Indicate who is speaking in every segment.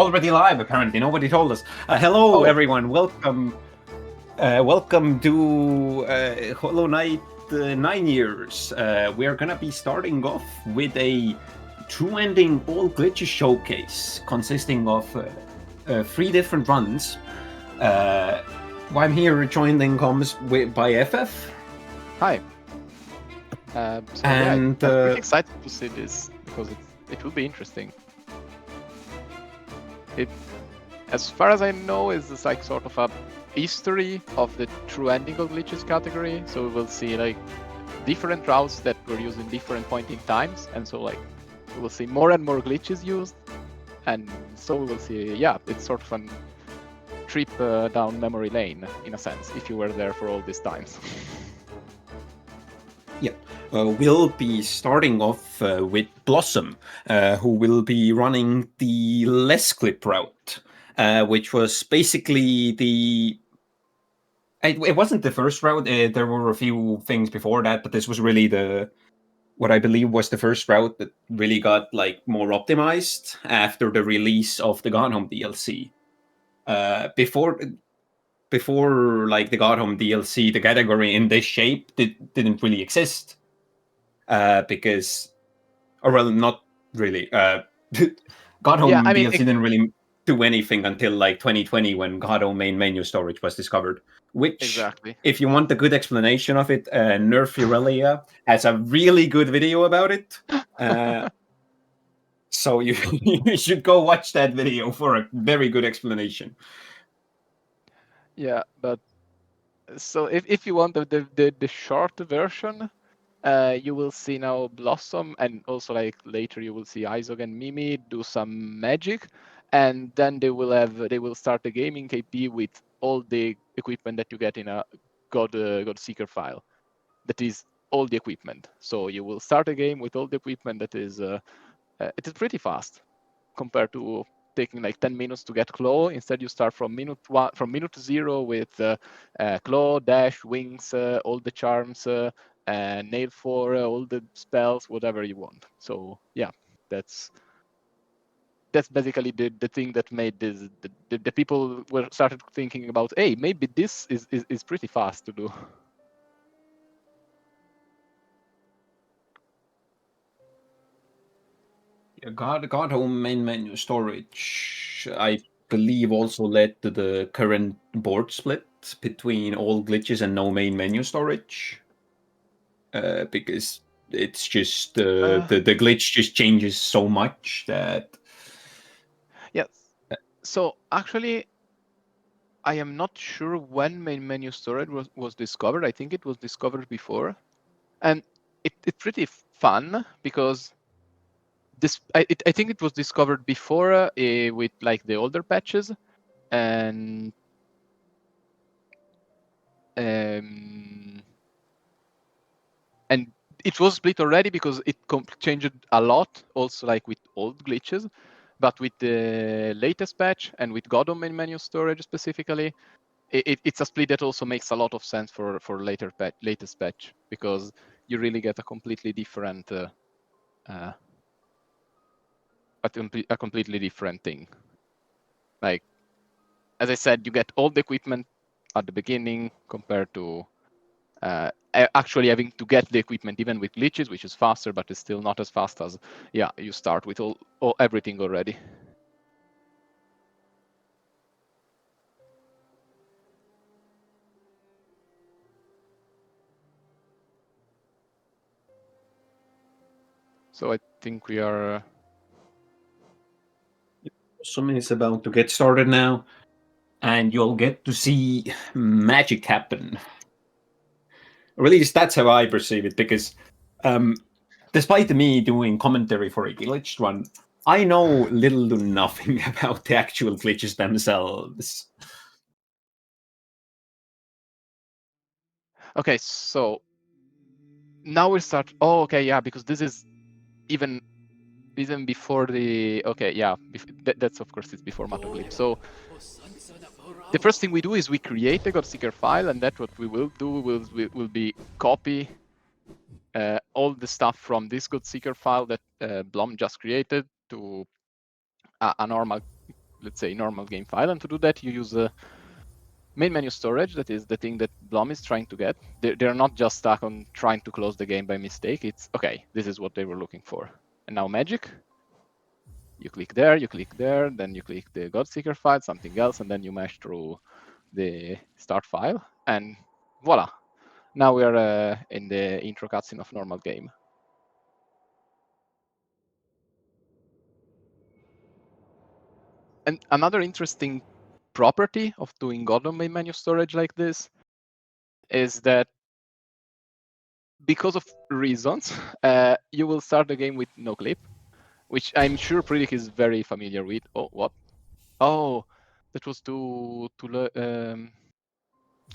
Speaker 1: Already live, apparently. Nobody told us. Hello, everyone. Welcome. Welcome to Hollow Knight 9 years. We're gonna be starting off with a true ending all glitches showcase consisting of 3 different runs. I'm here joined in comms by FF.
Speaker 2: Hi. I'm pretty excited to see this because it will be interesting. As far as I know, it's like sort of a history of the true ending of glitches category. So we will see like different routes that were used in different point in times, and so like we will see more and more glitches used, and so we will see. Yeah, it's sort of a trip down memory lane in a sense if you were there for all these times.
Speaker 1: Yep. We'll be starting off with Blossom, who will be running the less clip route, which was basically the... It wasn't the first route. There were a few things before that, but this was really what I believe was the first route that really got like more optimized after the release of the Gone Home DLC. Before like the God Home DLC, the category in this shape didn't really exist. Because, or well, not really. God Home DLC didn't really do anything until like 2020 when God Home main menu storage was discovered. Which,
Speaker 2: exactly.
Speaker 1: If you want a good explanation of it, Nerf Irelia has a really good video about it. So you should go watch that video for a very good explanation.
Speaker 2: Yeah, but so if you want the short version, you will see now Blossom, and also like later you will see Izog and Mimi do some magic, and then they will start the game in KP with all the equipment that you get in a God Seeker file. That is all the equipment. So you will start a game with all the equipment. That is it is pretty fast compared to taking like 10 minutes to get claw. Instead, you start from minute 0 with claw, dash, wings, all the charms, nail 4, all the spells, whatever you want. So yeah, that's basically the thing that made this. The people were started thinking about, hey, maybe this is pretty fast to do.
Speaker 1: God Home main menu storage, I believe, also led to the current board split between all glitches and no main menu storage. Because it's just the glitch just changes so much that...
Speaker 2: Yes. So actually, I am not sure when main menu storage was discovered. I think it was discovered before. And it's pretty fun because I think it was discovered before with like the older patches, and it was split already because it changed a lot. Also, like with old glitches, but with the latest patch and with God of main menu storage specifically, it's a split that also makes a lot of sense for latest patch, because you really get a completely different a completely different thing. Like, as I said, you get all the equipment at the beginning compared to actually having to get the equipment even with glitches, which is faster, but it's still not as fast as you start with everything already. So I think we are.
Speaker 1: Something is about to get started now, and you'll get to see magic happen. Or at least that's how I perceive it, because despite me doing commentary for a glitched run, I know little to nothing about the actual glitches themselves.
Speaker 2: Okay, so now we start. Oh, okay, yeah, because this is even before the. Okay, yeah, that's of course it's before Matoglyph. So the first thing we do is we create a Godseeker file, and that's what we will do. Will be copy all the stuff from this Godseeker file that Blom just created to a normal let's say, normal game file. And to do that, you use main menu storage. That is the thing that Blom is trying to get. They're not just stuck on trying to close the game by mistake. It's okay, this is what they were looking for. And now magic. You click there, then you click the Godseeker file, something else, and then you mesh through the start file, and voila. Now we are in the intro cutscene of normal game. And another interesting property of doing God on main menu storage like this is that because of reasons, you will start the game with no clip, which I'm sure Predic is very familiar with. Oh, what? Oh, that was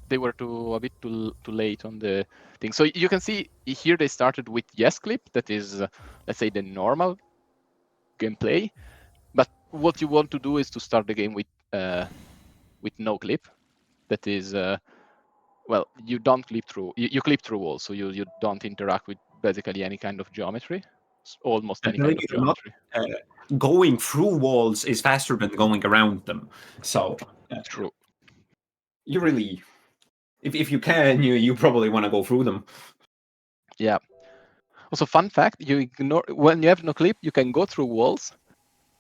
Speaker 2: they were a bit too late on the thing. So you can see here they started with yes clip, that is, let's say, the normal gameplay. But what you want to do is to start the game with no clip. That is, well, you don't clip through. You clip through walls, so you don't interact with basically any kind of geometry. Almost any kind of geometry.
Speaker 1: Going through walls is faster than going around them. So
Speaker 2: true.
Speaker 1: You really, if you can, you probably want to go through them.
Speaker 2: Yeah. Also, fun fact: you ignore when you have no clip, you can go through walls,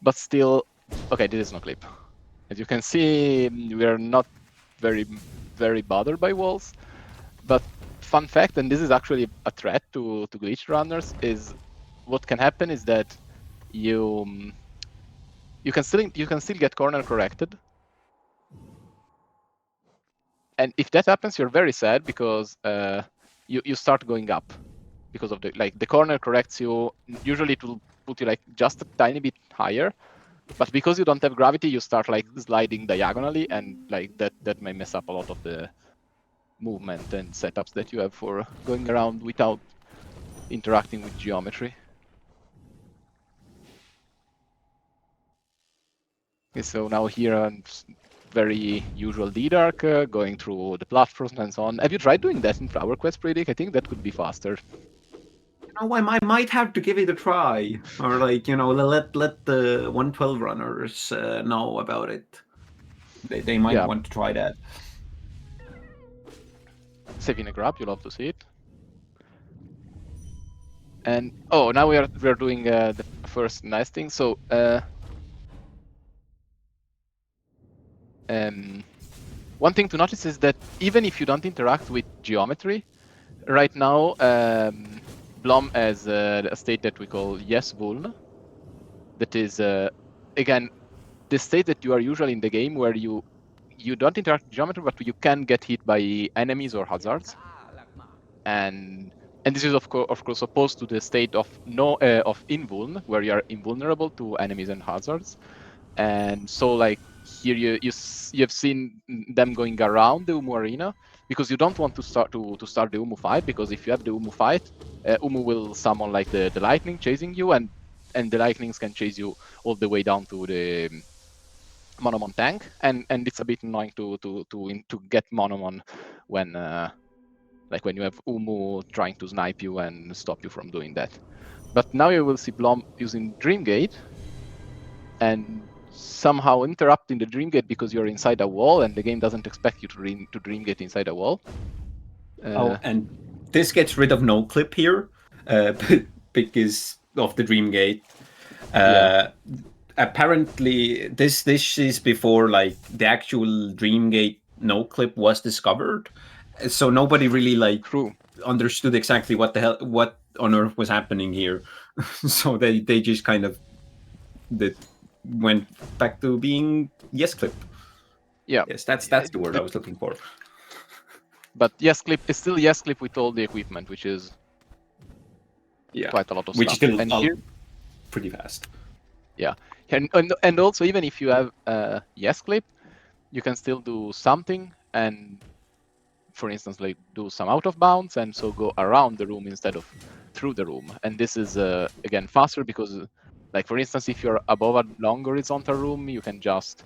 Speaker 2: but still, okay, this is no clip. As you can see, we are not very bothered by walls. But fun fact, and this is actually a threat to glitch runners, is what can happen is that you can still get corner corrected, and if that happens, you're very sad because you start going up because of the corner corrects you. Usually it will put you like just a tiny bit higher, but because you don't have gravity, you start like sliding diagonally, and like that may mess up a lot of the movement and setups that you have for going around without interacting with geometry. Okay, so now here on very usual D-Dark, going through the platforms and so on. Have you tried doing that in Flower Quest, Predic? I think that could be faster.
Speaker 1: I might have to give it a try, or like let the 112 runners know about it. They might want to try that.
Speaker 2: Saving a grab, you love to see it. And oh, now we are doing the first nice thing. So one thing to notice is that even if you don't interact with geometry, right now Blom has a state that we call yes vuln. That is again the state that you are usually in the game where you don't interact with geometry, but you can get hit by enemies or hazards. And this is of course opposed to the state of of invuln, where you are invulnerable to enemies and hazards. And so like here you have seen them going around the Umu arena because you don't want to start the Umu fight, because if you have the Umu fight, Umu will summon like the lightning chasing you, and the lightnings can chase you all the way down to the Monomon tank, and it's a bit annoying to get Monomon when like when you have Umu trying to snipe you and stop you from doing that. But now you will see Blom using Dreamgate and somehow interrupting the Dreamgate because you're inside a wall and the game doesn't expect you to Dreamgate inside a wall.
Speaker 1: And this gets rid of no clip here because of the Dreamgate. Apparently, this is before like the actual Dreamgate no clip was discovered, so nobody really understood exactly what on earth was happening here. So they just kind of went back to being yes clip.
Speaker 2: Yeah.
Speaker 1: Yes, that's the word I was looking for.
Speaker 2: But yes clip is still yes clip with all the equipment, which is quite a lot of
Speaker 1: which
Speaker 2: stuff.
Speaker 1: Is still
Speaker 2: here,
Speaker 1: pretty fast.
Speaker 2: Yeah, and also even if you have yes clip, you can still do something, and for instance like do some out of bounds and so go around the room instead of through the room. And this is again faster because like for instance if you're above a long horizontal room, you can just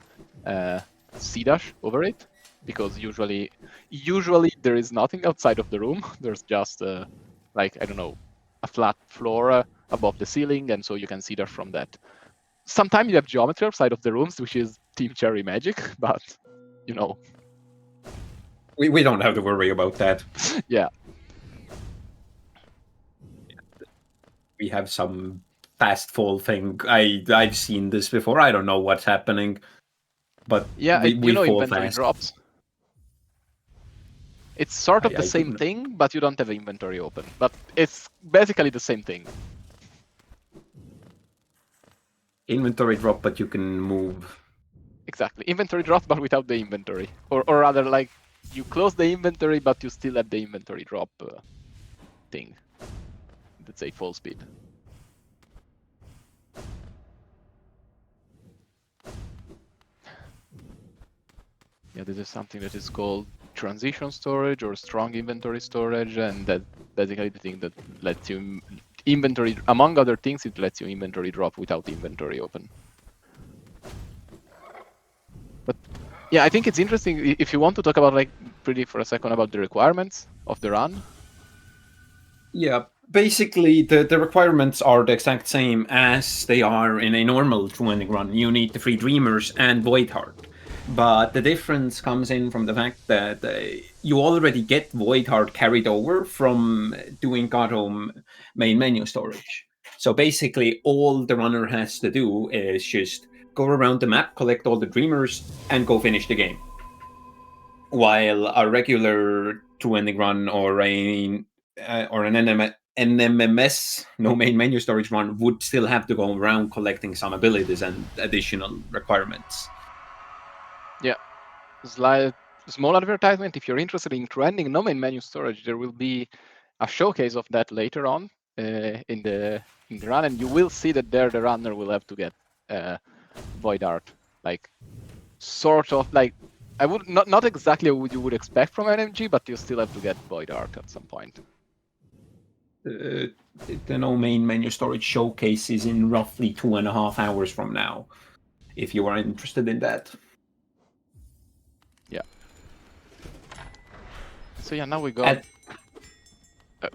Speaker 2: C-dash over it, because usually there is nothing outside of the room. There's just like I don't know, a flat floor above the ceiling, and so you can C-dash from that. sometimes you have geometry outside of the rooms, which is Team Cherry magic, but you know.
Speaker 1: We don't have to worry about that.
Speaker 2: Yeah.
Speaker 1: We have some fast fall thing. I've seen this before. I don't know what's happening, but
Speaker 2: Yeah,
Speaker 1: we fall
Speaker 2: inventory
Speaker 1: fast.
Speaker 2: drops. It's sort of the
Speaker 1: I
Speaker 2: same
Speaker 1: don't know.
Speaker 2: thing, but you don't have inventory open. But it's basically the same thing.
Speaker 1: Inventory drop, but you can move.
Speaker 2: Exactly. Inventory drop, but without the inventory. Or rather, like, you close the inventory, but you still have the inventory drop thing. Let's say full speed. Yeah, this is something that is called transition storage or strong inventory storage, and that's basically the thing that lets you inventory, among other things, it lets you inventory drop without inventory open. But yeah, I think it's interesting if you want to talk about, like, pretty for a second about the requirements of the run.
Speaker 1: Yeah, basically the requirements are the exact same as they are in a normal true-ending run. You need the 3 Dreamers and Voidheart. But the difference comes in from the fact that you already get Voidheart carried over from doing God Home main menu storage. So basically, all the runner has to do is just go around the map, collect all the Dreamers, and go finish the game. While a regular true-ending run or an NMMS, no main menu storage run, would still have to go around collecting some abilities and additional requirements.
Speaker 2: Yeah, slight small advertisement. If you're interested in trending no main menu storage, there will be a showcase of that later on in the run, and you will see that there the runner will have to get Void Art, like sort of like I would not exactly what you would expect from NMG, but you still have to get Void Art at some point.
Speaker 1: The no main menu storage showcase is in roughly 2.5 hours from now, if you are interested in that.
Speaker 2: Yeah. So yeah, now we got.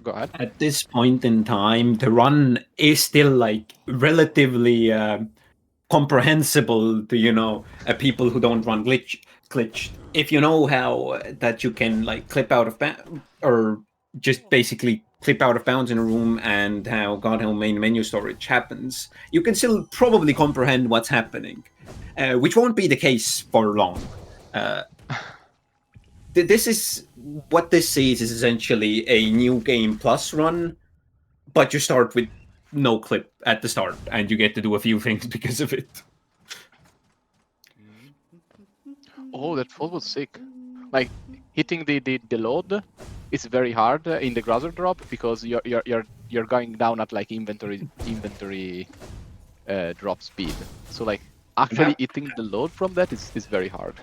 Speaker 2: Go ahead.
Speaker 1: At this point in time, the run is still like relatively comprehensible to people who don't run glitched. If you know how that you can like clip out of or just basically clip out of bounds in a room, and how God Helm main menu storage happens, you can still probably comprehend what's happening, which won't be the case for long. This is what this is essentially a new game plus run, but you start with no clip at the start, and you get to do a few things because of it.
Speaker 2: Oh, that fall was sick. Like hitting the load is very hard in the Grasser drop because you're going down at like inventory drop speed. So like actually hitting the load from that is very hard.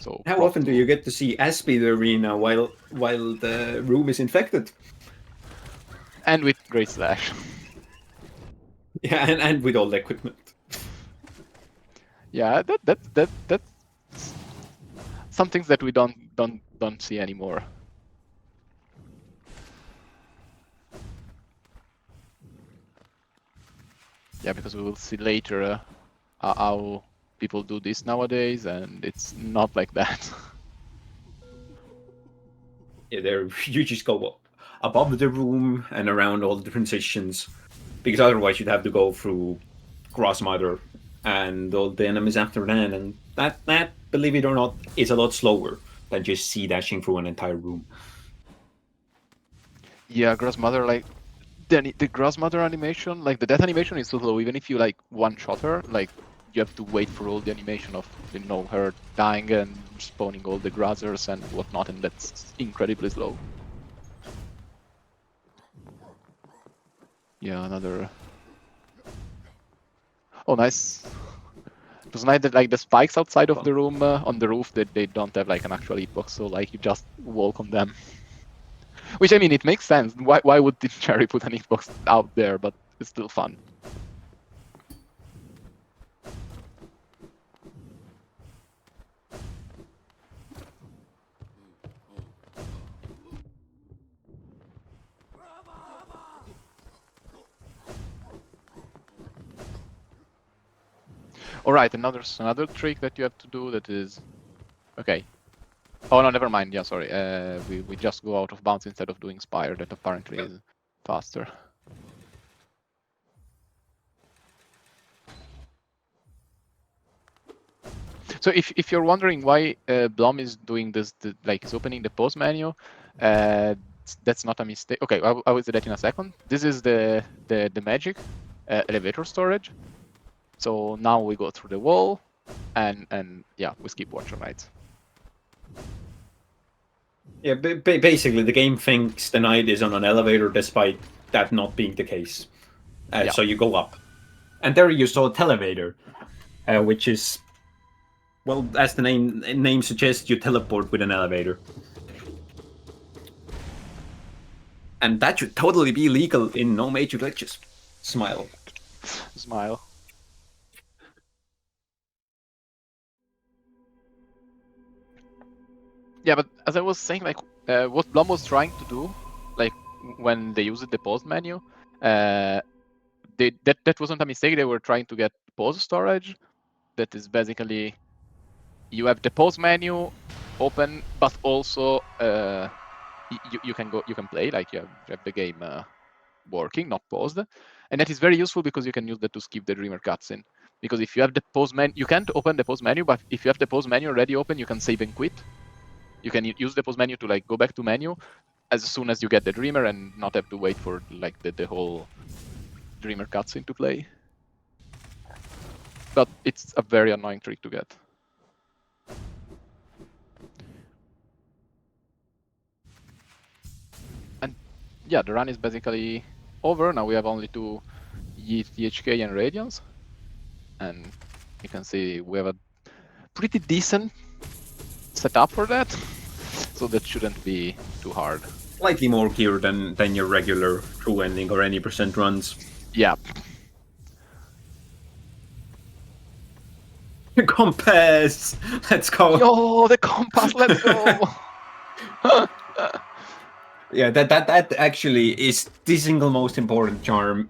Speaker 2: So
Speaker 1: How often do you get to see Aspie the arena while the room is infected?
Speaker 2: And with Great Slash.
Speaker 1: Yeah, and with all the equipment.
Speaker 2: Yeah, that's some things that we don't see anymore. Yeah, because we will see later how people do this nowadays, and it's not like that.
Speaker 1: Yeah, you just go above the room and around all the transitions, because otherwise you'd have to go through Grossmother and all the enemies after that, and that, believe it or not, is a lot slower than just sea dashing through an entire room.
Speaker 2: Yeah, Grossmother, like the Grossmother animation, like the death animation is so slow. Even if you like one-shot her, like you have to wait for all the animation of her dying and spawning all the Grassers and whatnot, and that's incredibly slow. Yeah, another. Oh, nice. It was nice that like the spikes outside of the room on the roof that they don't have like an actual hitbox, so like you just walk on them. Which I mean, it makes sense. Why would the Cherry put an hitbox out there? But it's still fun. All right, another trick that you have to do that is, okay. Oh no, never mind. Yeah, sorry. We just go out of bounds instead of doing Spire. That apparently is faster. So if you're wondering why Blom is doing this, like is opening the pause menu, that's not a mistake. Okay, I will do that in a second. This is the magic elevator storage. So now we go through the wall, and yeah, we skip Watcher Knights.
Speaker 1: Yeah, basically the game thinks the knight is on an elevator despite that not being the case.
Speaker 2: Yeah.
Speaker 1: So you go up. And there you saw a televator, which is, well, as the name suggests, you teleport with an elevator. And that should totally be legal in no major glitches. Smile.
Speaker 2: Smile. Yeah, but as I was saying, like what Blum was trying to do, like when they used the pause menu, that wasn't a mistake. They were trying to get pause storage. That is basically you have the pause menu open, but also you can play, like you have the game working, not paused, and that is very useful because you can use that to skip the Dreamer cutscene. Because if you have the pause menu, you can't open the pause menu, but if you have the pause menu already open, you can save and quit. You can use the pause menu to like go back to menu as soon as you get the Dreamer and not have to wait for like the whole Dreamer cutscene to play. But it's a very annoying trick to get. And yeah, the run is basically over. Now we have only to yeet the HK and Radiance. And you can see we have a pretty decent setup for that. So that shouldn't be too hard.
Speaker 1: Slightly more gear than your regular true ending or any percent runs.
Speaker 2: Yeah.
Speaker 1: Compass! Let's go!
Speaker 2: Yo, the compass, let's go!
Speaker 1: Yeah, that actually is the single most important charm.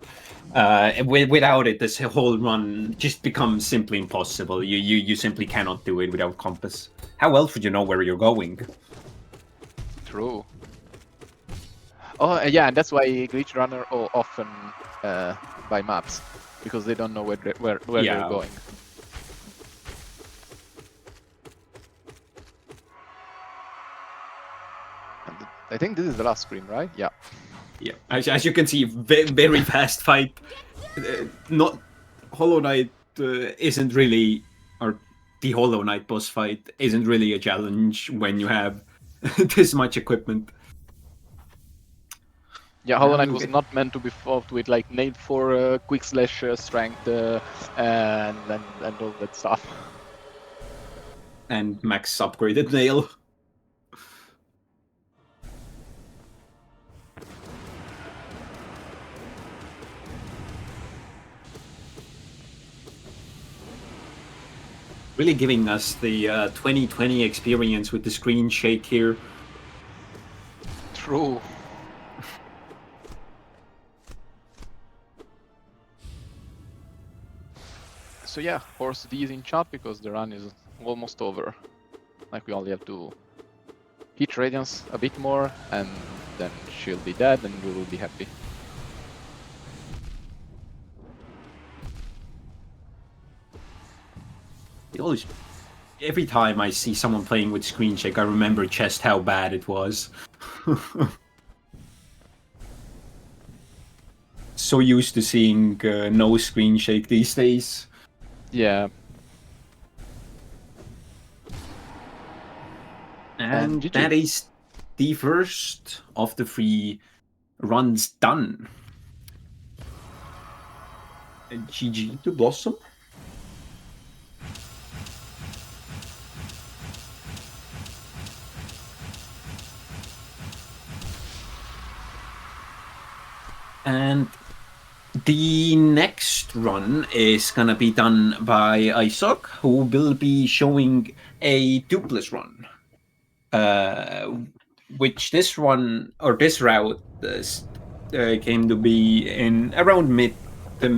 Speaker 1: Without it, this whole run just becomes simply impossible. You simply cannot do it without compass. How else would you know where you're going?
Speaker 2: True. Oh yeah, and that's why glitch runner often buy maps, because they don't know where they're going. And I think this is the last screen, right? Yeah.
Speaker 1: Yeah, as you can see, very fast fight. Not Hollow Knight isn't really, or the Hollow Knight boss fight isn't really a challenge when you have this much equipment.
Speaker 2: Yeah, Hollow Knight was not meant to be fought with like nailed for quick slash strength and all that stuff.
Speaker 1: And max upgraded nail. Really giving us the 2020 experience with the screen shake here.
Speaker 2: True. So yeah, Horse D is in chat because the run is almost over. Like we only have to hit Radiance a bit more and then she'll be dead and we will be happy.
Speaker 1: Every time I see someone playing with screen shake, I remember just how bad it was. So used to seeing no screen shake these days.
Speaker 2: Yeah.
Speaker 1: And that is the first of the 3 runs done. GG to Blossom. And the next run is gonna be done by Isaac, who will be showing a duplex run. Which this run, or this route, came to be in around the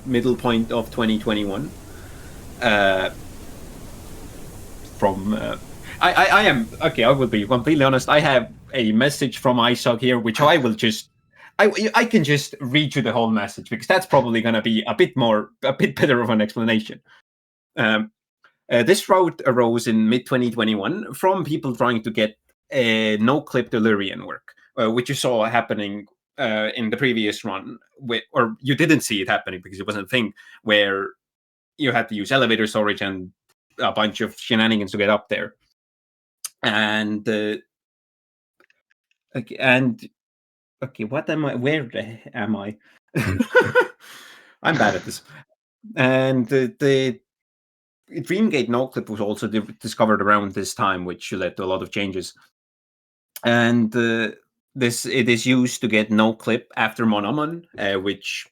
Speaker 1: middle point of 2021. from I am okay. I will be completely honest. I have a message from Isaac here, which I will just I can just read you the whole message because that's probably going to be a bit better of an explanation. This route arose in mid 2021 from people trying to get a no-clip Delirian work, which you saw happening in the previous run, or you didn't see it happening because it wasn't a thing where you had to use elevator storage and a bunch of shenanigans to get up there. And okay, what am I? Where am I? I'm bad at this. And the Dreamgate no-clip was also discovered around this time, which led to a lot of changes. And it is used to get no-clip after Monomon, which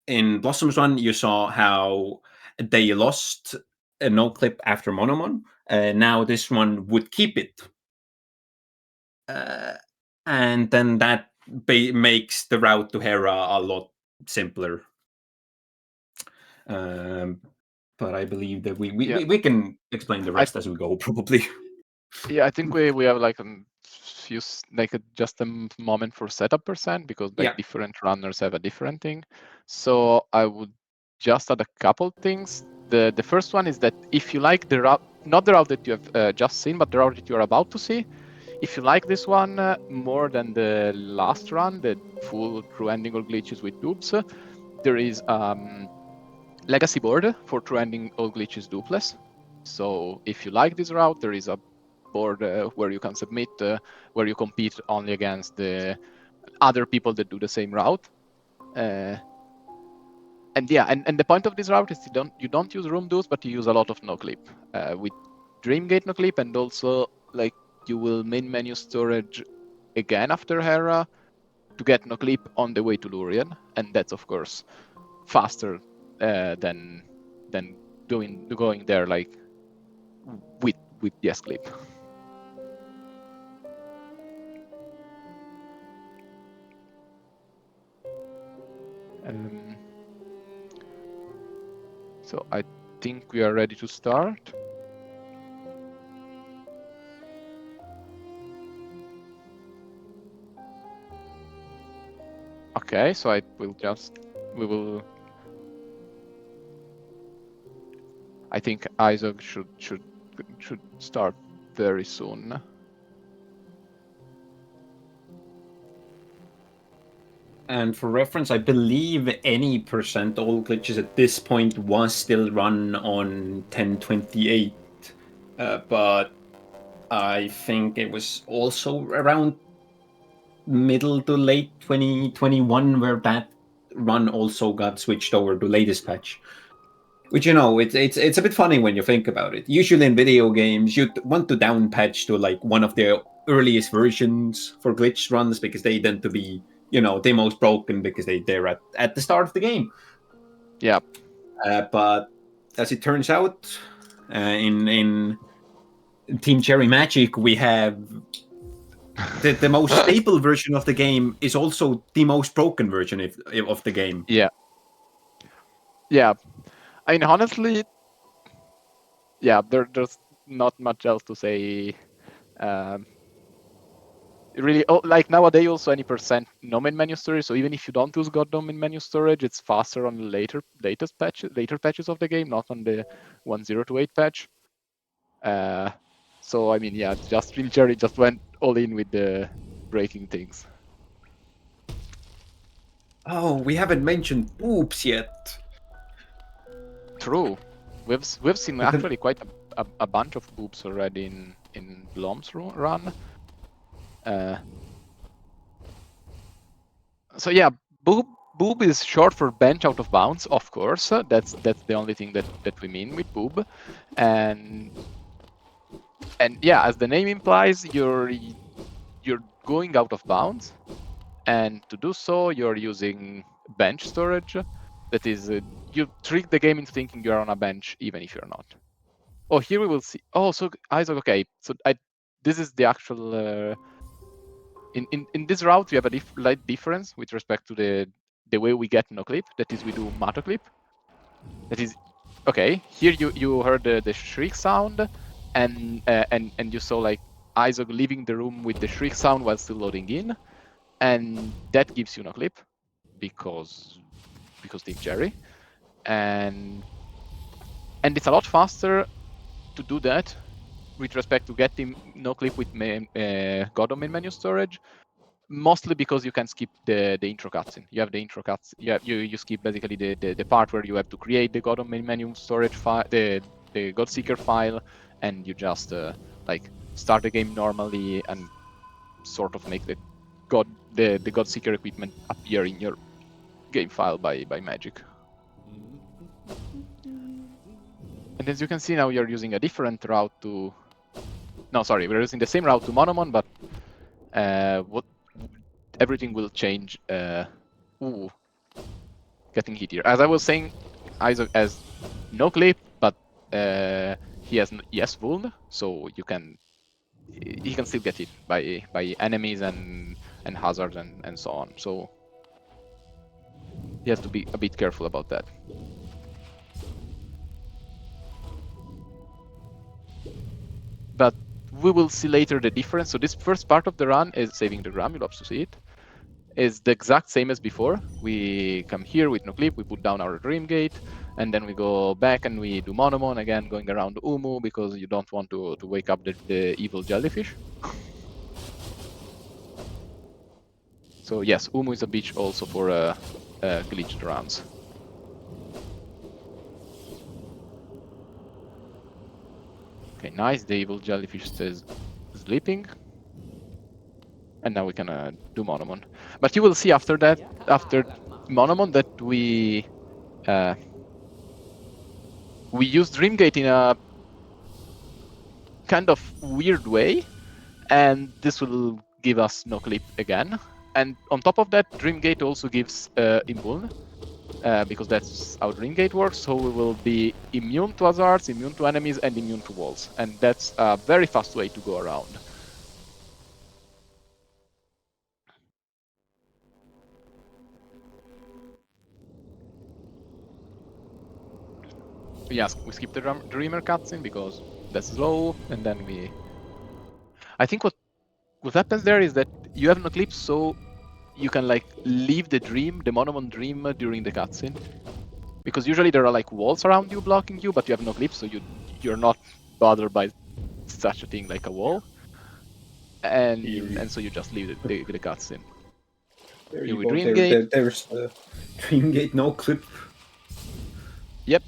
Speaker 1: in Blossom's Run you saw how they lost a no-clip after Monomon. Now this one would keep it. And then that makes the route to Hera a lot simpler. But I believe that we can explain the rest as we go, probably.
Speaker 2: Yeah, I think we have like just a moment for setup percent because like different runners have a different thing. So I would just add a couple things. The first one is that if you like the route, not the route that you have just seen, but the route that you're about to see, if you like this one more than the last run, the full true ending all glitches with dupes, there is legacy board for true ending all glitches dupeless. So if you like this route, there is a board where you can submit, where you compete only against the other people that do the same route. And yeah, and the point of this route is you don't use room dues, but you use a lot of no clip with Dreamgate no clip, and also like you will main menu storage again after Hera to get no clip on the way to Lurien, and that's of course faster than going there like with yes clip. So I think we are ready to start. Okay, so I think Isaac should start very soon.
Speaker 1: And for reference, I believe any percent all glitches at this point was still run on 1028, but I think it was also around middle to late 2021 where that run also got switched over to latest patch. Which it's a bit funny when you think about it. Usually in video games, you'd want to down patch to like one of the earliest versions for glitch runs because they tend to be the most broken because they're at the start of the game.
Speaker 2: Yeah.
Speaker 1: But as it turns out, in Team Cherry Magic, we have the most stable version of the game is also the most broken version of the game.
Speaker 2: Yeah. Yeah. I mean, honestly, yeah, there's not much else to say. Really, like nowadays, also any percent no main menu storage. So even if you don't use God domain menu storage, it's faster on the later patches of the game, not on the 1028 patch. So I mean, yeah, just Real Jerry just went all in with the breaking things.
Speaker 1: Oh, we haven't mentioned boobs yet.
Speaker 2: True, we've seen actually quite a bunch of boobs already in Blom's run. So yeah, boob is short for bench out of bounds, of course. That's the only thing that we mean with boob, and yeah, as the name implies, you're going out of bounds, and to do so, you're using bench storage. That is, you trick the game into thinking you're on a bench even if you're not. Oh, here we will see. Oh, so Isaac, okay. So this is the actual. In this route, we have a light difference with respect to the way we get no clip. That is, we do mato clip. That is, Okay, here you heard the shriek sound, and you saw like Isaac leaving the room with the shriek sound while still loading in, and that gives you no clip because Team Cherry, and it's a lot faster to do that with respect to getting no clip with God of main menu storage, mostly because you can skip the intro cutscene. You have the intro cutscene. You skip basically the part where you have to create the God of main menu storage file, the God Seeker file, and you just like start the game normally and sort of make the God Seeker equipment appear in your game file by magic. And as you can see now, you're using a different route to. No, sorry, we're using the same route to Monomon, but what everything will change. Ooh, getting hit here. As I was saying, Isaac has no clip, but he has yes wound, so he can still get hit by enemies and hazards and so on. So he has to be a bit careful about that. But we will see later the difference. So this first part of the run is saving the gram. You'll have to see it. Is the exact same as before. We come here with no clip, we put down our dream gate, and then we go back and we do Monomon again, going around Umu because you don't want to wake up the evil jellyfish. So yes, Umu is a beach also for glitched runs. Okay, nice. The evil jellyfish stays sleeping. And now we can do Monomon. But you will see after that, after Monomon, that we use Dreamgate in a kind of weird way, and this will give us no clip again. And on top of that, Dreamgate also gives immune, because that's how Dreamgate works. So we will be immune to hazards, immune to enemies, and immune to walls. And that's a very fast way to go around. Yes, we skip the Dreamer cutscene because that's slow, and then I think what happens there is that you have no clips, so you can like leave the Monomon dream during the cutscene, because usually there are like walls around you blocking you, but you have no clips, so you're not bothered by such a thing like a wall, and so you just leave the cutscene.
Speaker 1: There
Speaker 2: Here
Speaker 1: you
Speaker 2: we
Speaker 1: go.
Speaker 2: Dreamgate.
Speaker 1: There's the Dreamgate no clip.
Speaker 2: Yep.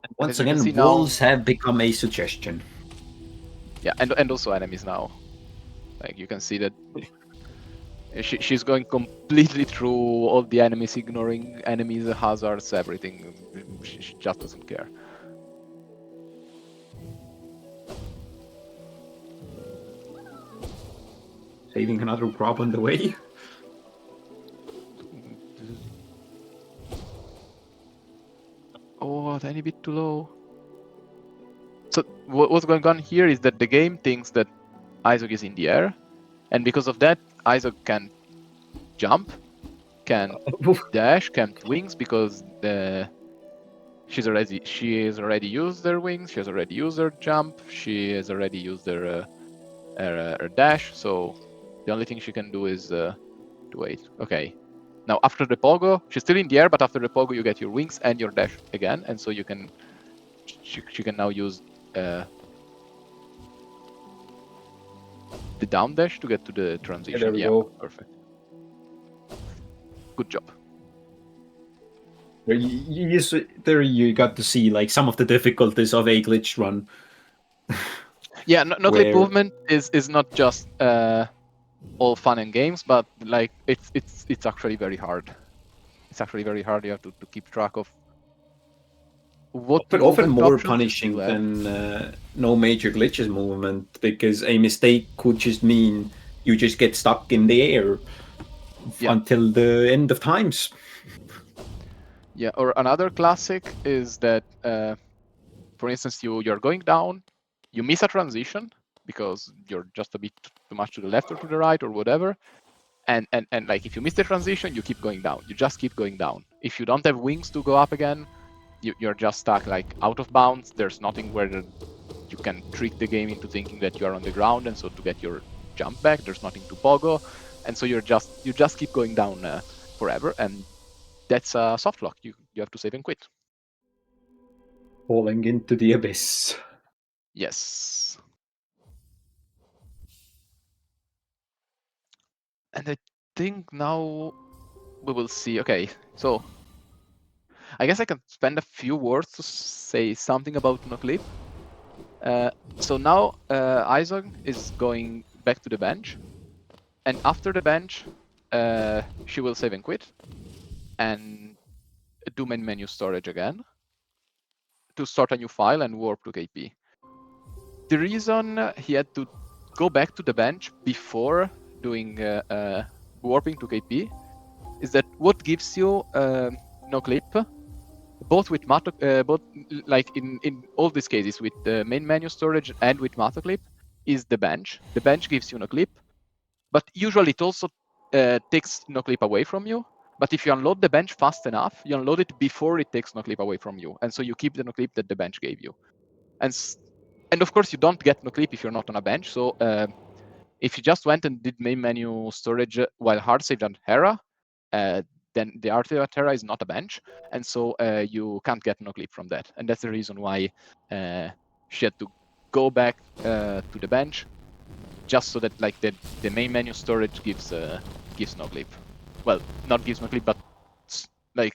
Speaker 1: And
Speaker 2: And
Speaker 1: once
Speaker 2: as you can
Speaker 1: again,
Speaker 2: see now,
Speaker 1: walls have become a suggestion.
Speaker 2: yeah, and also enemies now. Like you can see that she's going completely through all the enemies, ignoring enemies, hazards, everything. She just doesn't care.
Speaker 1: Saving another grab on the way.
Speaker 2: Oh, tiny bit too low. So what's going on here is that the game thinks that Isaac is in the air, and because of that, Isaac can jump, can dash, can't wings because she has already used her wings, she has already used her jump, she has already used her dash. So the only thing she can do is to wait. Okay. Now after the pogo, she's still in the air, but after the pogo you get your wings and your dash again, and so you can she can now use the down dash to get to the transition.
Speaker 1: There we go.
Speaker 2: Perfect. Good job.
Speaker 1: There you got to see like some of the difficulties of a glitch run.
Speaker 2: Yeah, no clip
Speaker 1: Where-
Speaker 2: movement is not just all fun and games, but like it's actually very hard. It's actually very hard. You have to keep track of what
Speaker 1: But often
Speaker 2: movement
Speaker 1: more
Speaker 2: options
Speaker 1: punishing
Speaker 2: you have.
Speaker 1: than no major glitches movement, because a mistake could just mean you just get stuck in the air
Speaker 2: Yeah.
Speaker 1: until the end of times.
Speaker 2: Yeah, or another classic is that, for instance, you're going down, you miss a transition because you're just a bit too much to the left or to the right or whatever, And like if you miss the transition, you keep going down. You just keep going down. If you don't have wings to go up again, you're just stuck like out of bounds. There's nothing where you can trick the game into thinking that you are on the ground, and so to get your jump back, there's nothing to pogo, and so you just keep going down forever, and that's a soft lock. You have to save and quit.
Speaker 1: Falling into the abyss.
Speaker 2: Yes. And I think now we will see. Okay, so I guess I can spend a few words to say something about Noclip. So now Isaac is going back to the bench, and after the bench, she will save and quit, and do main menu storage again to start a new file and warp to KP. The reason he had to go back to the bench before doing warping to KP is that what gives you Noclip, both with both like in all these cases with the main menu storage and with Matoclip, is the bench. The bench gives you Noclip, but usually it also takes Noclip away from you. But if you unload the bench fast enough, you unload it before it takes Noclip away from you, and so you keep the Noclip that the bench gave you. And of course you don't get Noclip if you're not on a bench. So if you just went and did main menu storage while hard saved on Hera, then the artifact Hera is not a bench, and so you can't get Noclip from that. And that's the reason why she had to go back to the bench, just so that like the main menu storage gives Noclip. Well, not gives Noclip, but like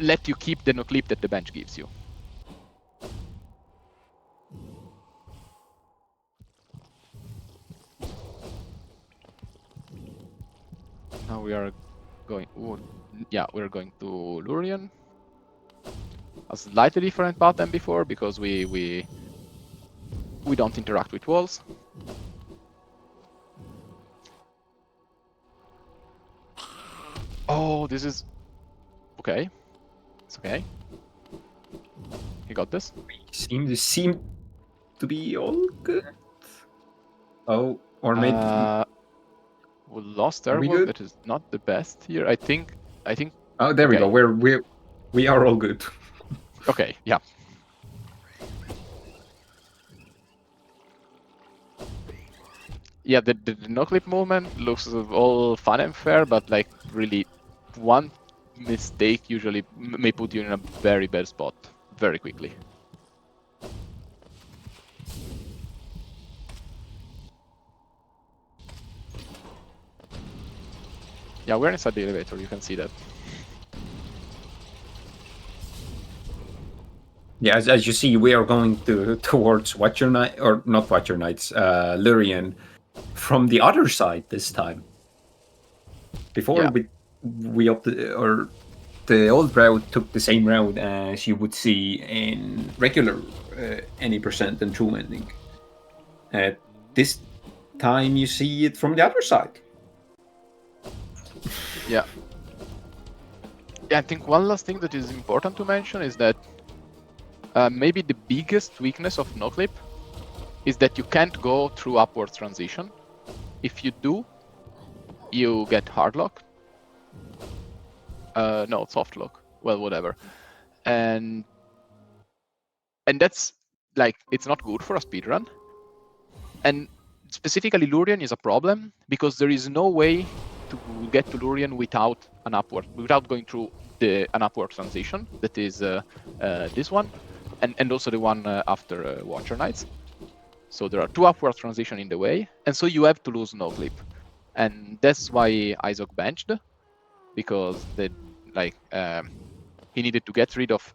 Speaker 2: let you keep the Noclip that the bench gives you. Now we are going. Yeah, we're going to Lurien. A slightly different path than before because we don't interact with walls. Oh, this is okay. It's okay. You got this.
Speaker 1: We seem to be all good. Oh, or maybe
Speaker 2: we lost
Speaker 1: are we
Speaker 2: Airwolf.
Speaker 1: good?
Speaker 2: That is not the best here. I think.
Speaker 1: Oh, there we go. We are all good.
Speaker 2: Okay. Yeah. Yeah. The no-clip movement looks all fun and fair, but like really, one mistake usually may put you in a very bad spot very quickly. Yeah, we're inside the elevator. You can see that.
Speaker 1: Yeah, as you see, we are going towards Watcher Knight, or not Watcher Knights, Lurien, from the other side this time. Before
Speaker 2: Yeah.
Speaker 1: we opted, or the old route took the same route as you would see in regular any percent and true ending. This time you see it from the other side.
Speaker 2: Yeah. Yeah, I think one last thing that is important to mention is that maybe the biggest weakness of Noclip is that you can't go through upward transition. If you do, you get hard lock. No, soft lock. Well, whatever. And that's like, it's not good for a speedrun. And specifically Lurien is a problem because there is no way to get to Lurien without going through an upward transition. That is this one, and also the one after Watcher Knights. So there are two upward transitions in the way, and so you have to lose Noclip. And that's why Isaac benched, because he needed to get rid of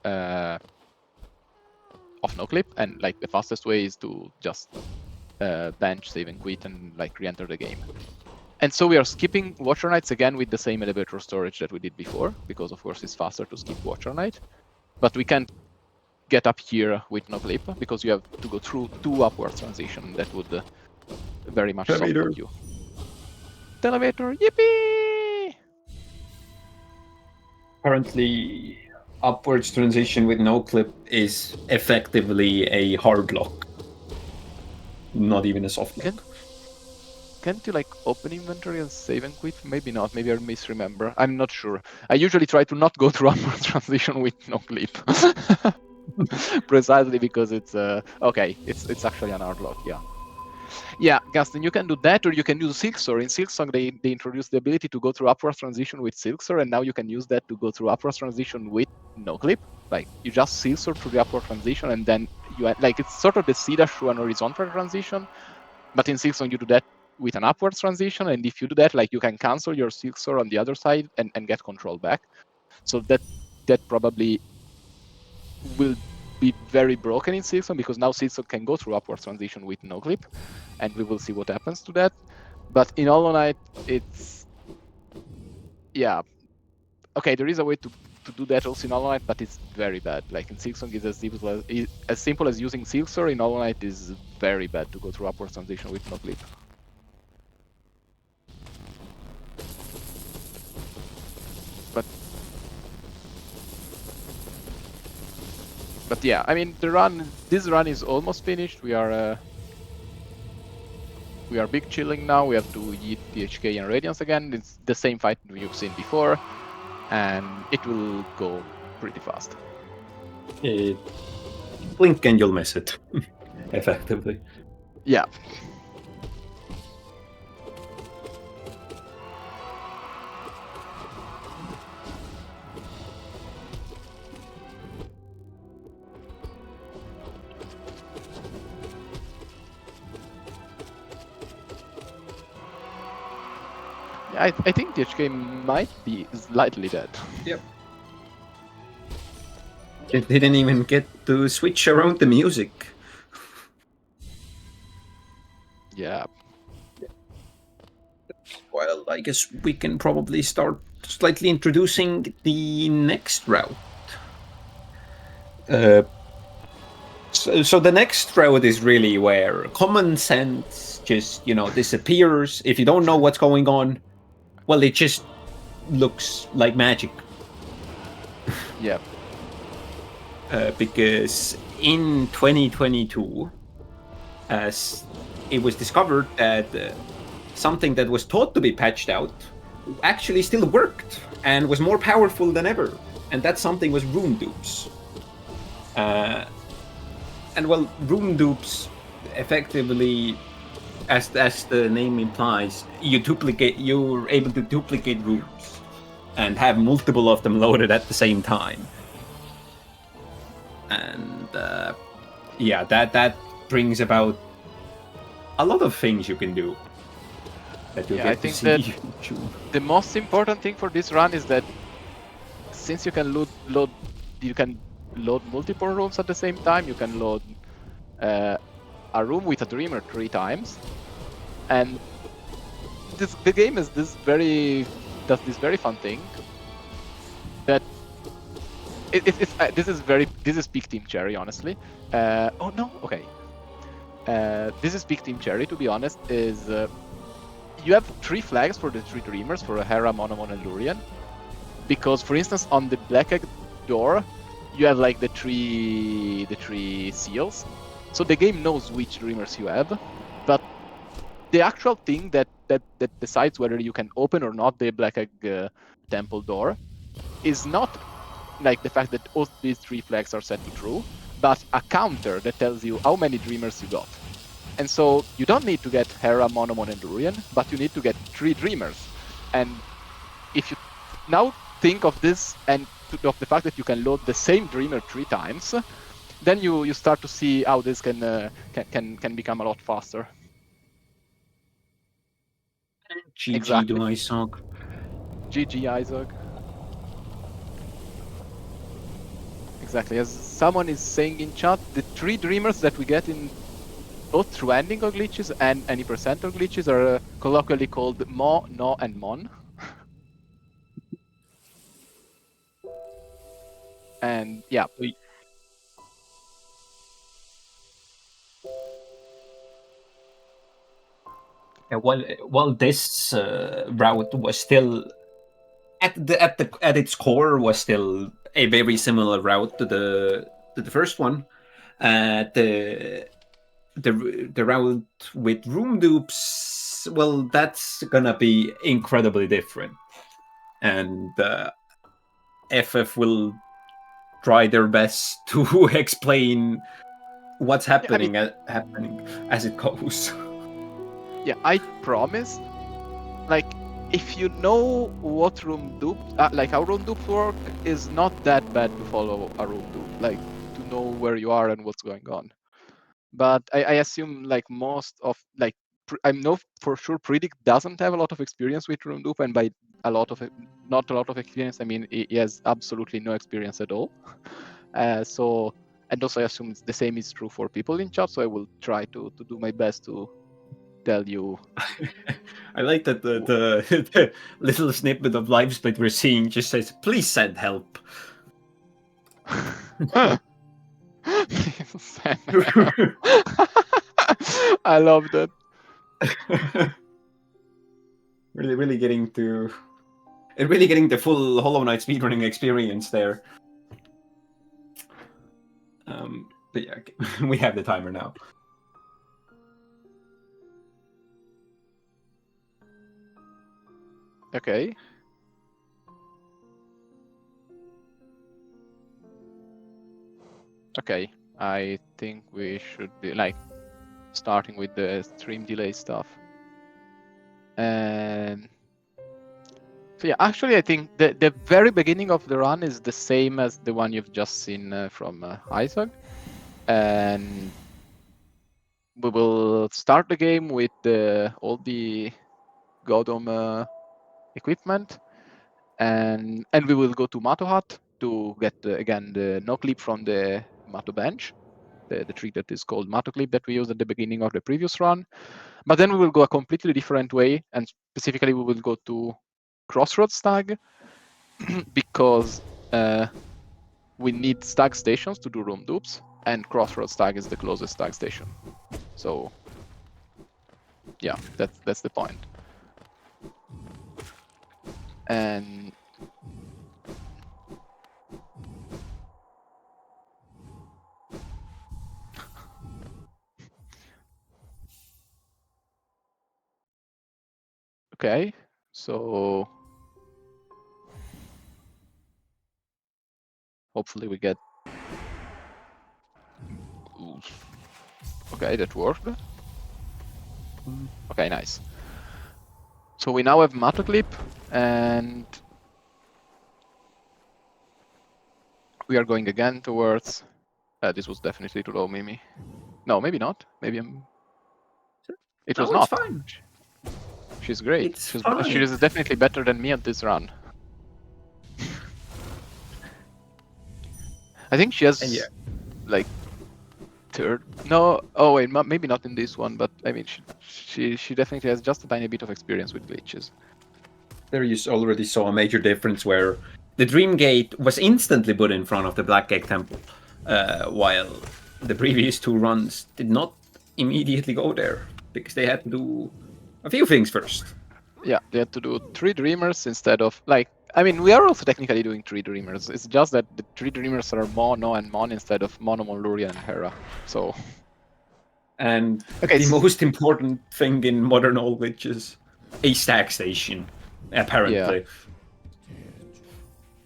Speaker 2: Noclip, and like the fastest way is to just bench, save and quit, and like re-enter the game. And so we are skipping Watcher Knights again with the same elevator storage that we did before, because of course it's faster to skip Watcher Knight. But we can't get up here with Noclip because you have to go through two upward transitions that would very much soft lock you. The elevator, yippee!
Speaker 1: Currently, upwards transition with no clip is effectively a hard lock. Not even a soft lock.
Speaker 2: can't you like open inventory and save and quit? Maybe not. Maybe I misremember. I'm not sure. I usually try to not go through upward transition with no clip, precisely because it's okay. It's actually an art lock. Yeah. Yeah, Gaston, you can do that, or you can use Silksor. In Silksor, they introduced the ability to go through upward transition with Silksor, and now you can use that to go through upward transition with no clip. Like you just Silksor through the upward transition, and then you like it's sort of the C dash through an horizontal transition, but in Silksor you do that with an upward transition, and if you do that, like you can cancel your Silksor on the other side and get control back. So that probably will be very broken in Silksor because now Silksor can go through upward transition with no clip, and we will see what happens to that. But in Hollow Knight, it's yeah. Okay, there is a way to do that also in Hollow Knight, but it's very bad. Like in Silksong, it's as simple as using Silksor. In Hollow Knight is very bad to go through upward transition with no clip. But yeah, I mean this run is almost finished. We are big chilling now. We have to eat the HK and Radiance again. It's the same fight we've seen before, and it will go pretty fast.
Speaker 1: Blink and you'll miss it, effectively.
Speaker 2: Yeah. I think the HK might be slightly dead.
Speaker 1: Yep. It didn't even get to switch around the music.
Speaker 2: Yeah.
Speaker 1: Well, I guess we can probably start slightly introducing the next route. So the next route is really where common sense just, disappears. If you don't know what's going on, well, it just looks like magic.
Speaker 2: Yeah.
Speaker 1: Because in 2022, as it was discovered that something that was thought to be patched out actually still worked and was more powerful than ever. And that something was room dupes. And well, room dupes effectively, as the name implies, you're able to duplicate rooms and have multiple of them loaded at the same time. And yeah, that brings about a lot of things you can do. That
Speaker 2: I think that the most important thing for this run is that since you can load multiple rooms at the same time, you can load a room with a dreamer 3 times, and the game is does this very fun thing that this is peak Team Cherry, honestly. Oh no, okay. This is peak Team Cherry, to be honest. Is you have 3 flags for the 3 dreamers for Hera, Monomon, and Lurian, because for instance on the Black Egg door you have like the three seals, so the game knows which dreamers you have, but the actual thing that decides whether you can open or not the Black Egg temple door is not like the fact that all these 3 flags are set to true, but a counter that tells you how many dreamers you got. And so you don't need to get Hera, Monomon, and Lurian, but you need to get 3 dreamers. And if you now think of this and of the fact that you can load the same dreamer 3 times, then you start to see how this can become a lot faster.
Speaker 1: GG
Speaker 2: exactly.
Speaker 1: to Isaac.
Speaker 2: GG Isaac. Exactly. As someone is saying in chat, the 3 dreamers that we get in both through ending of glitches and any percent of glitches are colloquially called Mo, No, and Mon. And yeah.
Speaker 1: Well, this route was still at its core was still a very similar route to the first one. The route with room dupes that's gonna be incredibly different, and FF will try their best to explain what's happening as it goes.
Speaker 2: Yeah, I promise. Like, if you know what room dupes, like how room dupes work, is not that bad to follow a room dupe. Like, to know where you are and what's going on. But I assume like most of like I know for sure Predict doesn't have a lot of experience with room dupe, and by a lot of not a lot of experience, I mean he has absolutely no experience at all. So, and also I assume the same is true for people in chat. So I will try to do my best to tell you.
Speaker 1: I like that the little snippet of live split we're seeing just says, "Please send help."
Speaker 2: I love that.
Speaker 1: Really getting the full Hollow Knight speedrunning experience there. But yeah, we have the timer now.
Speaker 2: Okay. Okay, I think we should be like starting with the stream delay stuff. And so yeah, actually I think the very beginning of the run is the same as the one you've just seen from Isaac. And we will start the game with all the Godom equipment, and we will go to Mato Hut to get again the no clip from the Mato bench, the trick that is called Mato clip that we used at the beginning of the previous run. But then we will go a completely different way, and specifically we will go to Crossroads Stag because we need stag stations to do room dupes, and Crossroads Stag is the closest stag station. So yeah, that's the point. And okay, so hopefully we get. Okay, that worked. Okay, nice. So we now have Mato clip, and we are going again towards. This was definitely too low, Mimi. No, maybe not. Maybe I'm. It was
Speaker 1: It's
Speaker 2: not.
Speaker 1: fine.
Speaker 2: She's great.
Speaker 1: It's fine.
Speaker 2: She is definitely better than me at this run. I think she has like third. No, oh wait, maybe not in this one, but I mean she definitely has just a tiny bit of experience with glitches.
Speaker 1: There you already saw a major difference where the Dream Gate was instantly put in front of the Black Egg Temple, while the previous two runs did not immediately go there because they had to do a few things first.
Speaker 2: Yeah, they had to do 3 Dreamers instead of like. I mean, we are also technically doing 3 Dreamers. It's just that the 3 Dreamers are Mono and Mon instead of Mono, Monluria, and Hera. So.
Speaker 1: And the most important thing in modern all glitches, a stag station, apparently.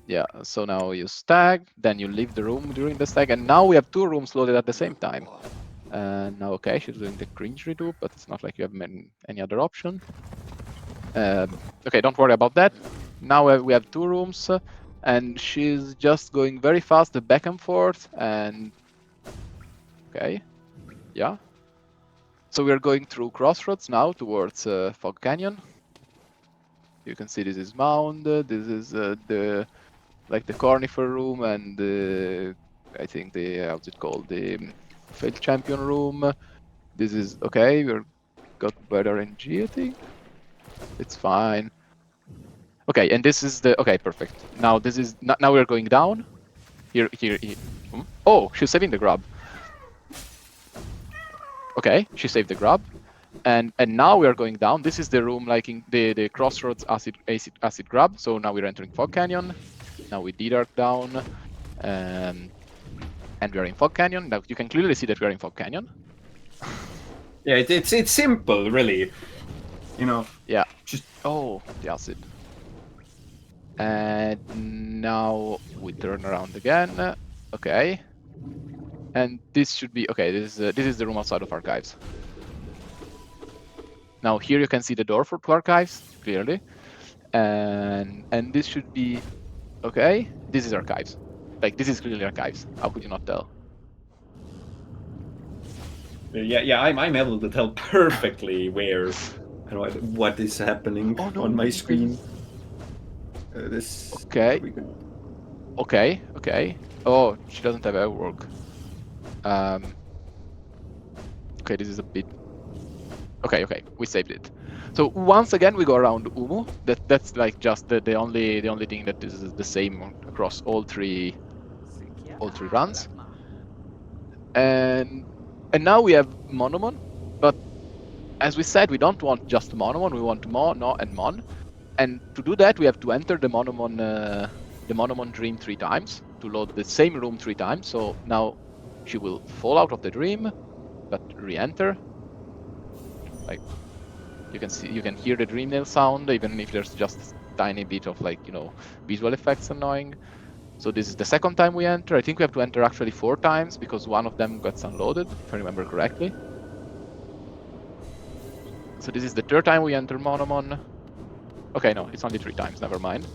Speaker 2: Yeah, so now you stag, then you leave the room during the stag, and now we have 2 rooms loaded at the same time. And now, okay, she's doing the cringe redo, but it's not like you have any other option. Okay, don't worry about that. Now we have 2 rooms, and she's just going very fast back and forth, and okay, yeah. So we're going through Crossroads now towards Fog Canyon. You can see this is Mound, this is the Cornifer room, and I think how's it called, the Failed Champion room. This is okay. We're got better NG, I think. It's fine. Okay, and this is the okay, perfect. Now this is now we're going down. Here. Oh, she's saving the grab. Okay, she saved the grab, and now we are going down. This is the room like in the Crossroads acid grab. So now we're entering Fog Canyon. Now we D-Dark down, and we are in Fog Canyon. Now you can clearly see that we are in Fog Canyon.
Speaker 1: Yeah, it's simple, really. You know.
Speaker 2: Yeah.
Speaker 1: Just
Speaker 2: Oh, the acid. And now we turn around again. Okay. And this should be okay. This is the room outside of archives. Now here you can see the door for to archives clearly, and this should be okay. This is archives. Like this is clearly archives. How could you not tell?
Speaker 1: yeah. I'm able to tell perfectly where and what is happening
Speaker 2: Oh, no,
Speaker 1: on
Speaker 2: no,
Speaker 1: my
Speaker 2: no,
Speaker 1: screen. This.
Speaker 2: Okay.
Speaker 1: We go.
Speaker 2: Okay. Okay. Oh, she doesn't have airwork. Okay, this is a bit. Okay, okay, we saved it. So once again we go around Umu. That's like just the only thing that is the same across all three runs. And now we have Monomon, but as we said, we don't want just Monomon. We want Mono and Mon. And to do that, we have to enter the Monomon dream 3 times to load the same room 3 times. So now she will fall out of the dream, but re-enter. Like you can hear the dream nail sound, even if there's just a tiny bit of like visual effects annoying. So this is the second time we enter. I think we have to enter actually 4 times because one of them gets unloaded, if I remember correctly. So this is the third time we enter Monomon. Okay, no, it's only 3 times, never mind.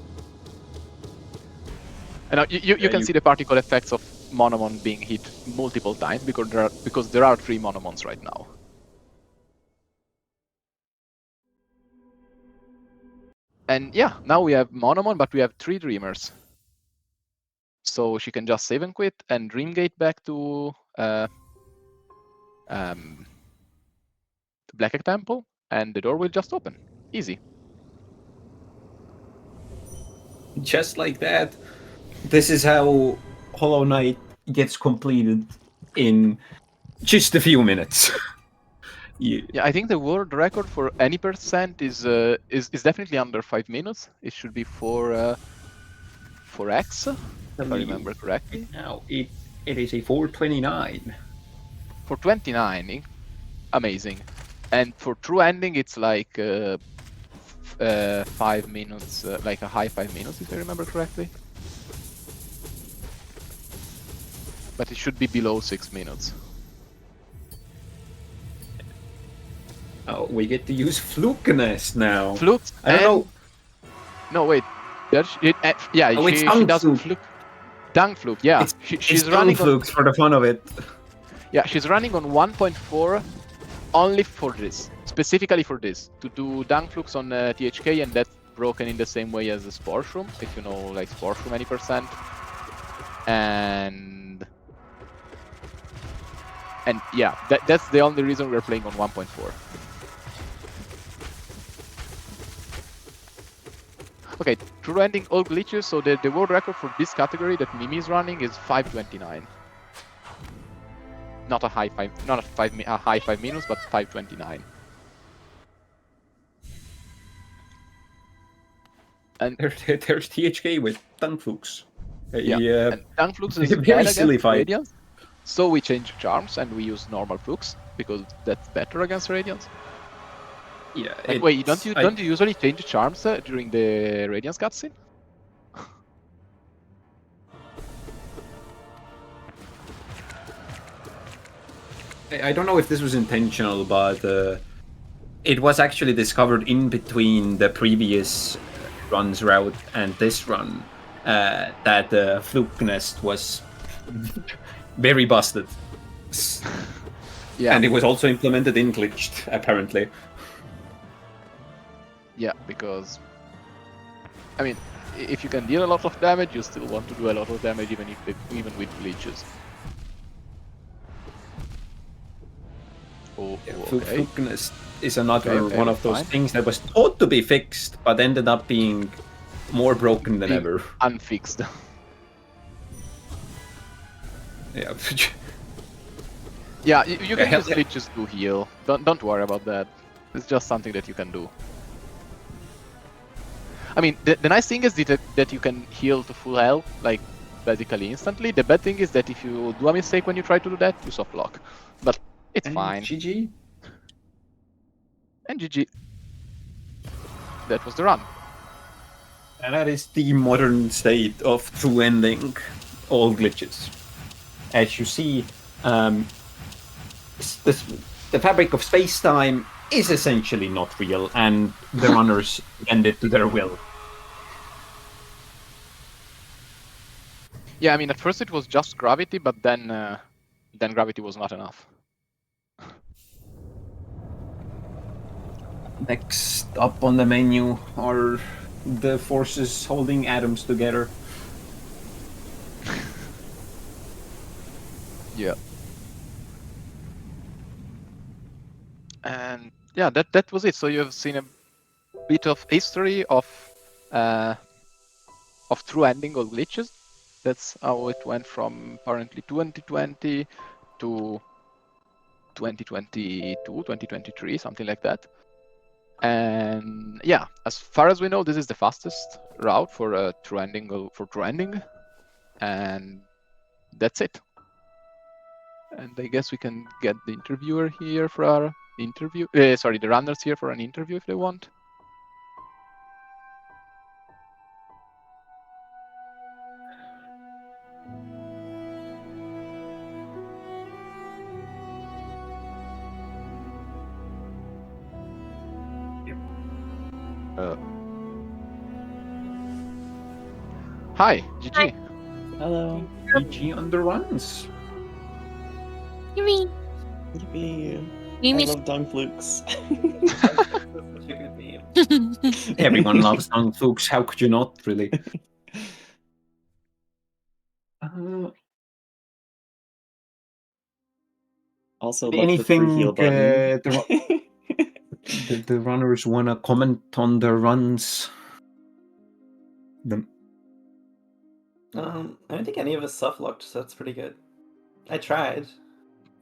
Speaker 2: And now you can see the particle effects of Monomon being hit multiple times because there are 3 Monomons right now. And yeah, now we have Monomon, but we have 3 Dreamers. So she can just save and quit and Dreamgate back to Black Egg Temple, and the door will just open. Easy.
Speaker 1: Just like that. This is how Hollow Knight gets completed in just a few minutes.
Speaker 2: Yeah, I think the world record for any percent is definitely under 5 minutes. It should be for X, if I remember correctly.
Speaker 1: Now it is a 4:29.
Speaker 2: For 29, amazing. And for true ending, it's like 5 minutes, like a high 5 minutes, if I remember correctly. But it should be below 6 minutes.
Speaker 1: Oh, we get to use Flukenest now.
Speaker 2: Fluke.
Speaker 1: I don't know.
Speaker 2: No, wait. Yeah,
Speaker 1: Oh,
Speaker 2: she does Fluke. Dung Fluke, yeah. She's running
Speaker 1: Flukes for the fun of it.
Speaker 2: Yeah, she's running on 1.4 only for this. Specifically for this. To do Dung Flukes on THK, and that's broken in the same way as the Spore Shroom, if you know, like, Spore Shroom any percent. And yeah, that's the only reason we're playing on 1.4. Okay, true ending all glitches, so the world record for this category that Mimi is running is 5:29. Not a high 5 minutes, but 5:29. And
Speaker 1: there's THK with Tungflux.
Speaker 2: Yeah, and Tungflux is
Speaker 1: very silly fight.
Speaker 2: Radiance, so we change charms and we use normal Flux because that's better against Radiance.
Speaker 1: Yeah.
Speaker 2: Like, wait, don't you usually change charms during the Radiance cutscene?
Speaker 1: I don't know if this was intentional, but it was actually discovered in between the previous run's route and this run that the Fluke Nest was very busted.
Speaker 2: Yeah.
Speaker 1: And it was also implemented in glitched, apparently.
Speaker 2: Yeah, because I mean, if you can deal a lot of damage, you still want to do a lot of damage even with glitches. Oh,
Speaker 1: Yeah,
Speaker 2: okay.
Speaker 1: Flukeness is another one of those
Speaker 2: fine.
Speaker 1: things that was thought to be fixed, but ended up being more broken than ever.
Speaker 2: Unfixed.
Speaker 1: Yeah.
Speaker 2: Yeah, you can use glitches to heal. Don't worry about that. It's just something that you can do. I mean, the nice thing is that you can heal to full health, like, basically instantly. The bad thing is that if you do a mistake when you try to do that, you soft lock. But it's fine.
Speaker 1: GG.
Speaker 2: And GG. that was the run.
Speaker 1: And that is the modern state of true ending all glitches. As you see, the fabric of space-time is essentially not real, and the runners bend it to their will.
Speaker 2: Yeah, I mean, at first it was just gravity, but then gravity was not enough.
Speaker 1: Next up on the menu are the forces holding atoms together.
Speaker 2: Yeah. And yeah, that was it. So you have seen a bit of history of true ending or glitches. That's how it went from apparently 2020 to 2022, 2023, something like that. And yeah, as far as we know, this is the fastest route for a true ending, and that's it. And I guess we can get the interviewer here for our interview. The runners here for an interview if they want. Hi, GG.
Speaker 3: Hi.
Speaker 4: Hello.
Speaker 1: GG on the runs.
Speaker 3: Yippee!
Speaker 4: Yippee. I
Speaker 3: Mimi.
Speaker 4: love Dung Flukes.
Speaker 5: Such a good name.
Speaker 1: Everyone loves Dung Flukes. How could you not, really?
Speaker 4: Also love
Speaker 1: Anything
Speaker 4: the free heal button.
Speaker 1: the runners want to comment on their runs?
Speaker 5: I don't think any of us soft locked, so that's pretty good. I tried.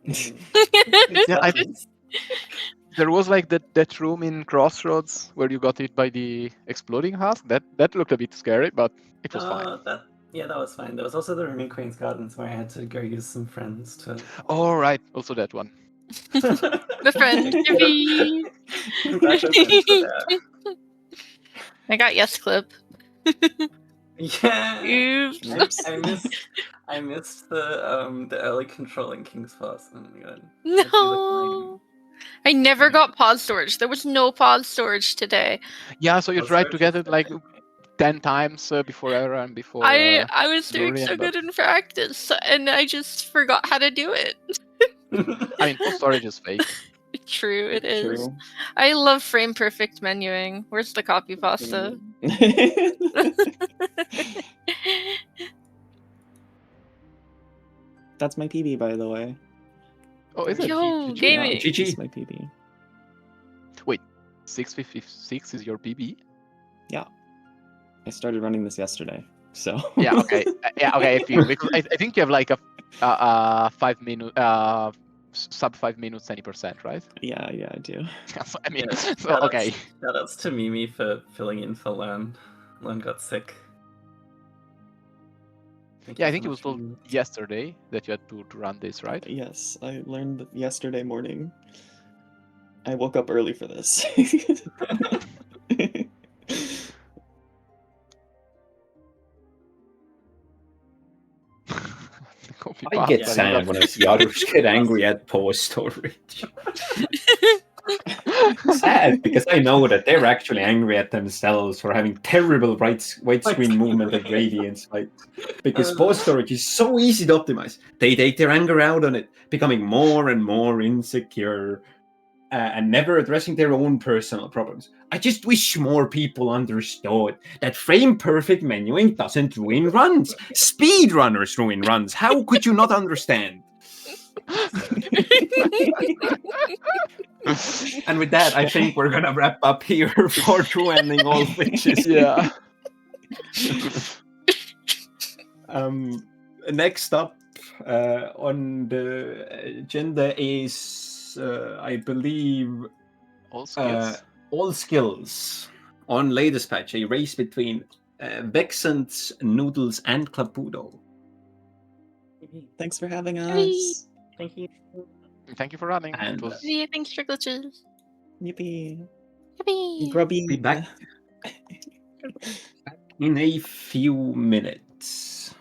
Speaker 2: Yeah, there was like that room in Crossroads where you got hit by the exploding husk. That looked a bit scary, but it was fine.
Speaker 5: That was fine. There was also the room in Queen's Gardens where I had to go use some friends to.
Speaker 2: Oh right, also that one.
Speaker 3: The friend. Yippee! I got yes clip.
Speaker 5: Yeah.
Speaker 3: Oops.
Speaker 5: I missed the early controlling King's Pass. Oh my god.
Speaker 3: No. I never got pod storage. There was no pod storage today.
Speaker 2: Yeah, so you
Speaker 5: Pod
Speaker 2: tried to
Speaker 5: storage
Speaker 2: get
Speaker 5: is
Speaker 2: it like
Speaker 5: okay.
Speaker 2: 10 times before Era and before.
Speaker 3: I was doing
Speaker 2: Lurian,
Speaker 3: so
Speaker 2: but-
Speaker 3: good in practice, and I just forgot how to do it.
Speaker 2: I mean, post storage is fake.
Speaker 3: True, it is.
Speaker 4: True.
Speaker 3: I love frame perfect menuing. Where's the copy pasta?
Speaker 4: That's my PB, by the way.
Speaker 2: Oh, is it?
Speaker 3: Yo,
Speaker 2: GG.
Speaker 3: gaming.
Speaker 1: GG.
Speaker 4: That's my PB.
Speaker 2: Wait, 656 is your PB?
Speaker 4: Yeah. I started running this yesterday, so.
Speaker 2: Yeah. Okay. Okay. Because I think you have like a 5 minute sub 5 minutes 20%, right?
Speaker 4: Yeah, I do.
Speaker 2: So, I mean,
Speaker 5: Yeah,
Speaker 2: so, okay.
Speaker 5: Shoutouts to Mimi for filling in for Lern. Lern got sick. Thank
Speaker 2: Yeah,
Speaker 5: you
Speaker 2: I think
Speaker 5: so
Speaker 2: it was
Speaker 5: much,
Speaker 2: told
Speaker 5: Mimi.
Speaker 2: yesterday that you had to run this, right?
Speaker 4: Yes, I learned yesterday morning. I woke up early for this.
Speaker 1: I get
Speaker 5: Yeah,
Speaker 1: sad when I see others get angry at pause storage. Sad because I know that they're actually angry at themselves for having terrible widescreen movement and radiance. Right? Because pause storage is so easy to optimize. They take their anger out on it, becoming more and more insecure and never addressing their own personal problems. I just wish more people understood that frame perfect menuing doesn't ruin runs. Speedrunners ruin runs. How could you not understand? And with that, I think we're gonna wrap up here for True Ending All Glitches.
Speaker 2: Yeah.
Speaker 1: Next up on the agenda is, I believe,
Speaker 2: All skills.
Speaker 1: all skills on latest patch, a race between Vexant, Noodles, and Clapudo.
Speaker 4: Thanks for having us.
Speaker 5: Thank you.
Speaker 2: Thank you for running.
Speaker 1: And,
Speaker 2: It was
Speaker 3: Yeah, thanks for glitches.
Speaker 4: Yippee.
Speaker 3: Yippee.
Speaker 4: Grubby.
Speaker 1: be back In a few minutes.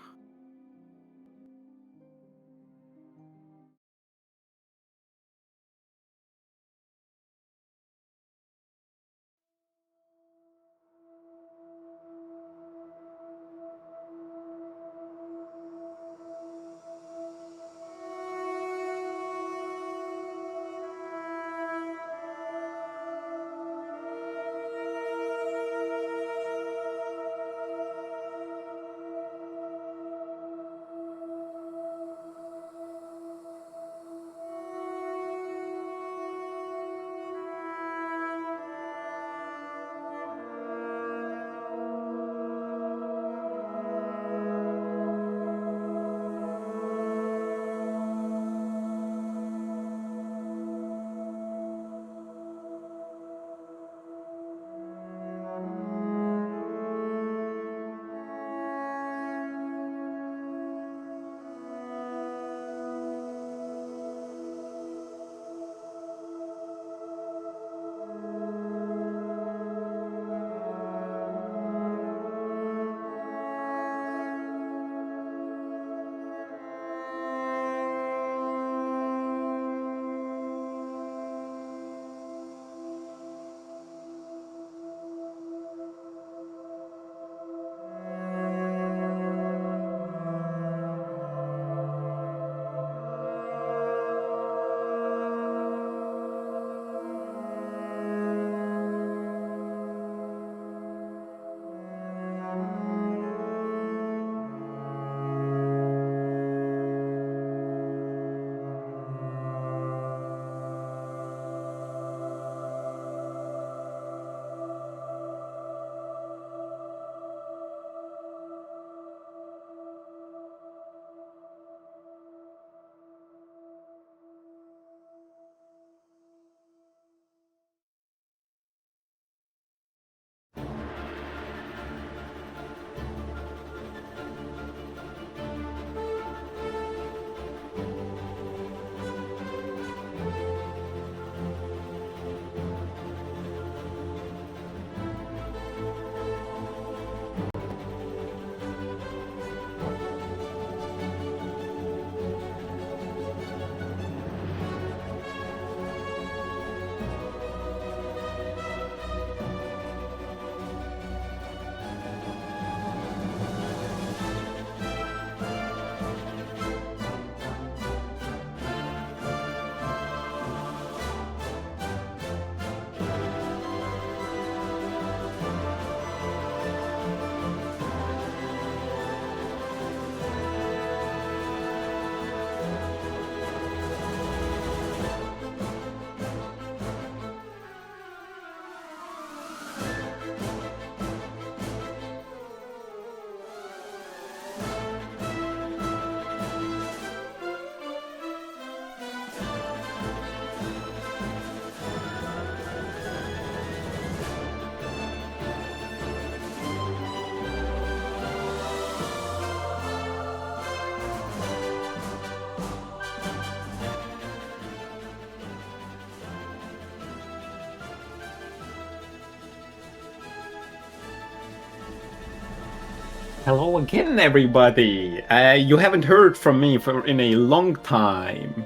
Speaker 1: Hello again, everybody. You haven't heard from me in a long time.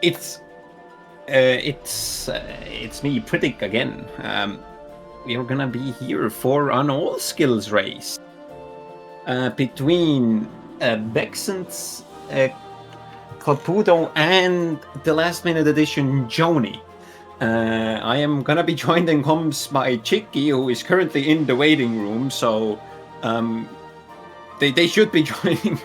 Speaker 1: It's me, Pritik, again. We are gonna be here for an all skills race between Bexen's Caputo and the last minute edition Joni. I am gonna be joined in comms by Chicky, who is currently in the waiting room, so they should be joining.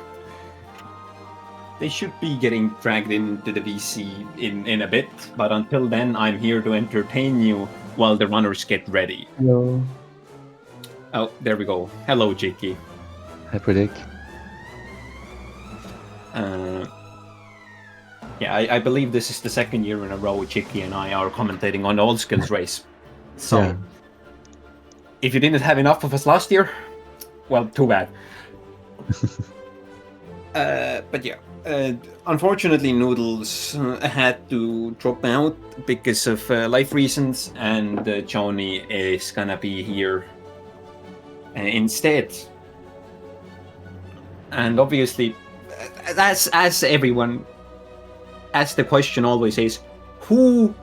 Speaker 1: They should be getting dragged into the VC in a bit, but until then, I'm here to entertain you while the runners get ready.
Speaker 6: Hello.
Speaker 1: Oh, there we go. Hello, Chicky.
Speaker 6: Hi, Pritik.
Speaker 1: Yeah, I believe this is the second year in a row Chicky and I are commentating on the all skills race. So,
Speaker 6: Yeah.
Speaker 1: if you didn't have enough of us last year, well, too bad. But yeah, unfortunately, Noodles had to drop out because of life reasons, and Johnny is gonna be here instead. And obviously, as everyone, as the question always is, who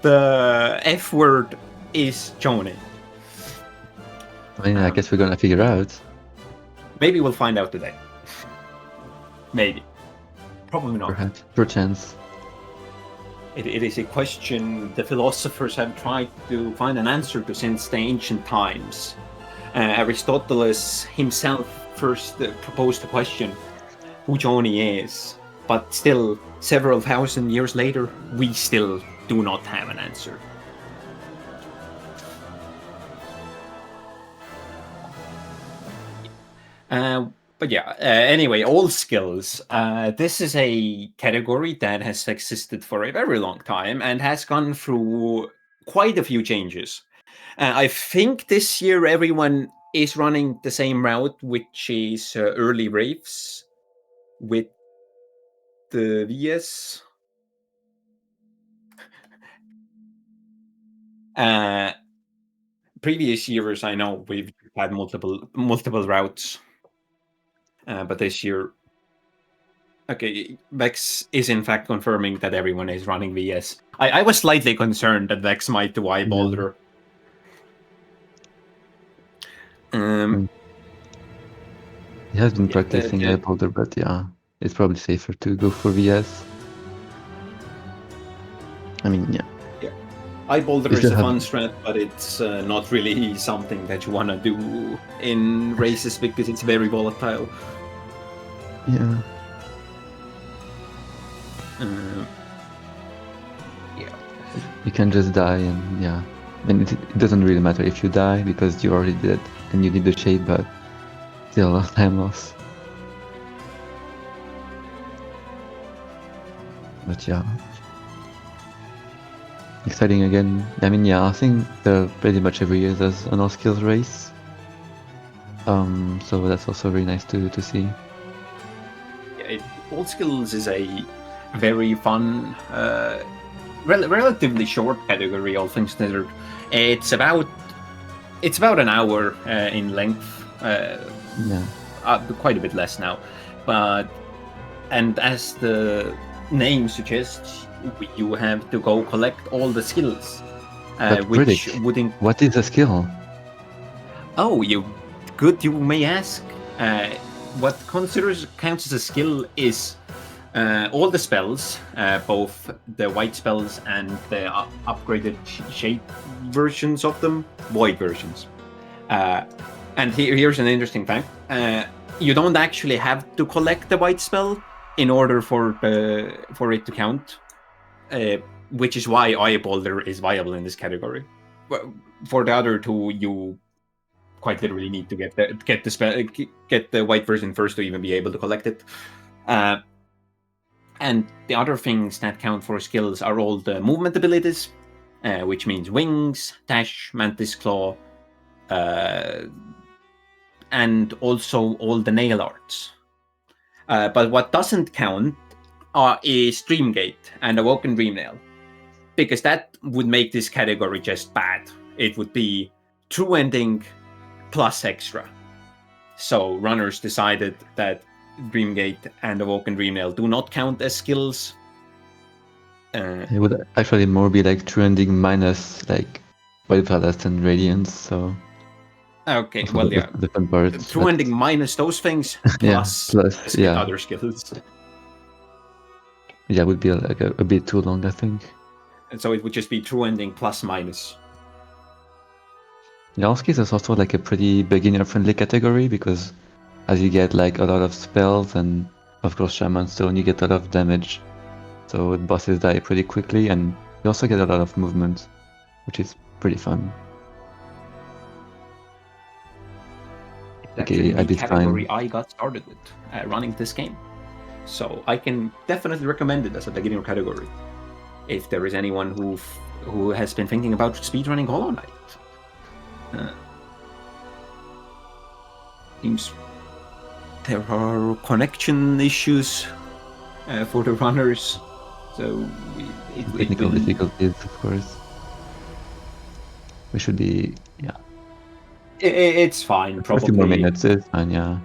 Speaker 1: the F word is Johnny?
Speaker 6: I mean, I guess we're gonna figure out.
Speaker 1: Maybe we'll find out today. Maybe. Probably not.
Speaker 6: Perhaps, perchance.
Speaker 1: It is a question the philosophers have tried to find an answer to since the ancient times. Aristotle himself first proposed the question who Johnny is, but still, several thousand years later, we still do not have an answer. But yeah, anyway, all skills. This is a category that has existed for a very long time and has gone through quite a few changes. I think this year everyone is running the same route, which is early raves with the VS. Previous years, I know we've had multiple routes, but this year, okay, Vex is in fact confirming that everyone is running VS. I was slightly concerned that Vex might do eye boulder.
Speaker 6: He has been practicing eye boulder, but yeah, it's probably safer to go for VS. I mean, yeah.
Speaker 1: Eye boulder is a fun strat, but it's not really something that you want to do in races because it's very volatile.
Speaker 6: Yeah.
Speaker 1: Yeah.
Speaker 6: You can just die, and yeah. I mean, it doesn't really matter if you die because you already did and you need the shade, but still a time loss. But yeah. Exciting again. I mean, yeah, I think pretty much every year there's an all skills race. So that's also very nice to see.
Speaker 1: Yeah, all skills is a very fun, relatively short category, all things considered. It's about an hour in length. Quite a bit less now, and as the name suggests, you have to go collect all the skills.
Speaker 6: Which wouldn't. What is a skill?
Speaker 1: Oh, you may ask. What counts as a skill is all the spells, both the white spells and the upgraded shape versions of them, void versions. And here's an interesting fact: you don't actually have to collect the white spell in order for it to count. Which is why eye boulder is viable in this category. For the other two, you quite literally need to get the white version first to even be able to collect it. And the other things that count for skills are all the movement abilities, which means wings, dash, mantis claw, and also all the nail arts. But what doesn't count is Dreamgate and Awoken Dreamnail, because that would make this category just bad. It would be true ending plus extra. So runners decided that Dreamgate and Awoken Dreamnail do not count as skills.
Speaker 6: It would actually more be like true ending minus like White Ballast and Radiance, so...
Speaker 1: Okay, well, yeah.
Speaker 6: The fun part.
Speaker 1: True ending minus those things, plus other skills.
Speaker 6: Yeah, it would be like a bit too long, I think.
Speaker 1: And so it would just be true ending plus minus.
Speaker 6: Yeah, Allskis is also like a pretty beginner-friendly category because as you get like a lot of spells and of course Shaman Stone, you get a lot of damage. So bosses die pretty quickly and you also get a lot of movement, which is pretty fun.
Speaker 1: Okay, the category I got started with running this game. So I can definitely recommend it as a beginner category. If there is anyone who has been thinking about speedrunning Hollow Knight. Seems there are connection issues for the runners, so it
Speaker 6: Technical
Speaker 1: will.
Speaker 6: difficulties, of course. We should be, yeah,
Speaker 1: It's fine,
Speaker 6: a few more
Speaker 1: probably.
Speaker 6: minutes is fine, yeah.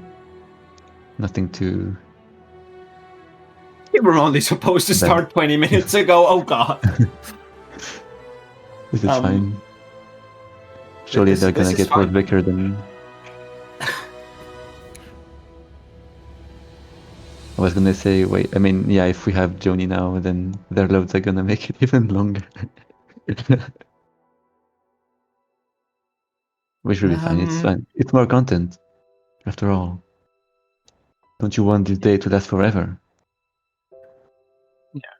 Speaker 6: Nothing too.
Speaker 1: We were only supposed to
Speaker 6: Bad.
Speaker 1: start 20 minutes ago. Oh god.
Speaker 6: This is
Speaker 1: Um,
Speaker 6: fine. Surely
Speaker 1: this
Speaker 6: they're gonna
Speaker 1: is
Speaker 6: get World
Speaker 1: fine.
Speaker 6: Vicar then. I was gonna say, wait, I mean, yeah, if we have Joni now, then their loads are gonna make it even longer. We should be fine, it's fine. It's more content, after all. Don't you want this day to last forever?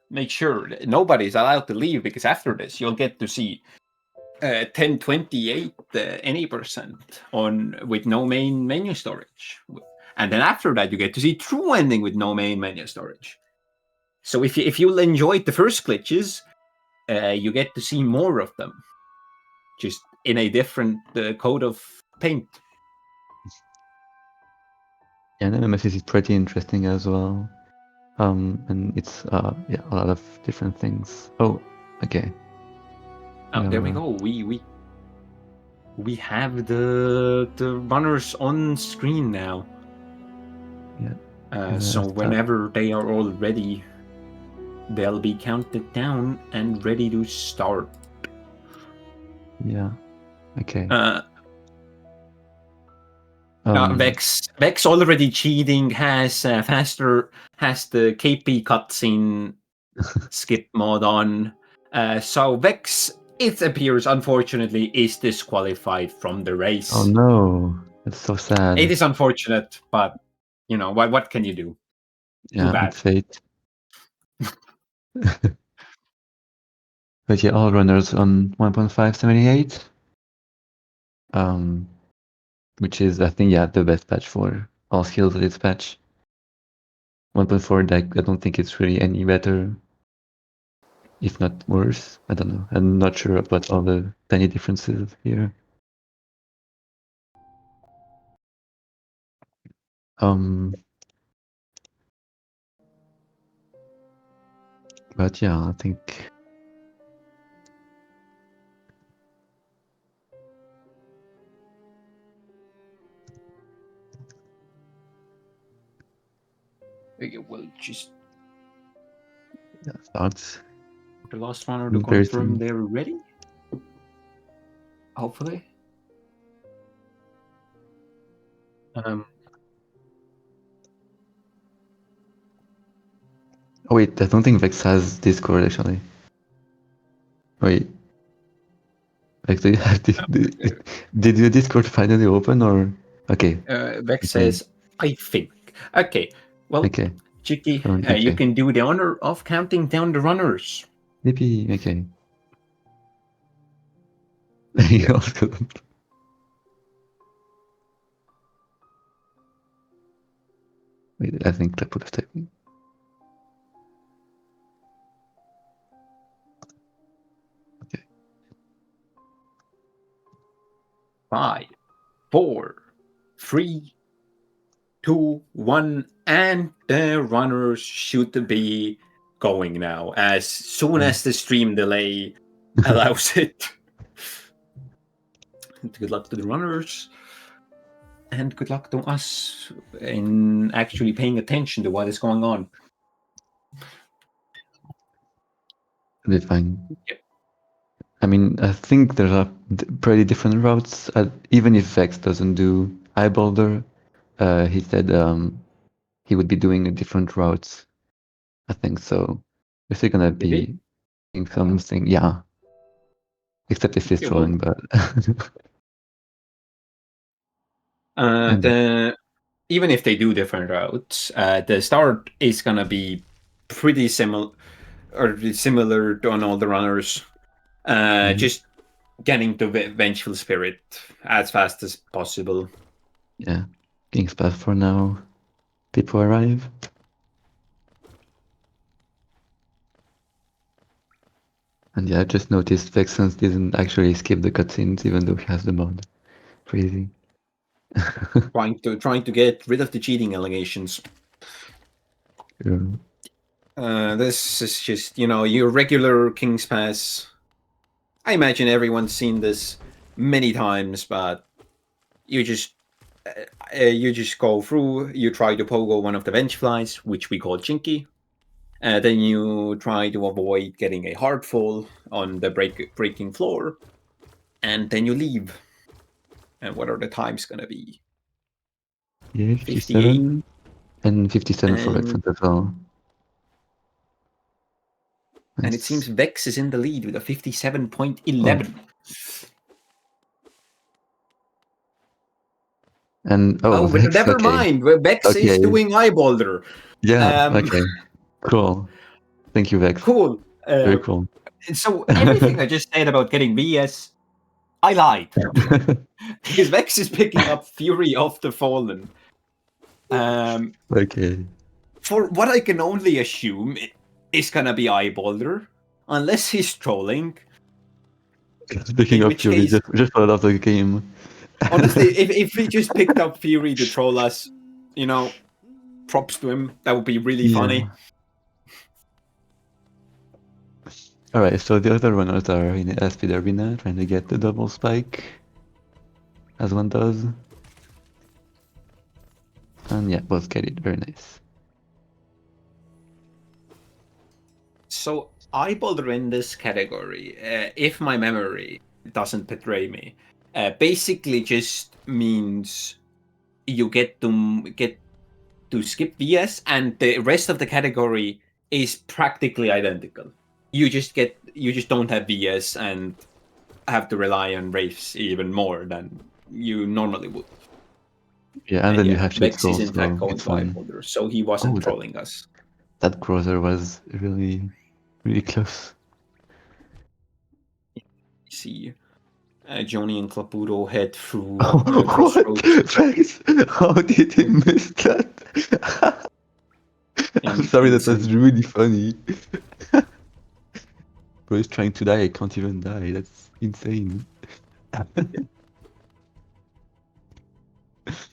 Speaker 1: Make sure that nobody's allowed to leave, because after this you'll get to see 1028 any percent on with no main menu storage, and then after that you get to see true ending with no main menu storage. So if you enjoyed the first glitches, you get to see more of them, just in a different coat of paint.
Speaker 6: Yeah, Nemesis is pretty interesting as well. And it's yeah, a lot of different things. Oh, okay.
Speaker 1: Oh, there we go. We have the runners on screen now.
Speaker 6: Yeah.
Speaker 1: So whenever they are all ready, they'll be counted down and ready to start.
Speaker 6: Yeah. Okay.
Speaker 1: Vex already cheating, has the KP cutscene skip mod on. So Vex, it appears, unfortunately, is disqualified from the race.
Speaker 6: Oh no, that's so sad.
Speaker 1: It is unfortunate, but you know what can you do?
Speaker 6: Yeah,
Speaker 1: Too bad.
Speaker 6: it's fate. But yeah, all runners on 1.578. Which is, I think, yeah, the best patch for all skills of this patch. 1.4, I don't think it's really any better, if not worse. I don't know. I'm not sure about all the tiny differences here. But yeah, I think
Speaker 1: We'll just
Speaker 6: start.
Speaker 1: the last runner to
Speaker 6: Very
Speaker 1: confirm
Speaker 6: soon.
Speaker 1: they're ready. Hopefully.
Speaker 6: Oh wait, I don't think Vex has Discord actually. Wait. Vex, do you have did your Discord finally open or? Okay.
Speaker 1: Vex says, I think. Okay. Well,
Speaker 6: Okay.
Speaker 1: Chicky,
Speaker 6: Okay.
Speaker 1: you can do the honor of counting down the runners.
Speaker 6: Maybe, okay. He also couldn't. Wait, I think that put a typing. Okay.
Speaker 1: 5, 4, 3, 2, 1, and the runners should be going now as soon as the stream delay allows it. Good luck to the runners, and good luck to us in actually paying attention to what is going on.
Speaker 6: It'll be fine.
Speaker 1: Yep.
Speaker 6: I mean, I think there are pretty different routes. Even if Vex doesn't do Eye Boulder, he said he would be doing a different routes. I think so. We're still gonna be doing something, yeah. Except if he's trolling, but
Speaker 1: even if they do different routes, the start is gonna be pretty similar on all the runners. Just getting to Vengeful Spirit as fast as possible.
Speaker 6: Yeah, King's Path for now. People arrive. And yeah, I just noticed Vexens didn't actually skip the cutscenes even though he has the mod. Crazy.
Speaker 1: trying to get rid of the cheating allegations. This is just, your regular King's Pass. I imagine everyone's seen this many times, but you just go through, you try to pogo one of the bench flies, which we call Chinky. Then you try to avoid getting a hard fall on the breaking floor, and then you leave. And what are the times gonna be?
Speaker 6: Yeah, 57 and 57 for Vexen as well.
Speaker 1: And it seems Vex is in the lead with a 57.11.
Speaker 6: And Vex,
Speaker 1: never
Speaker 6: okay.
Speaker 1: mind. Vex is doing Eyebolder.
Speaker 6: Yeah. Okay. Cool. Thank you, Vex.
Speaker 1: Cool.
Speaker 6: Very cool.
Speaker 1: So everything I just said about getting VS, I lied. Because Vex is picking up Fury of the Fallen.
Speaker 6: Okay.
Speaker 1: For what I can only assume, it's gonna be Eyebolder, unless he's trolling.
Speaker 6: Speaking of Fury, just for of the game.
Speaker 1: Honestly, if he just picked up Fury to troll us, props to him. That would be really funny.
Speaker 6: Alright, so the other runners are in the speed arena trying to get the double spike, as one does. And yeah, both get it. Very nice.
Speaker 1: So Eyebolder in this category, if my memory doesn't betray me, basically just means you get to skip VS, and the rest of the category is practically identical. You just don't have VS and have to rely on Wraiths even more than you normally would.
Speaker 6: Yeah, and then you have to
Speaker 1: Vex
Speaker 6: troll,
Speaker 1: is in
Speaker 6: so
Speaker 1: fact going
Speaker 6: it's
Speaker 1: to
Speaker 6: fine.
Speaker 1: Eyebolder, so he wasn't trolling us.
Speaker 6: That cruiser was really, really close.
Speaker 1: See, Johnny and Claputo head through
Speaker 6: What?
Speaker 1: Crossroads.
Speaker 6: Vex? How did he miss that? I'm sorry, that was really funny. Bro is trying to die, I can't even die. That's insane.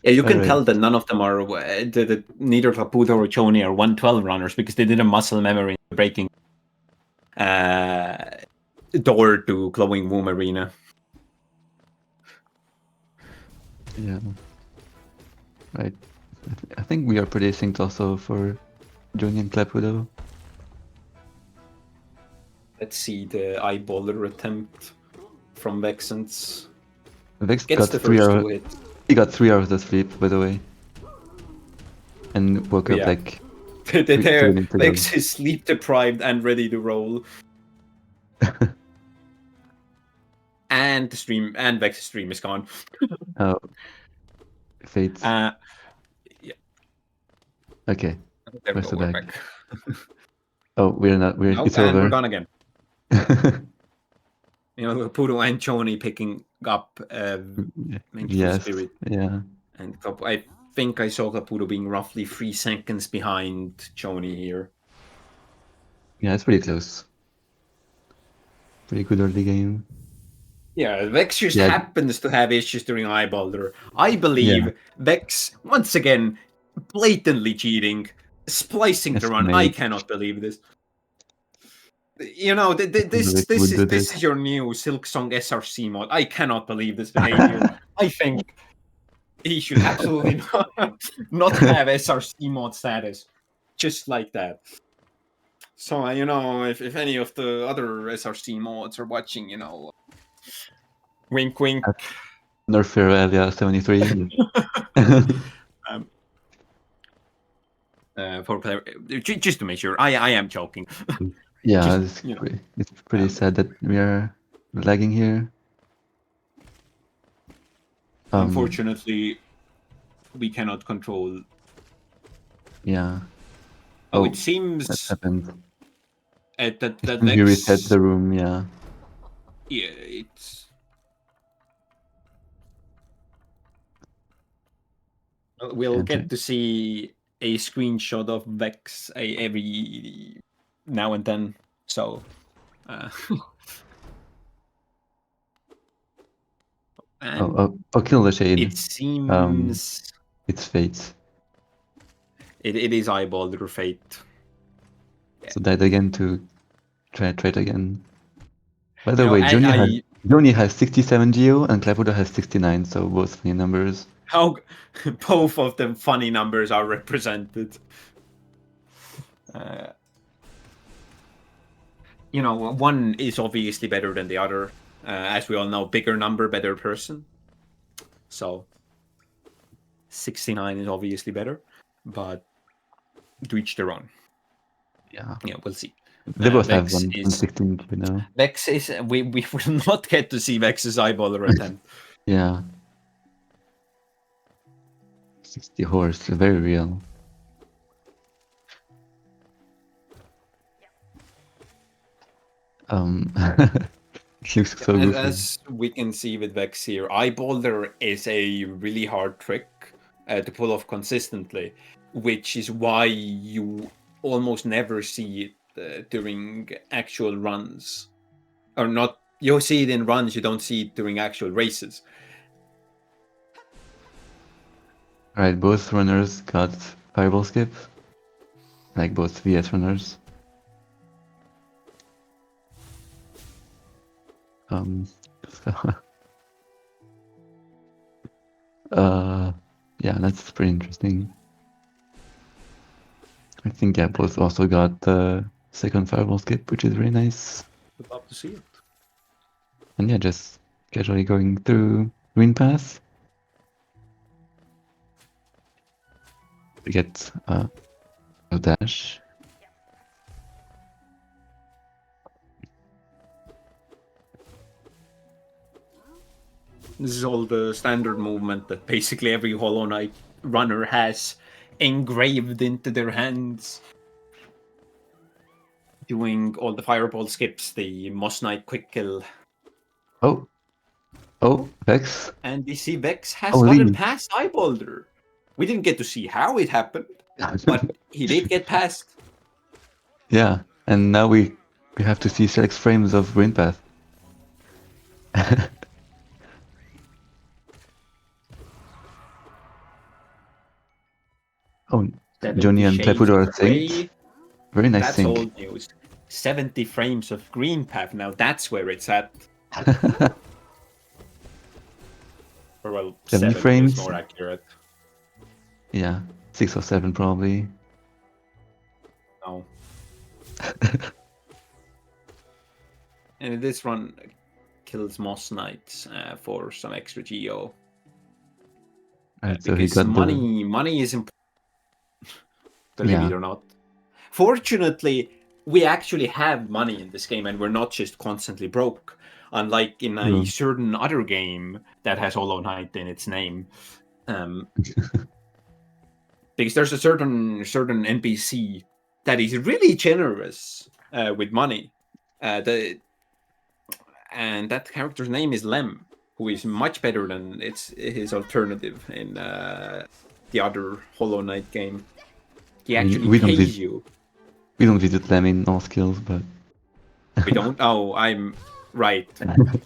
Speaker 1: Yeah, you can tell that none of them are neither Claputo or Johnny are 112 runners because they did a muscle memory breaking door to Glowing Womb Arena.
Speaker 6: Yeah. Right. I think we are pretty synced also for Johnny and Claputo.
Speaker 1: Let's see the Eyebolder attempt from Vexens.
Speaker 6: Vex
Speaker 1: Gets
Speaker 6: got
Speaker 1: the
Speaker 6: 3
Speaker 1: first
Speaker 6: hours.
Speaker 1: 2 hits.
Speaker 6: He got 3 hours of sleep, by the way. And woke up like...
Speaker 1: Vex is sleep deprived and ready to roll. And the stream, and Vex's stream is gone.
Speaker 6: Oh. Fate.
Speaker 1: Yeah.
Speaker 6: Okay.
Speaker 1: There we
Speaker 6: Where's
Speaker 1: go,
Speaker 6: the
Speaker 1: we're
Speaker 6: bag?
Speaker 1: back.
Speaker 6: We're not. It's
Speaker 1: and
Speaker 6: over.
Speaker 1: we're gone again. Pudo and Choni picking up Vengeful Spirit.
Speaker 6: Yeah.
Speaker 1: And I think I saw Caputo being roughly 3 seconds behind Choni here.
Speaker 6: Yeah, it's pretty close. Pretty good early game.
Speaker 1: Yeah, Vex just happens to have issues during Eyebolder. I believe Vex, once again, blatantly cheating, splicing the run. I cannot believe this. This is your new Silksong SRC mod. I cannot believe this behavior. I think he should absolutely not have SRC mod status. Just like that. So, if any of the other SRC mods are watching, wink, wink.
Speaker 6: Nerf Area 73.
Speaker 1: Just to make sure, I am joking.
Speaker 6: Yeah, it's pretty sad that we are lagging here.
Speaker 1: Unfortunately, we cannot control.
Speaker 6: Yeah.
Speaker 1: It seems
Speaker 6: that happened.
Speaker 1: That
Speaker 6: you reset the room, yeah.
Speaker 1: Yeah, it's. We'll get to see a screenshot of Vex every now and then. So, And
Speaker 6: Kill the Shade.
Speaker 1: it seems
Speaker 6: It's Fate.
Speaker 1: it is Eyebalder Fate.
Speaker 6: So died again to try it again. By the
Speaker 1: You know,
Speaker 6: way,
Speaker 1: I
Speaker 6: Joni has 67 Geo and Clapudo has 69, so both funny numbers.
Speaker 1: how both of them funny numbers are represented. You know, one is obviously better than the other. As we all know, bigger number, better person. So 69 is obviously better, but to each their own.
Speaker 6: Yeah.
Speaker 1: Yeah, we'll see.
Speaker 6: They both have
Speaker 1: Vex
Speaker 6: 116 Geo now.
Speaker 1: Vex is we will not get to see Vex's eyeballer attempt.
Speaker 6: Yeah. 60 horse, very real. He looks so goofy.
Speaker 1: As we can see with Vex here, eyeballer is a really hard trick to pull off consistently, which is why you almost never see it during actual runs. Or not, you'll see it in runs, you don't see it during actual races.
Speaker 6: Alright, both runners got fireball skip. Like both VS runners. So yeah, that's pretty interesting. I think yeah, both also got the second fireball skip, which is really nice.
Speaker 1: Would love to see it.
Speaker 6: And yeah, just casually going through green path to get a dash.
Speaker 1: This is all the standard movement that basically every Hollow Knight runner has engraved into their hands. Doing all the fireball skips, the Moss Knight quick kill.
Speaker 6: Oh, Vex.
Speaker 1: And we see Vex has
Speaker 6: Oh,
Speaker 1: gotten
Speaker 6: Lee.
Speaker 1: past Eyebalder. We didn't get to see how it happened, but he did get past.
Speaker 6: Yeah, and now we have to see select frames of green path. Oh,
Speaker 1: 70
Speaker 6: Johnny and
Speaker 1: shades
Speaker 6: Clapudo
Speaker 1: of
Speaker 6: are synced.
Speaker 1: gray.
Speaker 6: Very nice
Speaker 1: That's
Speaker 6: sync.
Speaker 1: old news. 70 frames of green path. Now that's where it's at. Or well,
Speaker 6: 70
Speaker 1: 7
Speaker 6: frames.
Speaker 1: is more accurate.
Speaker 6: Yeah, 6 or 7 probably.
Speaker 1: No. And this run kills Moss Knights for some extra geo.
Speaker 6: Right, so he
Speaker 1: Because
Speaker 6: got
Speaker 1: money is important. Believe
Speaker 6: Yeah.
Speaker 1: it or not. Fortunately, we actually have money in this game and we're not just constantly broke. Unlike in a certain other game that has Hollow Knight in its name. Because there's a certain NPC that is really generous with money. And that character's name is Lem, who is much better than his alternative in the other Hollow Knight game. He actually
Speaker 6: we don't
Speaker 1: pays you.
Speaker 6: We don't visit them in all skills, but
Speaker 1: We don't. Oh, I'm right.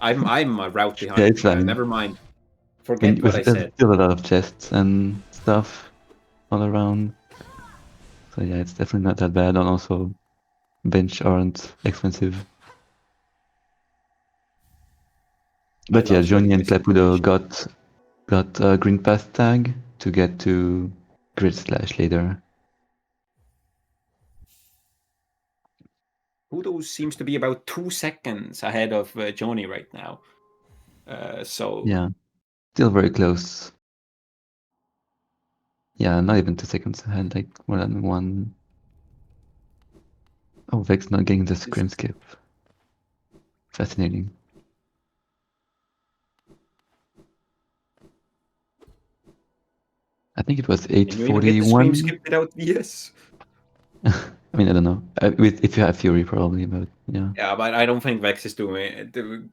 Speaker 1: I'm a route behind.
Speaker 6: Yeah, it's fine.
Speaker 1: Never mind. Forget what I
Speaker 6: there's
Speaker 1: said.
Speaker 6: still a lot of chests and stuff all around. So yeah, it's definitely not that bad, and also bench aren't expensive. But yeah,
Speaker 1: love
Speaker 6: Johnny and
Speaker 1: this
Speaker 6: Clapudo got a green path tag to get to Grid Slash later.
Speaker 1: Kudo seems to be about 2 seconds ahead of Johnny right now. So
Speaker 6: Yeah, still very close. Yeah, not even 2 seconds ahead, like more than 1. Oh, Vex not getting the scrim skip. Fascinating. I think it was
Speaker 1: can you even get the stream
Speaker 6: 8:41.
Speaker 1: skip without VS?
Speaker 6: I mean, I don't know. If you have Fury, probably, but yeah.
Speaker 1: Yeah, but I don't think Vex is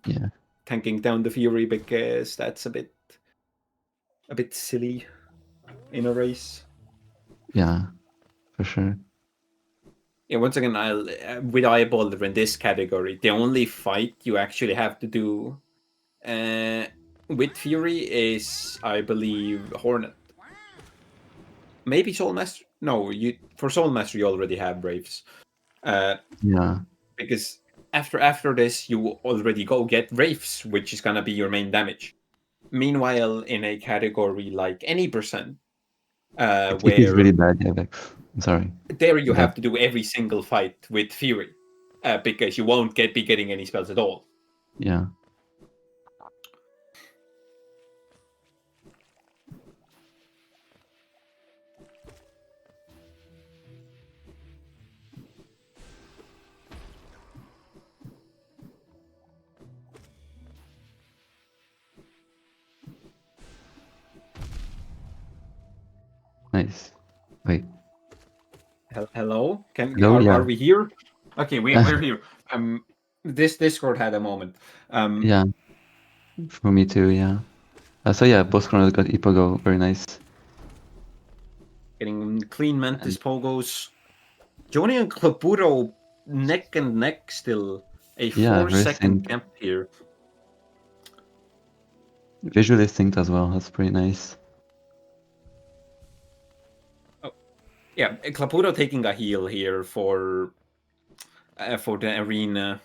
Speaker 6: Yeah.
Speaker 1: tanking down the Fury because that's a bit silly in a race.
Speaker 6: Yeah, for sure.
Speaker 1: Yeah, once again, with Eyebalder in this category, the only fight you actually have to do with Fury is, I believe, Hornet. Maybe Soul Master. No, for Soul Master you already have Braves.
Speaker 6: Yeah.
Speaker 1: Because after this you already go get Wraiths, which is gonna be your main damage. Meanwhile, in a category like any percent,
Speaker 6: It is really bad, yeah, Vex. I'm sorry.
Speaker 1: there you
Speaker 6: Yeah.
Speaker 1: have to do every single fight with Fury, because you won't be getting any spells at all.
Speaker 6: Yeah. Nice. Wait.
Speaker 1: Hello?
Speaker 6: Hello? Yeah.
Speaker 1: Are we here? Okay, we're here. This Discord had a moment.
Speaker 6: Yeah. For me too, yeah. So yeah, both corners got Ipogo. Very nice.
Speaker 1: Getting clean Mantis Pogos. Joni and Klapuro neck and neck still. A
Speaker 6: Yeah,
Speaker 1: 4-second
Speaker 6: synced.
Speaker 1: gap here.
Speaker 6: Visually synced as well. That's pretty nice.
Speaker 1: Yeah, Klapuro taking a heal here for the arena.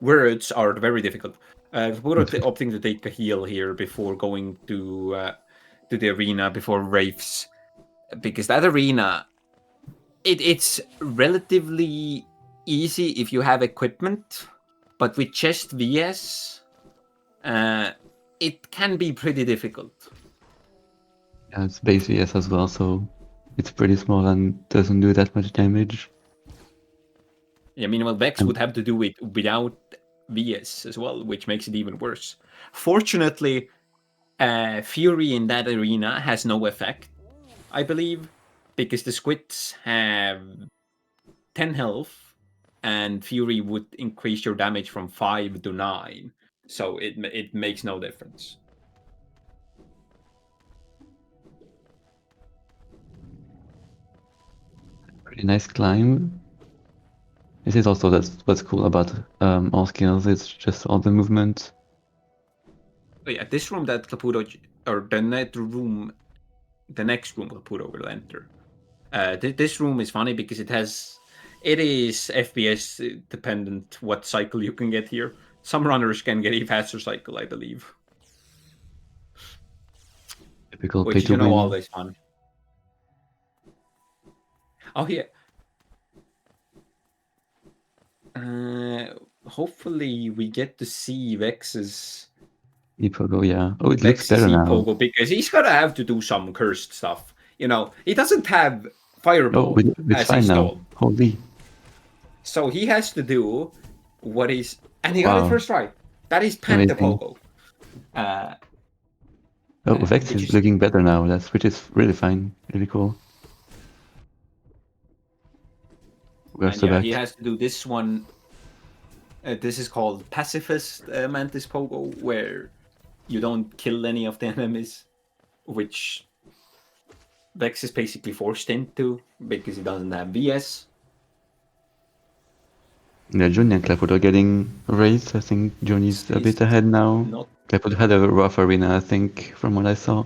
Speaker 1: Words are very difficult. Klapuro opting to take a heal here before going to the arena before Wraiths, because that arena, it's relatively easy if you have equipment, but with chest VS, it can be pretty difficult.
Speaker 6: Yeah, it's base VS as well, so it's pretty small and doesn't do that much damage.
Speaker 1: Yeah, meanwhile, Vex would have to do it without VS as well, which makes it even worse. Fortunately, Fury in that arena has no effect, I believe, because the squids have 10 health, and Fury would increase your damage from 5 to 9, so it makes no difference.
Speaker 6: Pretty nice climb. This is also what's cool about all skills. It's just all the movement.
Speaker 1: But yeah, this room that Klapuro, or the next room Klapuro will enter. This room is funny because it is FPS dependent what cycle you can get here. Some runners can get a faster cycle, I believe.
Speaker 6: Typical
Speaker 1: Which
Speaker 6: pay
Speaker 1: is,
Speaker 6: to win.
Speaker 1: always fun. Oh, yeah. Hopefully we get to see Vex's
Speaker 6: Ipogo, yeah. Oh, it looks
Speaker 1: Vex's
Speaker 6: better now.
Speaker 1: Pogo, because he's gonna have to do some cursed stuff. He doesn't have Fireball
Speaker 6: Oh, it's
Speaker 1: as
Speaker 6: fine
Speaker 1: a
Speaker 6: now.
Speaker 1: stall.
Speaker 6: Holy.
Speaker 1: So he has to do what is... And he got it
Speaker 6: Wow.
Speaker 1: first try. That is
Speaker 6: Amazing.
Speaker 1: Pantapogo.
Speaker 6: Oh, Vex
Speaker 1: which
Speaker 6: is
Speaker 1: is-
Speaker 6: looking better now. Which is really fine. Really cool. Where's
Speaker 1: And
Speaker 6: the
Speaker 1: yeah,
Speaker 6: back?
Speaker 1: he has to do this one. This is called Pacifist Mantis Pogo, where you don't kill any of the enemies, which Vex is basically forced into because he doesn't have VS.
Speaker 6: Yeah, Juni and Clapwood are getting raised. I think Juni's a bit ahead now.
Speaker 1: Not,
Speaker 6: Clapwood had a rough arena, I think, from what I saw.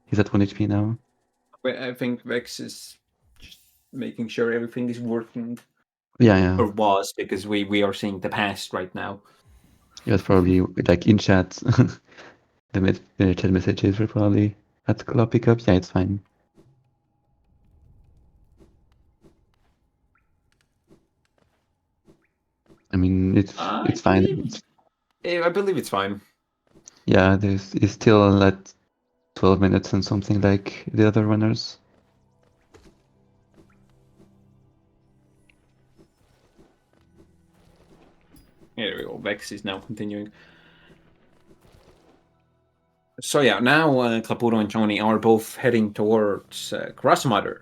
Speaker 6: He's at 1 HP now.
Speaker 1: I think Vex is just making sure everything is working,
Speaker 6: Yeah.
Speaker 1: or was, because we are seeing the past right now.
Speaker 6: He was probably like in chat. The chat messages were probably at claw pickup. Yeah, it's fine. I mean, it's fine.
Speaker 1: I believe it's fine.
Speaker 6: Yeah, it's still at 12 minutes and something like the other runners.
Speaker 1: Here we go. Vex is now continuing. So yeah, now Klapuro and Johnny are both heading towards Crossmother.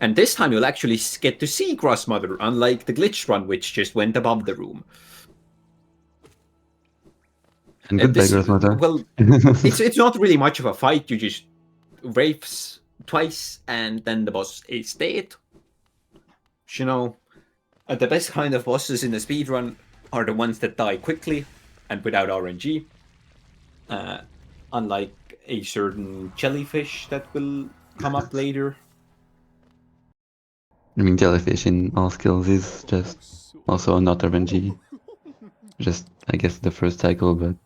Speaker 1: And this time you'll actually get to see Crossmother, unlike the glitch run, which just went above the room.
Speaker 6: And goodbye, Grossmother.
Speaker 1: Well, it's not really much of a fight. You just rapes twice, and then the boss is dead. The best kind of bosses in the speedrun are the ones that die quickly and without RNG. Unlike a certain jellyfish that will come up later.
Speaker 6: I mean, jellyfish in all skills is just also not RNG. Just, I guess, the first cycle, but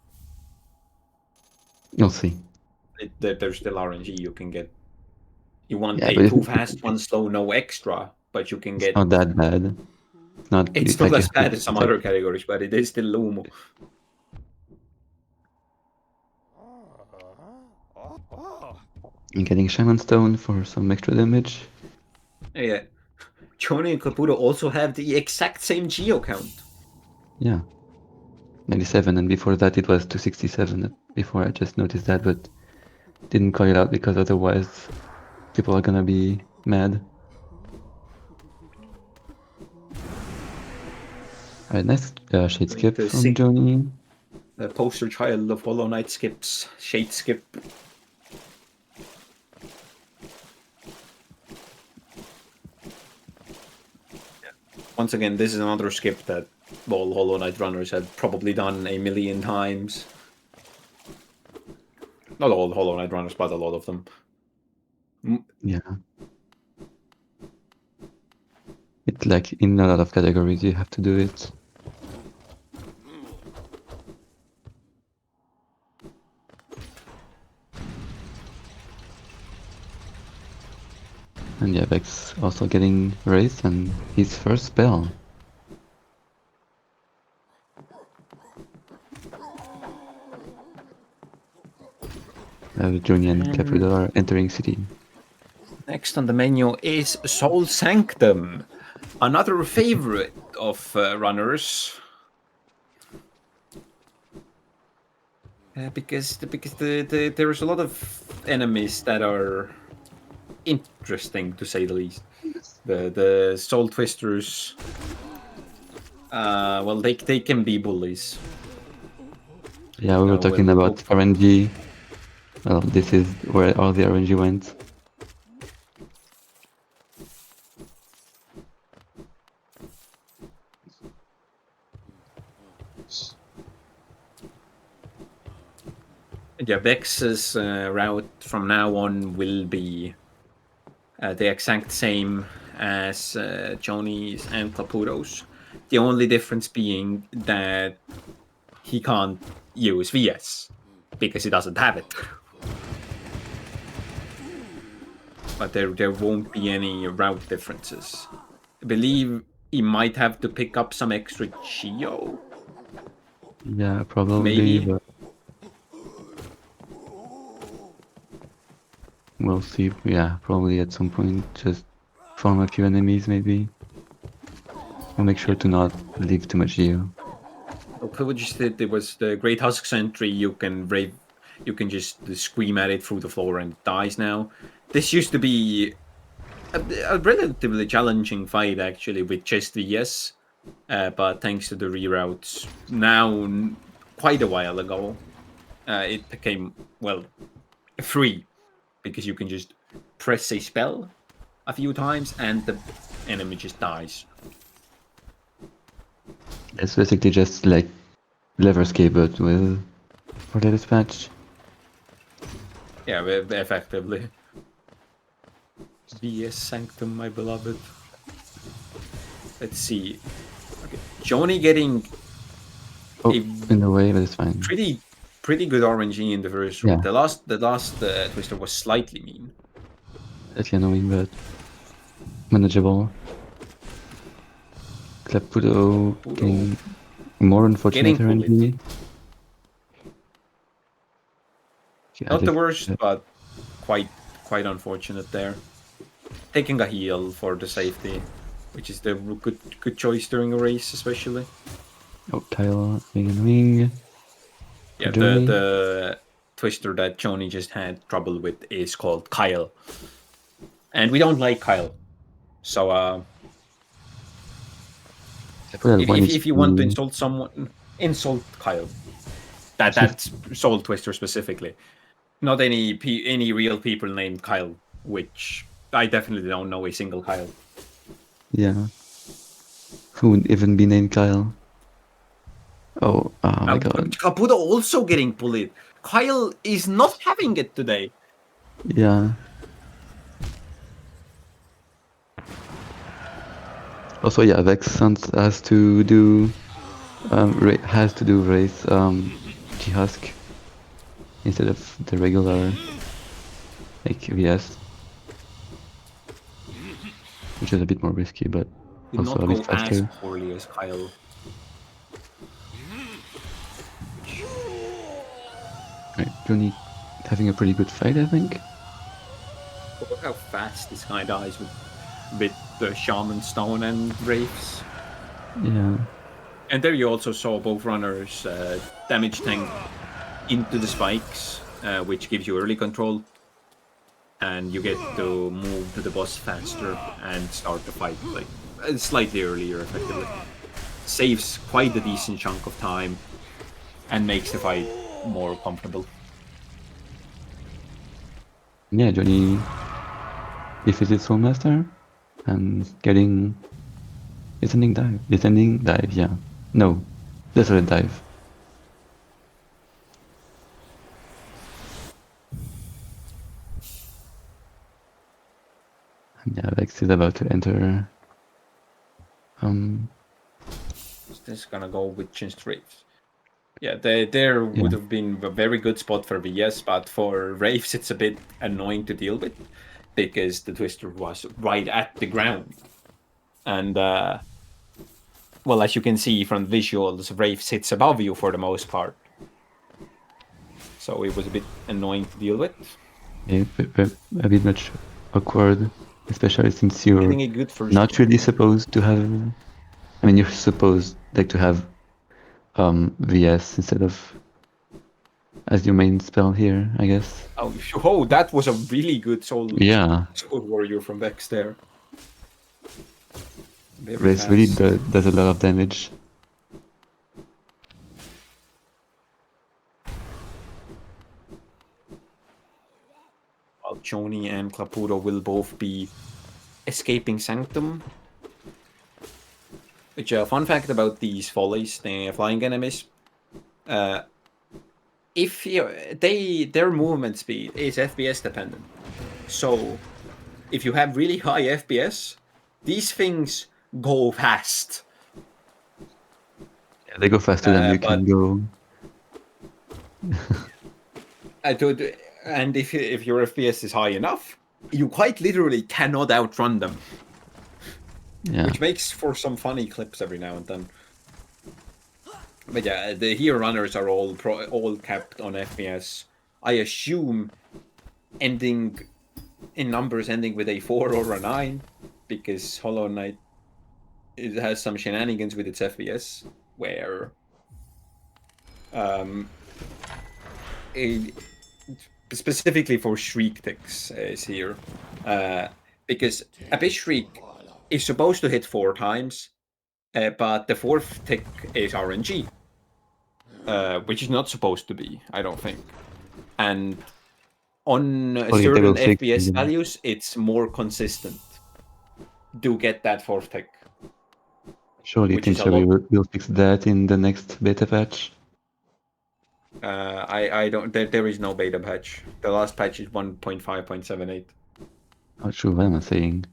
Speaker 6: you'll see.
Speaker 1: There's still RNG you can get. You want
Speaker 6: Yeah,
Speaker 1: a
Speaker 6: but
Speaker 1: too fast, one slow, no extra, but you can
Speaker 6: it's
Speaker 1: get.
Speaker 6: not that bad. It's not.
Speaker 1: It's not
Speaker 6: like
Speaker 1: as bad as some other categories, but it is still Lumo.
Speaker 6: And getting Shaman Stone for some extra damage.
Speaker 1: Yeah. Choni and Caputo also have the exact same geo count.
Speaker 6: Yeah. 97, and before that it was 267. Before I just noticed that, but didn't call it out because otherwise people are gonna be mad. Alright, nice shade skip
Speaker 1: The
Speaker 6: from Joni.
Speaker 1: The poster child of Hollow Knight skips, shade skip. Once again, this is another skip that all Hollow Knight runners have probably done a million times. Not all Hollow Knight runners, but a lot of them.
Speaker 6: Yeah. It's like in a lot of categories you have to do it. And yeah, Vex also getting raised and his first spell. Joni and Caputo are entering city.
Speaker 1: Next on the menu is Soul Sanctum, another favorite of runners. Because there's a lot of enemies that are interesting, to say the least. The Soul Twisters, well, they can be bullies.
Speaker 6: Yeah, we were talking about RNG. Well, this is where all the RNG went.
Speaker 1: Yeah, Vex's route from now on will be the exact same as Johnny's and Caputo's. The only difference being that he can't use VS because he doesn't have it. But there won't be any route differences. I believe he might have to pick up some extra Geo.
Speaker 6: Yeah, probably.
Speaker 1: Maybe.
Speaker 6: But we'll see. Yeah, probably at some point just farm a few enemies maybe. And make sure to not leave too much Geo.
Speaker 1: Just there was the Great Husk Sentry. You can just scream at it through the floor and it dies now. This used to be a relatively challenging fight actually with just VS, but thanks to the reroutes now, quite a while ago, it became, well, free because you can just press a spell a few times and the enemy just dies.
Speaker 6: It's basically just like Leverscape but with for the dispatch.
Speaker 1: Yeah, effectively. VS Sanctum, my beloved. Let's see. Okay. Johnny getting
Speaker 6: in a way, but it's fine.
Speaker 1: Pretty good RNG in the first round. The last Twister was slightly mean.
Speaker 6: Slightly annoying, but manageable. Caputo getting more unfortunate RNG.
Speaker 1: Not the worst, but quite unfortunate there. Taking a heal for the safety, which is the good choice during a race, especially.
Speaker 6: Oh, Kyle being annoying.
Speaker 1: Yeah, the Twister that Joni just had trouble with is called Kyle. And we don't like Kyle. So, if you want to insult someone, insult Kyle. That's Soul Twister specifically. Not any real people named Kyle, which I definitely don't know a single Kyle.
Speaker 6: Yeah. Who would even be named Kyle? Oh my god.
Speaker 1: Caputo also getting bullied. Kyle is not having it today.
Speaker 6: Yeah. Also, yeah, Vex has to do race G-Husk instead of the regular like VS, which is a bit more risky, but
Speaker 1: Did
Speaker 6: also
Speaker 1: not
Speaker 6: a
Speaker 1: go
Speaker 6: bit faster.
Speaker 1: as poorly as Kyle.
Speaker 6: Right, Johnny having a pretty good fight, I think.
Speaker 1: Look how fast this guy dies with the Shaman Stone and Wraiths.
Speaker 6: Yeah.
Speaker 1: And there you also saw both runners damage tank into the spikes, which gives you early control. And you get to move to the boss faster and start the fight like slightly earlier, effectively. Saves quite a decent chunk of time and makes the fight more comfortable.
Speaker 6: Yeah, Johnny defeated Soulmaster and getting descending dive, yeah. No, Desert Dive. And yeah, Vex is about to enter.
Speaker 1: Just gonna go with Chin's Wraiths. Yeah, there would have been a very good spot for VS, but for Wraiths it's a bit annoying to deal with because the Twister was right at the ground. And well, as you can see from visuals, Wraith sits above you for the most part. So it was a bit annoying to deal with.
Speaker 6: Yeah, a bit much awkward, especially since you're
Speaker 1: Getting a good first
Speaker 6: not really supposed to have. I mean, you're supposed like to have VS instead of as your main spell here, I guess.
Speaker 1: Oh, that was a really good soul warrior from Vex there.
Speaker 6: Race really does a lot of damage.
Speaker 1: While Joni and Claputo will both be escaping Sanctum. Which fun fact about these follies, the flying enemies, if their movement speed is FPS dependent. So if you have really high FPS, these things go fast.
Speaker 6: Yeah, they go faster than you can go.
Speaker 1: And if your FPS is high enough, you quite literally cannot outrun them.
Speaker 6: Yeah.
Speaker 1: Which makes for some funny clips every now and then. But yeah, the hero runners are all capped on FPS. I assume ending in numbers ending with a 4 or a 9, because Hollow Knight has some shenanigans with its FPS, where specifically for Shriek ticks is here, because Abyss Shriek is supposed to hit 4 times, but the 4th tick is RNG, which is not supposed to be, I don't think. And on certain FPS values, it's more consistent. Do get that 4th tick.
Speaker 6: Surely Tinchery will fix that in the next beta patch.
Speaker 1: I don't. There is no beta patch. The last patch is 1.5.78.
Speaker 6: Not sure what am I saying.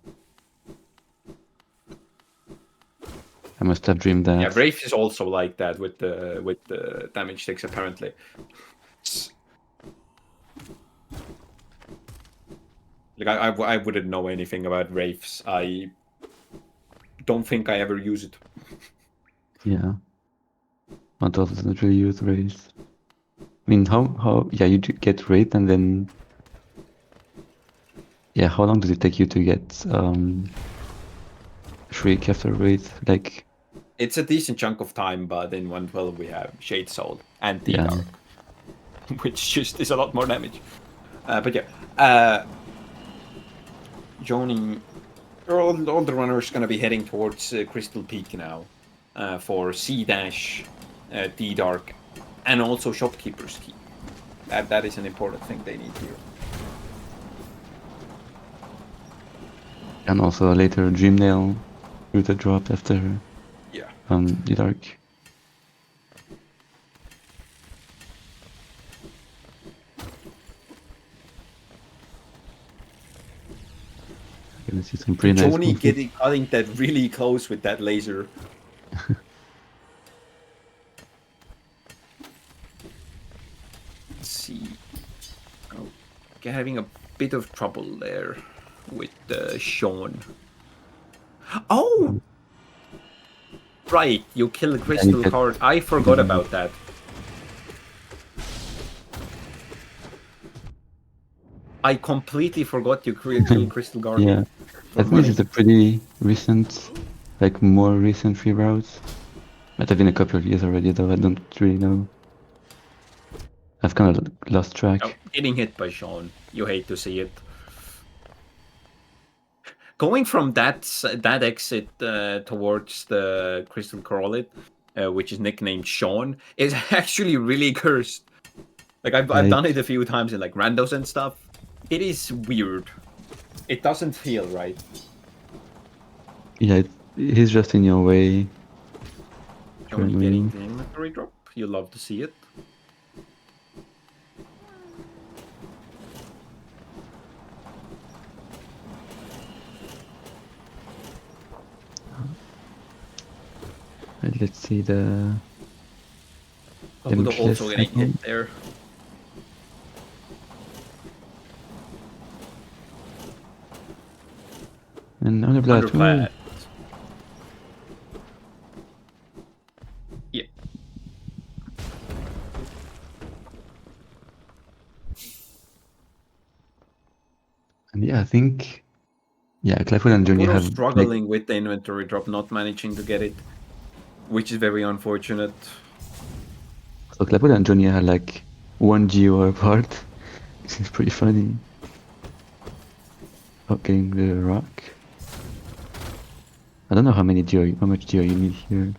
Speaker 6: I must have dreamed that.
Speaker 1: Yeah, Brave is also like that with the damage ticks apparently. Like I wouldn't know anything about Wraiths. I don't think I ever use it.
Speaker 6: Yeah. Montel doesn't really use Wraiths. I mean, how yeah, you get Wraith and then yeah, how long does it take you to get Shriek after Wraith? Like,
Speaker 1: it's a decent chunk of time, but in 112 we have Shade Soul and T-Dark, which just is a lot more damage. But yeah, Joni, all the runners gonna be heading towards Crystal Peak now for C-Dash, D-Dark, and also Shopkeeper's Key. That is an important thing they need here.
Speaker 6: And also later Dreamnail with a drop after D-Dark. Gonna see some pretty nice
Speaker 1: Johnny
Speaker 6: movement.
Speaker 1: cutting that really close with that laser. Let's see. Oh, having a bit of trouble there with Sean. Oh! Right, you kill Crystal
Speaker 6: get-
Speaker 1: Card. I forgot
Speaker 6: Mhm.
Speaker 1: about that. I completely forgot you kill Crystal Guardian.
Speaker 6: Yeah,
Speaker 1: for
Speaker 6: I think
Speaker 1: money.
Speaker 6: this is a pretty recent, like more recent free routes. Might have been a couple of years already, though. I don't really know. I've kind of lost track.
Speaker 1: Oh, getting hit by Sean. You hate to see it. Going from that exit towards the Crystal Corolid, which is nicknamed Sean, is actually really cursed. Like I've done it a few times in like randos and stuff. It is weird. It doesn't feel right.
Speaker 6: Yeah, he's just in your way.
Speaker 1: Only
Speaker 6: Currently.
Speaker 1: getting the inventory drop. You love to see it.
Speaker 6: Right, let's see the.
Speaker 1: Kabuto also
Speaker 6: Limitless
Speaker 1: getting
Speaker 6: cycle.
Speaker 1: hit there.
Speaker 6: And Underblad.
Speaker 1: Underclad. Yeah.
Speaker 6: And yeah, I think. Yeah, Claypool and Junior
Speaker 1: Kabuto
Speaker 6: have.
Speaker 1: struggling with the inventory drop, not managing to get it, which is very unfortunate.
Speaker 6: So Claypool and Junior had like 1 geo apart. This is pretty funny. Okay, the rock. I don't know how much geo you need here.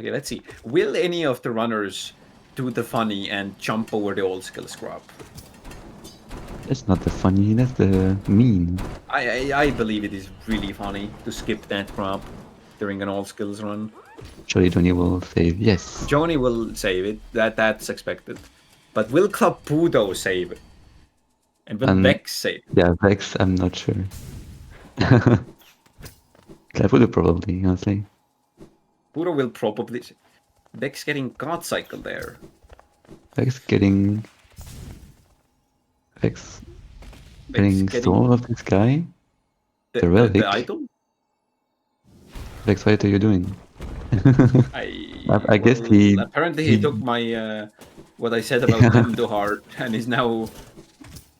Speaker 1: Okay, let's see. Will any of the runners do the funny and jump over the old skill scrub?
Speaker 6: That's not the funny, that's the mean.
Speaker 1: I believe it is really funny to skip that grab during an all skills run.
Speaker 6: Surely Johnny will save. Yes.
Speaker 1: Johnny will save it. That's expected. But will Caputo save it? And will Vex save it?
Speaker 6: Yeah, Vex, I'm not sure. Claypool probably, honestly.
Speaker 1: Caputo will probably. Vex getting God Cycle there.
Speaker 6: Vex getting soul of this guy. The relic.
Speaker 1: The idol?
Speaker 6: Vex, what are you doing? I guess he.
Speaker 1: Apparently he took my what I said about Lem to heart and is now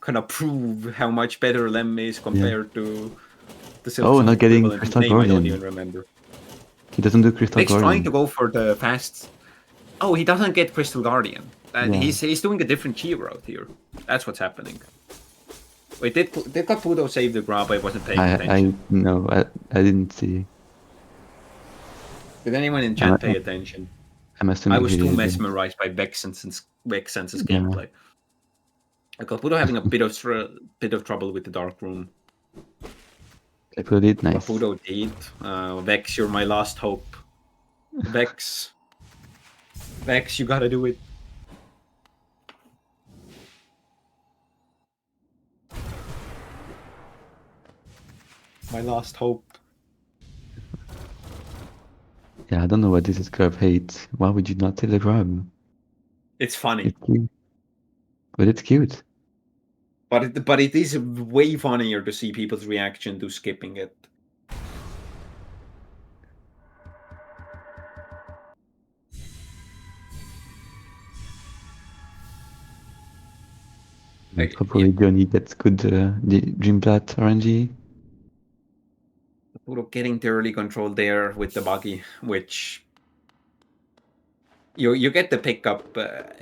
Speaker 1: gonna prove how much better Lem is compared to the Silk
Speaker 6: Oh,
Speaker 1: Song
Speaker 6: not getting
Speaker 1: equivalent, whose
Speaker 6: Crystal
Speaker 1: name I don't
Speaker 6: Guardian.
Speaker 1: even remember.
Speaker 6: He doesn't do Crystal
Speaker 1: Vex
Speaker 6: Guardian.
Speaker 1: trying to go for the fast. Oh, he doesn't get Crystal Guardian.
Speaker 6: Yeah.
Speaker 1: He's doing a different Chi route here. That's what's happening. Wait, did Caputo save the grab? I wasn't paying attention.
Speaker 6: I didn't see.
Speaker 1: Did anyone in chat pay attention?
Speaker 6: I'm assuming
Speaker 1: I was
Speaker 6: he
Speaker 1: too
Speaker 6: didn't.
Speaker 1: mesmerized by Vexen's
Speaker 6: Yeah.
Speaker 1: gameplay. Caputo having a bit of trouble with the dark room.
Speaker 6: Claypool did nice.
Speaker 1: Caputo did. Vex, you're my last hope. Vex, you gotta do it. My last hope.
Speaker 6: Yeah, I don't know what this is grab hate. Why would you not take the grab?
Speaker 1: It's funny,
Speaker 6: It's cute. But it's cute.
Speaker 1: but it is way funnier to see people's reaction to skipping it.
Speaker 6: Hopefully Johnny gets good Dreamblatt RNG.
Speaker 1: Caputo getting the early control there with the buggy, which you get the pickup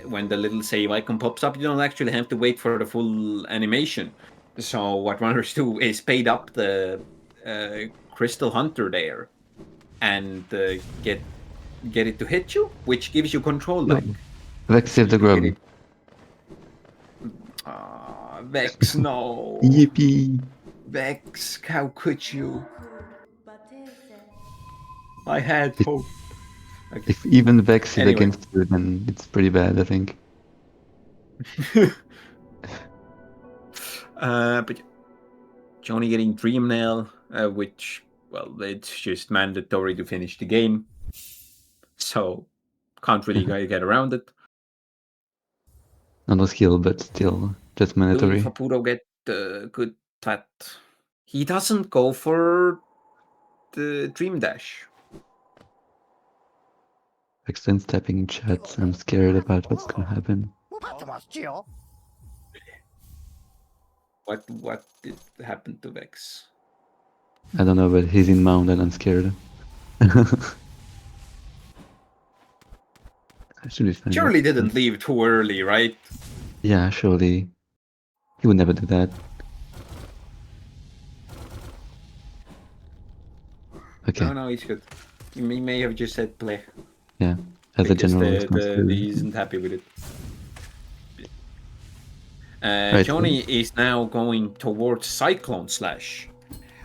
Speaker 1: when the little save icon pops up. You don't actually have to wait for the full animation. So what runners do is speed up the Crystal Hunter there and get it to hit you, which gives you control. Like
Speaker 6: Vex save the grab.
Speaker 1: Vex, no.
Speaker 6: Yippee!
Speaker 1: Vex, how could you? I had hope. Okay.
Speaker 6: If even Vex is
Speaker 1: Anyway.
Speaker 6: against you, then it's pretty bad, I think.
Speaker 1: But Johnny getting Dream Nail. which, well, it's just mandatory to finish the game. So can't really get around it.
Speaker 6: Not a skill, but still just
Speaker 1: Will
Speaker 6: mandatory.
Speaker 1: Fapuro get good that he doesn't go for the Dream Dash?
Speaker 6: Extends tapping in chat. I'm scared about what's gonna happen.
Speaker 1: What did happen to Vex?
Speaker 6: I don't know, but he's in mount and I'm scared. I should be fine.
Speaker 1: Surely didn't leave too early, right?
Speaker 6: Yeah, surely. He would never do that. Okay.
Speaker 1: No, he's good. He may have just said play.
Speaker 6: Yeah, as a
Speaker 1: Because
Speaker 6: general response to...
Speaker 1: he isn't happy with it.
Speaker 6: Right.
Speaker 1: Johnny is now going towards Cyclone Slash,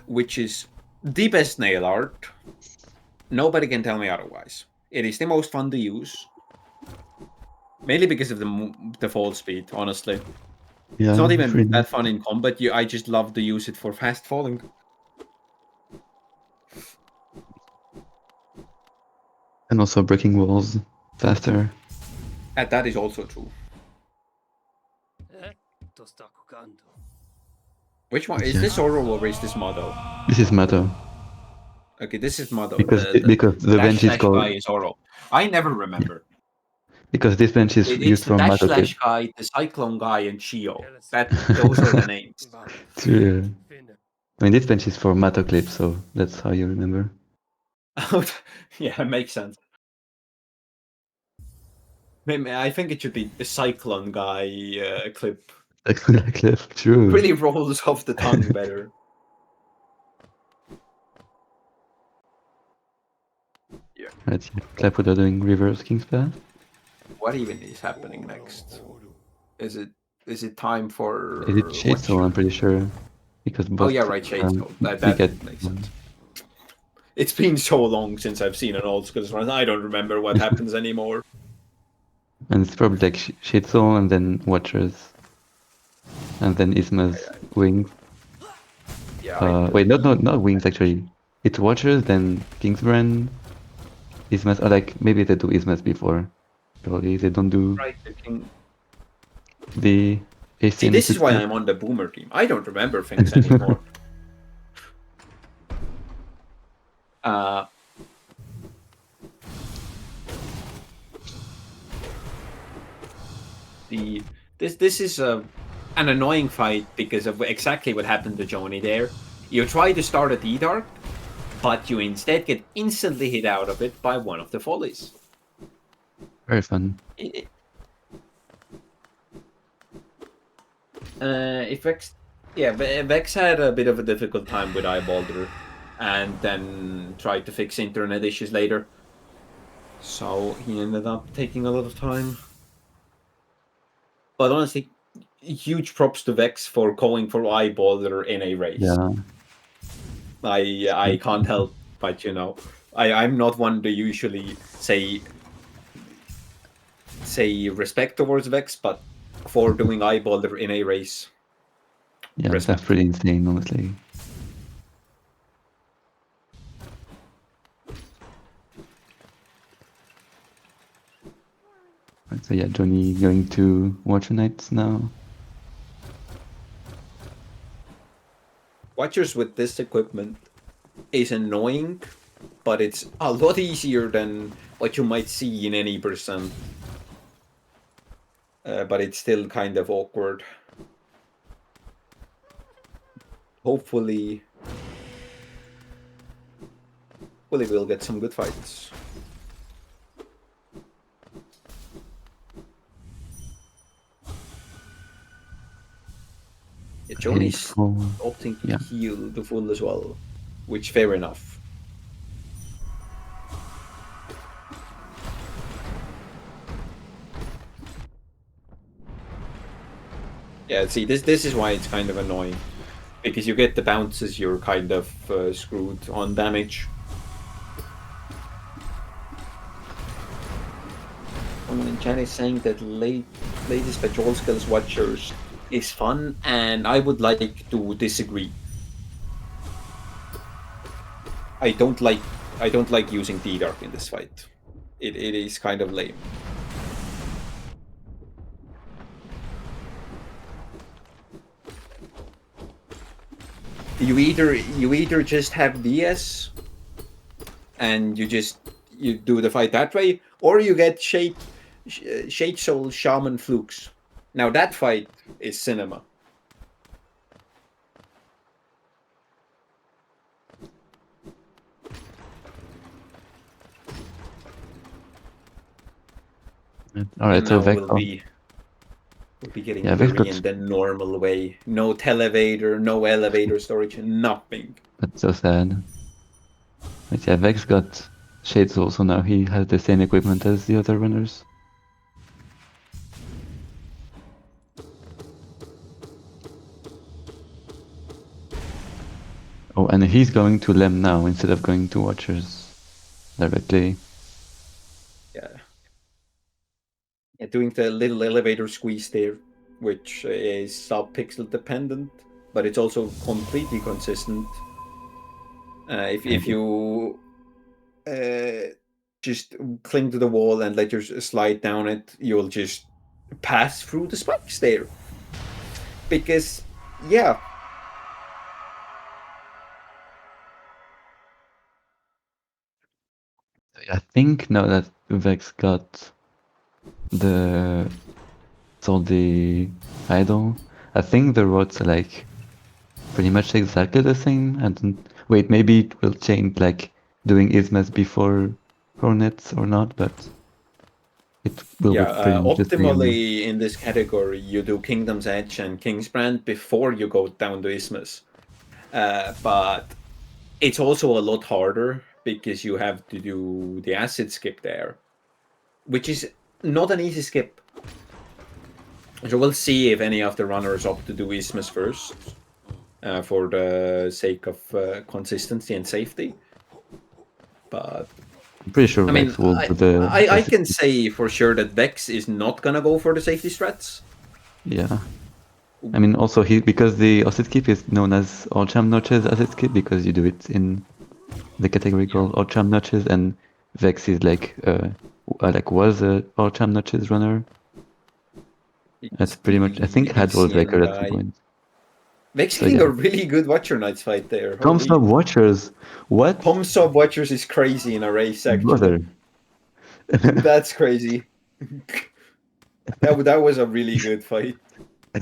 Speaker 1: which is the best nail art. Nobody can tell me otherwise. It is the most fun to use. Mainly because of the fall speed, honestly.
Speaker 6: Yeah,
Speaker 1: It's not even
Speaker 6: really
Speaker 1: that fun in combat. I just love to use it for fast falling.
Speaker 6: And also breaking walls faster.
Speaker 1: And that is also true. Which one? Is
Speaker 6: Yeah.
Speaker 1: this Oro or is this Mado?
Speaker 6: This is Mato.
Speaker 1: Okay, this is Mado.
Speaker 6: Because the
Speaker 1: dash
Speaker 6: bench is
Speaker 1: slash
Speaker 6: called...
Speaker 1: guy is Oro. I never remember.
Speaker 6: Because this bench is
Speaker 1: It's
Speaker 6: used
Speaker 1: the
Speaker 6: for
Speaker 1: dash
Speaker 6: Mato
Speaker 1: slash
Speaker 6: clip.
Speaker 1: guy, the Cyclone guy, and Chio. Those are the names.
Speaker 6: True. I mean, this bench is for Mato clip, so that's how you remember.
Speaker 1: Yeah, it makes sense. Maybe, I think it should be the Cyclone guy clip.
Speaker 6: Clip, true.
Speaker 1: Really rolls off the tongue better.
Speaker 6: Right, yeah. Clapwood are doing reverse King's Path.
Speaker 1: What even is happening next? Is it time for?
Speaker 6: Is it Shade Soul? I'm pretty sure. Because
Speaker 1: Oh
Speaker 6: both,
Speaker 1: yeah, right, Shade Soul. That makes sense. It's been so long since I've seen an old school run. I don't remember what happens anymore.
Speaker 6: And it's probably like Shade Soul and then Watchers. And then Isma's Wings.
Speaker 1: Yeah.
Speaker 6: Wait, not Wings actually. It's Watchers, then Kingsbrand, Ismas, or like maybe they do Ismas before. Probably they don't do
Speaker 1: Right.
Speaker 6: the AC.
Speaker 1: See, this is why I'm on the Boomer team. I don't remember things anymore. This is an annoying fight because of exactly what happened to Joni there. You try to start a D-Dark, but you instead get instantly hit out of it by one of the follies.
Speaker 6: Very fun.
Speaker 1: If Vex had a bit of a difficult time with Eyebalder, and then tried to fix internet issues later. So he ended up taking a lot of time. But honestly, huge props to Vex for going for Eyebalder in a race.
Speaker 6: Yeah.
Speaker 1: I can't help but I'm not one to usually say respect towards Vex, but for doing Eyebalder in a race.
Speaker 6: Yeah,
Speaker 1: respect.
Speaker 6: that's pretty insane, honestly. Right, so yeah, Johnny going to Watcher Knights now.
Speaker 1: Watchers with this equipment is annoying, but it's a lot easier than what you might see in any percent. But it's still kind of awkward. Hopefully we'll get some good fights. Yeah, Joni's opting to heal the full as well, which fair enough. Yeah, see, this is why it's kind of annoying. Because you get the bounces, you're kind of screwed on damage. Someone in chat is saying that latest patrol skills Watchers is fun, and I would like to disagree. I don't like using D-Dark in this fight. It is kind of lame. You either just have DS and you do the fight that way, or you get Shade Soul Shaman Flukes. Now that fight is cinema.
Speaker 6: All right,
Speaker 1: And
Speaker 6: so
Speaker 1: now
Speaker 6: Vex.
Speaker 1: we'll be getting
Speaker 6: Yeah, Vex
Speaker 1: Fury
Speaker 6: got-
Speaker 1: in the normal way. No televator, no elevator storage, nothing.
Speaker 6: That's so sad. But yeah, Vex got Shades also now. He has the same equipment as the other runners. Oh, and he's going to Lem now instead of going to Watchers directly.
Speaker 1: Yeah. Yeah, doing the little elevator squeeze there, which is sub-pixel dependent, but it's also completely consistent. If you just cling to the wall and let your slide down it, you'll just pass through the spikes there. Because, yeah.
Speaker 6: I think now that Vex got the idol, I think the roads are like pretty much exactly the same. And wait, maybe it will change, like doing Ismas before Hornets or not, but it will be pretty much the same.
Speaker 1: Optimally in this category, you do Kingdom's Edge and Kingsbrand before you go down to Isthmus. But it's also a lot harder because you have to do the acid skip there, which is not an easy skip. So we'll see if any of the runners opt to do Isthmus first, for the sake of consistency and safety. But
Speaker 6: I'm pretty sure
Speaker 1: I mean,
Speaker 6: Vex will do the.
Speaker 1: I can say for sure that Vex is not gonna go for the safety strats.
Speaker 6: Yeah. I mean, also because the acid skip is known as All-Champ Notches acid skip because you do it in the category called All-Champ Notches, and Vex is like was a All-Champ Notches runner. That's pretty much. I think had world record at some point.
Speaker 1: Vex
Speaker 6: So,
Speaker 1: getting
Speaker 6: yeah.
Speaker 1: a really good Watcher Knights fight there.
Speaker 6: Comes up Watchers. What?
Speaker 1: Com sub Watchers is crazy in a race, actually.
Speaker 6: Brother.
Speaker 1: That's crazy. that was a really good fight.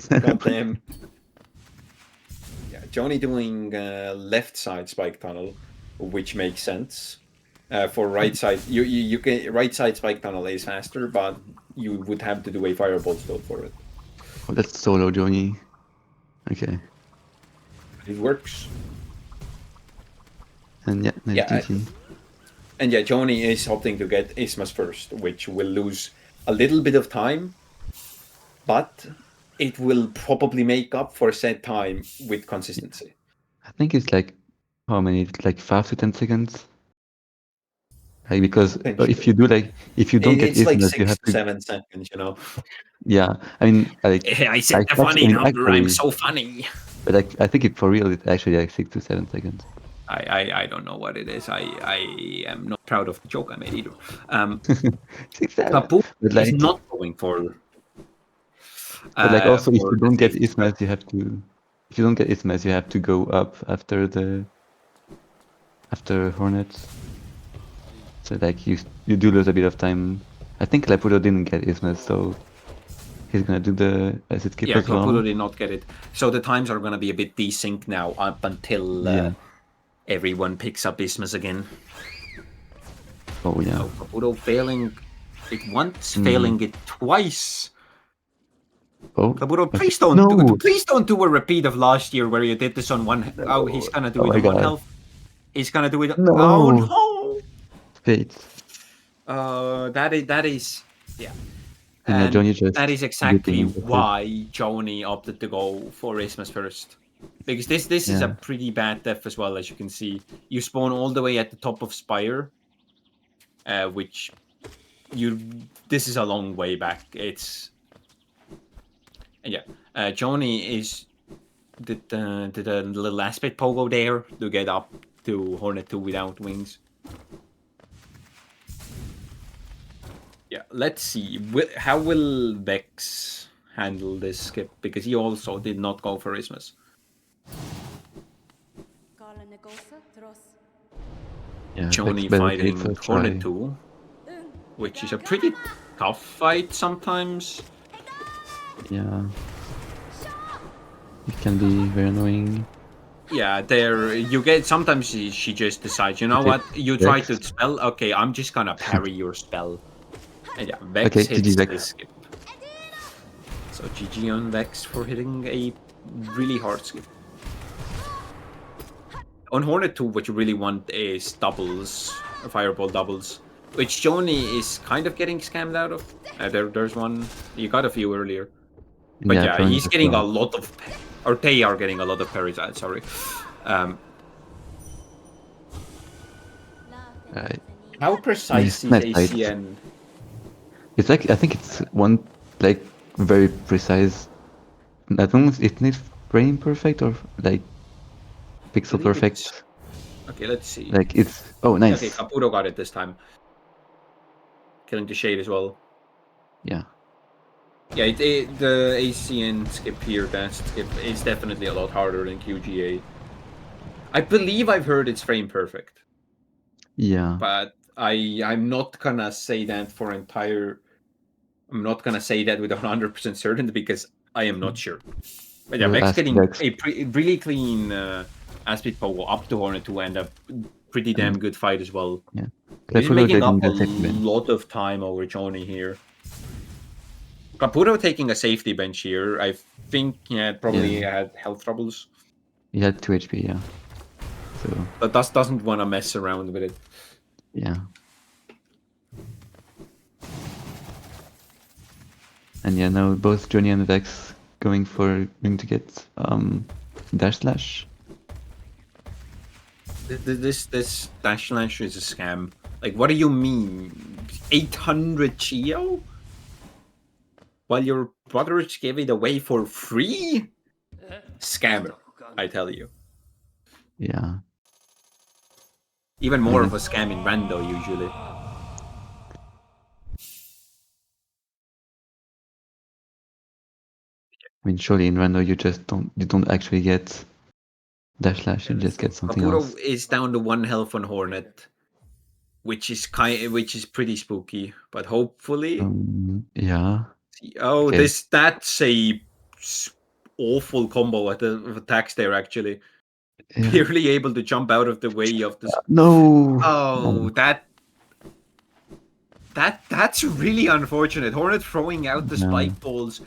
Speaker 1: God damn. Yeah, Johnny doing left side spike tunnel, which makes sense. For right side, you can right side spike tunnel is faster, but you would have to do a fireball slope for it.
Speaker 6: Oh, that's solo Johnny. Okay.
Speaker 1: It works.
Speaker 6: And yeah, nice GG.
Speaker 1: And yeah, Johnny is opting to get Ismas first, which will lose a little bit of time, but it will probably make up for said time with consistency.
Speaker 6: I think it's like how many? Like 5 to 10 seconds. Like because if you don't get
Speaker 1: it's like
Speaker 6: Ismas,
Speaker 1: 6
Speaker 6: you have
Speaker 1: to
Speaker 6: to.
Speaker 1: 7 seconds, you know.
Speaker 6: Yeah, I mean, like
Speaker 1: I said the funny number. I'm so funny.
Speaker 6: But I think it for real, it's actually like 6 to 7 seconds.
Speaker 1: I don't know what it is. I am not proud of the joke I made either.
Speaker 6: 6, 7.
Speaker 1: Papu
Speaker 6: But like,
Speaker 1: is not going for.
Speaker 6: But like also, if
Speaker 1: for
Speaker 6: you don't
Speaker 1: the
Speaker 6: get
Speaker 1: safety
Speaker 6: Ismas,
Speaker 1: strat.
Speaker 6: you have to. If you don't get Ismas, you have to go up after Hornets. So like you do lose a bit of time. I think Lapudo didn't get Ismas, so he's gonna do the acid skip
Speaker 1: Yeah,
Speaker 6: as well.
Speaker 1: Caputo did not get it. So the times are gonna be a bit desynced now up until everyone picks up Ismas again.
Speaker 6: Oh yeah.
Speaker 1: So Caputo failing it once, failing it twice.
Speaker 6: Oh.
Speaker 1: Caputo, please don't do a repeat of last year where you did this on one. Oh, he's gonna do it on 1 health. He's gonna do it.
Speaker 6: No.
Speaker 1: Oh no!
Speaker 6: Fate.
Speaker 1: That is yeah.
Speaker 6: And yeah, Johnny just
Speaker 1: that is exactly
Speaker 6: beating him.
Speaker 1: why Johnny opted to go for Ismas first. Because this is a pretty bad death as well, as you can see. You spawn all the way at the top of Spire, which this is a long way back. It's Johnny did a little aspect pogo there to get up to Hornet 2 without wings. Yeah, let's see. How will Vex handle this skip? Because he also did not go for Isthmus.
Speaker 6: Yeah,
Speaker 1: Johnny
Speaker 6: Vex better get it
Speaker 1: fighting
Speaker 6: first
Speaker 1: Hornet
Speaker 6: try.
Speaker 1: 2, which is a pretty tough fight sometimes.
Speaker 6: Yeah. It can be very annoying.
Speaker 1: Yeah, there you get. Sometimes she just decides, you know
Speaker 6: Okay,
Speaker 1: what? You try to
Speaker 6: Vex.
Speaker 1: spell. Okay, I'm just gonna parry your spell. And yeah, Vex
Speaker 6: Okay,
Speaker 1: hits
Speaker 6: GG Vex.
Speaker 1: the skip. So GG on Vex for hitting a really hard skip. On Hornet 2, what you really want is doubles, fireball doubles, which Johnny is kind of getting scammed out of. There's one. You got a few earlier. But yeah,
Speaker 6: Parents
Speaker 1: he's
Speaker 6: as
Speaker 1: getting a
Speaker 6: well.
Speaker 1: lot of, or they are getting a lot of parries. Sorry.
Speaker 6: Right.
Speaker 1: How precise is
Speaker 6: Nice fight.
Speaker 1: ACN?
Speaker 6: It's like I think it's one like very precise. I don't know if it needs frame perfect or like pixel
Speaker 1: believe
Speaker 6: perfect.
Speaker 1: it's- Okay, let's see.
Speaker 6: Like it's nice.
Speaker 1: Okay, Caputo got it this time. Killing the shade as well.
Speaker 6: Yeah.
Speaker 1: Yeah, the ACN skip here, that skip, is definitely a lot harder than QGA. I believe I've heard it's frame perfect,
Speaker 6: Yeah.
Speaker 1: but I'm not gonna say that for entire. I'm not gonna say that with 100% certainty because I am not sure. But yeah,
Speaker 6: We'll
Speaker 1: Vex
Speaker 6: ask
Speaker 1: getting
Speaker 6: Vex.
Speaker 1: a really clean Aspid Pogo up to Hornet 2 and a pretty damn good fight as well.
Speaker 6: Yeah.
Speaker 1: He's
Speaker 6: Caputo
Speaker 1: making up
Speaker 6: getting
Speaker 1: a
Speaker 6: the second win.
Speaker 1: lot of time over Johnny here. Caputo taking a safety bench here. I think probably had health troubles,
Speaker 6: He had 2 HP, yeah. So
Speaker 1: but doesn't want to mess around with it.
Speaker 6: yeah. And yeah, now both Johnny and Vex going to get dash slash.
Speaker 1: This dash slash is a scam. Like, what do you mean? 800 Chio? While your brothers gave it away for free? Scammer, I tell you.
Speaker 6: Yeah.
Speaker 1: Even more of a scam in Rando usually.
Speaker 6: I mean, surely in Rando you don't actually get dash slash. You just get something else.
Speaker 1: Caputo is down to 1 health on Hornet, which is pretty spooky. But hopefully,
Speaker 6: Yeah.
Speaker 1: oh,
Speaker 6: Okay.
Speaker 1: that's a awful combo at the attacks there actually.
Speaker 6: Yeah.
Speaker 1: Barely able to jump out of the way of this.
Speaker 6: No.
Speaker 1: Oh, that's really unfortunate. Hornet throwing out the
Speaker 6: Yeah.
Speaker 1: spike balls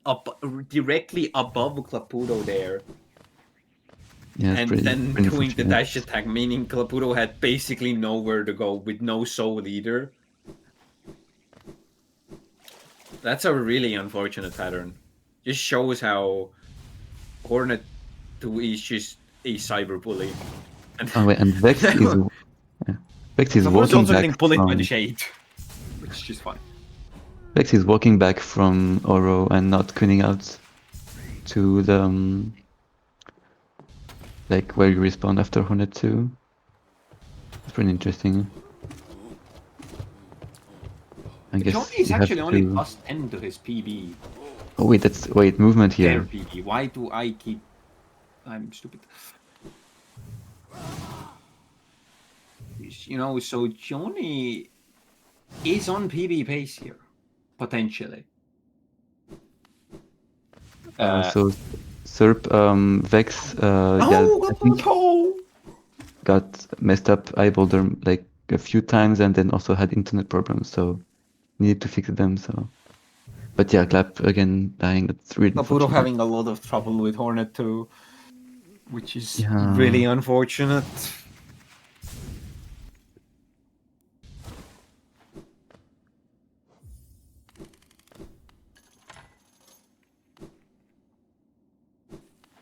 Speaker 1: up directly above Caputo there.
Speaker 6: Yeah, it's
Speaker 1: And
Speaker 6: pretty,
Speaker 1: then
Speaker 6: pretty
Speaker 1: doing the
Speaker 6: unfortunate.
Speaker 1: dash attack, meaning Caputo had basically nowhere to go with no soul either. That's a really unfortunate pattern. Just shows how Hornet 2 is just a cyber bully. And
Speaker 6: Oh wait, and Vex is Vex is
Speaker 1: Caputo's
Speaker 6: walking
Speaker 1: also
Speaker 6: back
Speaker 1: getting bullied by
Speaker 6: from
Speaker 1: the shade, which is just fine.
Speaker 6: Vex is walking back from Oro and not queening out to the like where you respawn after Hornet 2. It's pretty interesting. I guess
Speaker 1: Johnny is
Speaker 6: you have
Speaker 1: actually only
Speaker 6: to...
Speaker 1: plus 10 to his PB.
Speaker 6: Oh wait, wait, movement
Speaker 1: Their
Speaker 6: here.
Speaker 1: PB. Why do I keep... I'm stupid. You know, so Johnny is on PB pace here, potentially.
Speaker 6: So Serp, Vex,
Speaker 1: Oh,
Speaker 6: I think got messed up eyeball like a few times and then also had internet problems, so needed to fix them. So, but yeah, Clap again dying. That's really
Speaker 1: Caputo
Speaker 6: unfortunate.
Speaker 1: having a lot of trouble with Hornet too, which is
Speaker 6: Yeah.
Speaker 1: really unfortunate.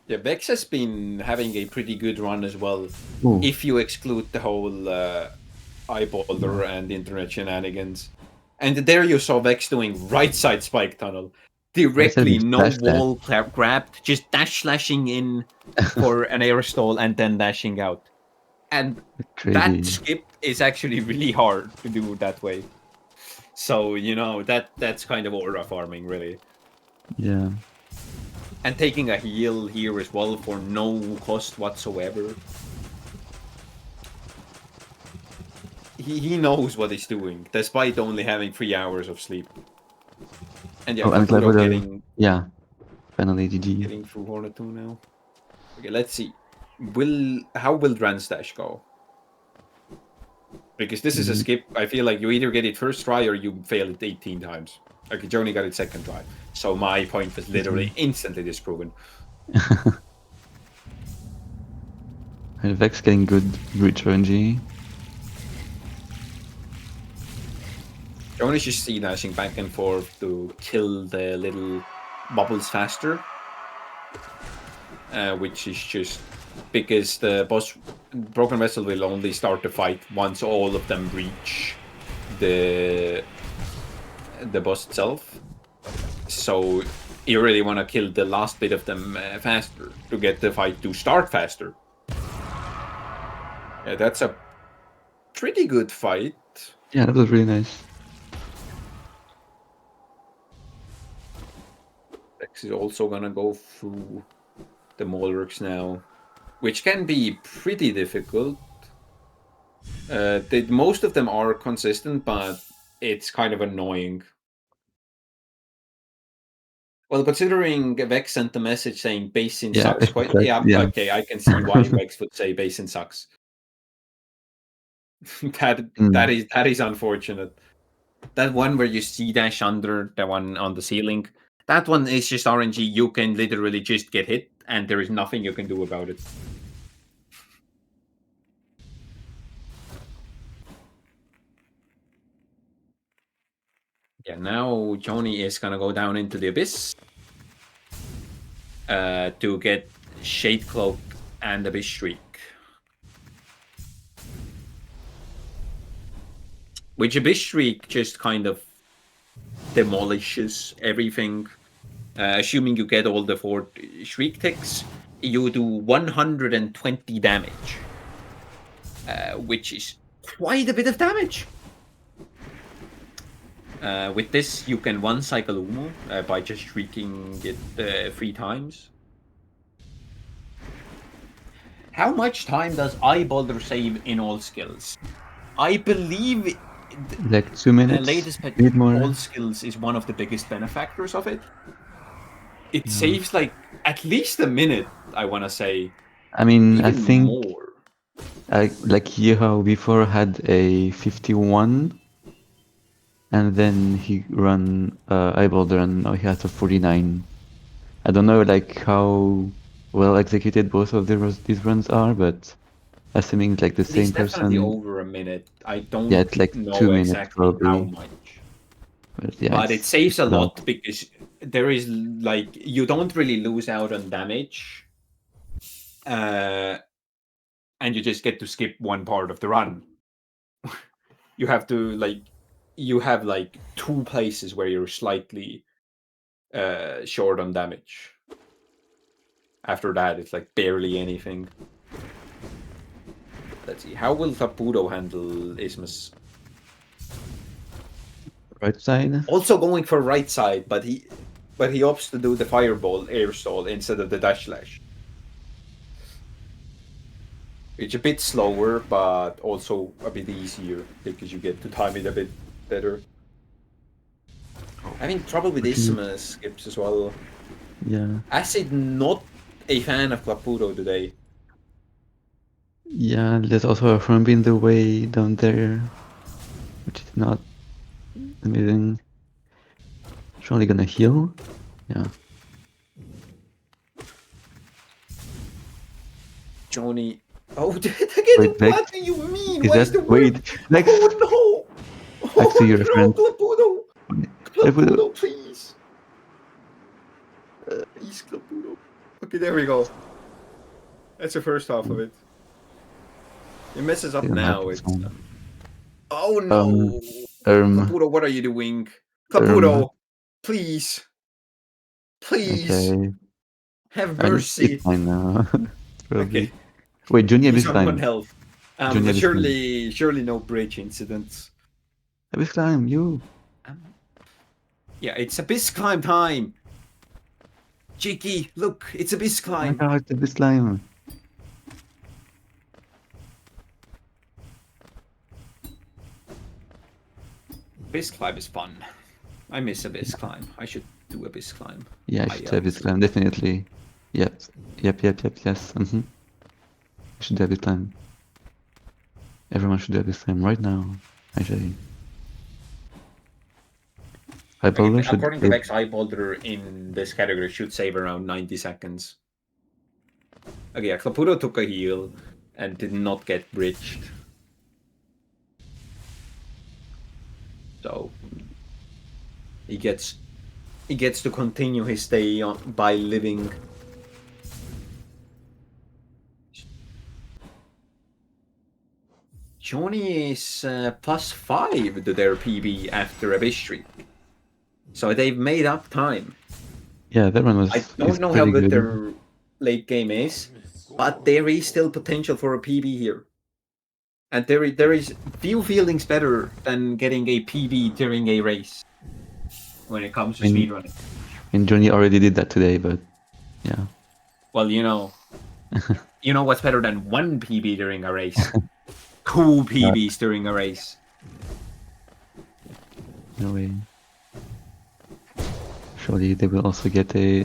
Speaker 1: Yeah, Vex has been having a pretty good run as well,
Speaker 6: Ooh.
Speaker 1: if you exclude the whole eyeballer and internet shenanigans. And there you saw Vex doing right side spike tunnel. Directly,
Speaker 6: it's
Speaker 1: no
Speaker 6: dash
Speaker 1: wall grabbed, just dash slashing in for an air stall and then dashing out. And
Speaker 6: Crazy.
Speaker 1: that skip is actually really hard to do that way. So that's kind of aura farming, really.
Speaker 6: Yeah.
Speaker 1: And taking a heal here as well for no cost whatsoever. He knows what he's doing, despite only having 3 hours of sleep. And yeah,
Speaker 6: and
Speaker 1: Caputo
Speaker 6: Clever, yeah. Finally, GG.
Speaker 1: getting through Hornet 2 now. Okay, let's see. How will Dranstash go? Because this is a skip. I feel like you either get it first try or you fail it 18 times. Okay, Joni got it second try. So my point was literally instantly disproven.
Speaker 6: And Vex getting good root RNG.
Speaker 1: Joni's just C-dashing back and forth to kill the little bubbles faster. Which is just because the boss Broken Vessel will only start the fight once all of them reach the boss itself. So you really want to kill the last bit of them faster to get the fight to start faster. Yeah, that's a pretty good fight.
Speaker 6: Yeah, that was really nice.
Speaker 1: Rex is also gonna go through the Molworks now, which can be pretty difficult. Most of them are consistent, but it's kind of annoying. Well, considering Vex sent the message saying Basin
Speaker 6: Yeah,
Speaker 1: sucks,
Speaker 6: it's like- yeah.
Speaker 1: okay, I can see why Vex would say Basin sucks. That is unfortunate. That one where you see dash under, the one on the ceiling, that one is just RNG. You can literally just get hit, and there is nothing you can do about it. Yeah, now Joni is gonna go down into the abyss to get Shade Cloak and Abyss Shriek. Which Abyss Shriek just kind of demolishes everything. Assuming you get all the 4 Shriek ticks, you do 120 damage. Which is quite a bit of damage. With this, you can one cycle Umo by just shrieking it 3 times. How much time does Eyebolder save in all skills? I believe
Speaker 6: like 2 minutes.
Speaker 1: the latest patch,
Speaker 6: Need more.
Speaker 1: all skills is one of the biggest benefactors of it. It saves like at least a minute, I want to say.
Speaker 6: I mean,
Speaker 1: Even
Speaker 6: I think
Speaker 1: more.
Speaker 6: like Yeho before had a 51, and then he run Eyebolder, and now he has a 49. I don't know like how well executed both of these runs are, but assuming like the same
Speaker 1: It's definitely
Speaker 6: person,
Speaker 1: over a minute. I don't
Speaker 6: yeah, it's like
Speaker 1: know
Speaker 6: 2 minutes
Speaker 1: exactly how
Speaker 6: probably.
Speaker 1: much.
Speaker 6: But, yeah,
Speaker 1: But it
Speaker 6: it's
Speaker 1: saves a
Speaker 6: a
Speaker 1: lot because there is like you don't really lose out on damage, and you just get to skip one part of the run. You have to you have 2 places where you're slightly short on damage. After that, it's like barely anything. Let's see. How will Caputo handle Ismus?
Speaker 6: right side.
Speaker 1: Also going for right side, but he opts to do the fireball air stall instead of the dash slash. It's a bit slower, but also a bit easier because you get to time it a bit better. Having trouble with Ismus skips as well.
Speaker 6: Yeah.
Speaker 1: Acid not a fan of Caputo today.
Speaker 6: Yeah, there's also a front in the way down there, which is not amazing. Surely gonna heal. Yeah.
Speaker 1: Joni. Oh, again,
Speaker 6: Wait, Vex?
Speaker 1: what do you mean?
Speaker 6: Is
Speaker 1: Why is
Speaker 6: that
Speaker 1: the word?
Speaker 6: wait? Vex?
Speaker 1: Oh no!
Speaker 6: Back to your
Speaker 1: no,
Speaker 6: friend.
Speaker 1: Caputo!
Speaker 6: Caputo.
Speaker 1: Caputo, please! Please, Caputo. Okay, there we go. That's the first half of it. It messes up
Speaker 6: Still
Speaker 1: now.
Speaker 6: not
Speaker 1: It's
Speaker 6: fine.
Speaker 1: oh no!
Speaker 6: Um,
Speaker 1: Caputo, what are you doing? Caputo, please, please
Speaker 6: okay.
Speaker 1: have
Speaker 6: I mean,
Speaker 1: mercy.
Speaker 6: it's fine now. Probably.
Speaker 1: Okay,
Speaker 6: Wait, Junior
Speaker 1: he's
Speaker 6: is
Speaker 1: on 1
Speaker 6: fine.
Speaker 1: health.
Speaker 6: Junior
Speaker 1: But
Speaker 6: this
Speaker 1: surely no bridge incidents.
Speaker 6: Abyss climb, you.
Speaker 1: Yeah, it's Abyss Climb time. Cheeky, look, it's Abyss
Speaker 6: Oh my
Speaker 1: Climb.
Speaker 6: god, Abyss climb.
Speaker 1: Abyss Climb is fun. I miss Abyss Climb. I should do Abyss Climb.
Speaker 6: Yeah, I should do Abyss climb, definitely. Yep, yes. I should do Abyss climb. Everyone should do Abyss climb right now, actually. High boulder should.
Speaker 1: According to Vex, High Boulder in this category should save around 90 seconds. Okay, yeah, Claputo took a heal and did not get bridged. So he gets to continue his stay on by living. Johnny is +5 to their PB after Abyss Streak. So they've made up time.
Speaker 6: Yeah, that one was.
Speaker 1: I don't know how good their late game is, but there is still potential for a PB here. And there is few feelings better than getting a PB during a race when it comes to speedrunning.
Speaker 6: And Johnny already did that today, but yeah.
Speaker 1: Well, you know what's better than one PB during a race? 2 PBs during a race.
Speaker 6: No way. Surely they will also get a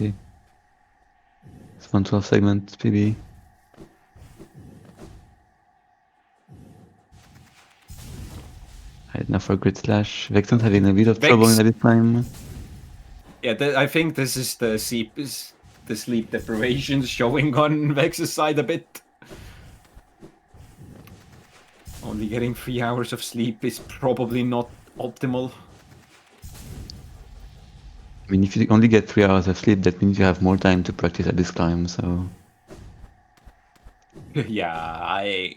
Speaker 6: 112 segment PB. Right, now for Grid Slash. Vexen's having a bit of trouble in this time.
Speaker 1: Yeah, I think this is the sleep deprivation showing on Vex's side a bit. Only getting 3 hours of sleep is probably not optimal.
Speaker 6: I mean, if you only get 3 hours of sleep, that means you have more time to practice at this climb, so...
Speaker 1: Yeah,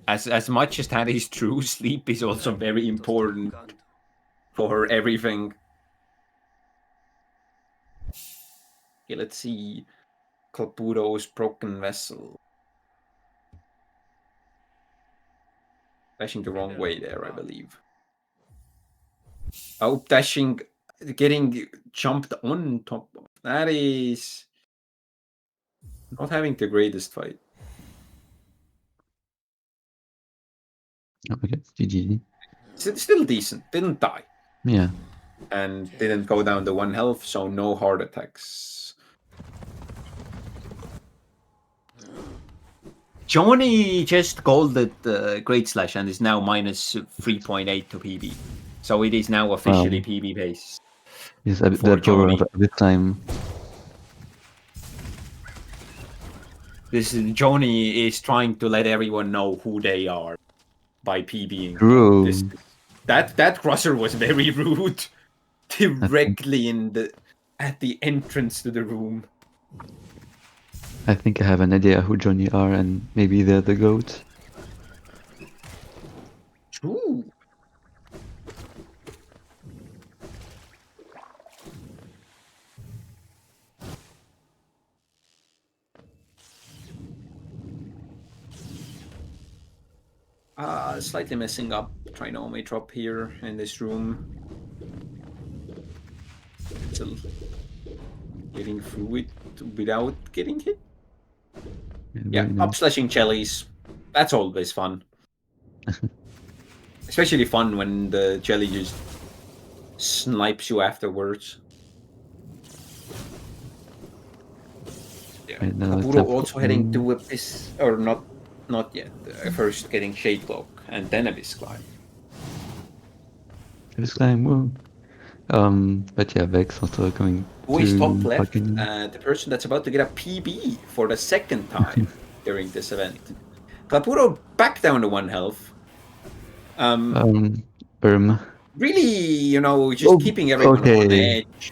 Speaker 1: as much as that is true, sleep is also very important for everything. Okay, let's see. Claputo's Broken Vessel. Dashing the wrong way there, I believe. Oh, getting jumped on top of. That is not having the greatest fight.
Speaker 6: Okay, GG.
Speaker 1: Still decent. Didn't die.
Speaker 6: Yeah.
Speaker 1: And didn't go down to 1 health, so no heart attacks. Johnny just golded Great Slash and is now minus 3.8 to PB. So it is now officially PB base.
Speaker 6: Yes, the power of this time.
Speaker 1: Johnny is trying to let everyone know who they are by PBing.
Speaker 6: True.
Speaker 1: That crosser was very rude. Directly at the entrance to the room.
Speaker 6: I think I have an idea who Johnny are, and maybe they're the GOAT.
Speaker 1: True. Slightly messing up Trinomay here in this room. Still getting through it without getting hit. Yeah, up-slashing jellies. That's always fun. Especially fun when the jelly just snipes you afterwards. Yeah. Kaburo also heading to Abyss, or not yet. First getting Shade Cloak and then Abyss Climb.
Speaker 6: Abyss Climb, woo. But yeah, Vex also coming.
Speaker 1: Who is top left? The person that's about to get a PB for the second time during this event. Clapuro back down to 1 health. Really, just keeping everyone on edge.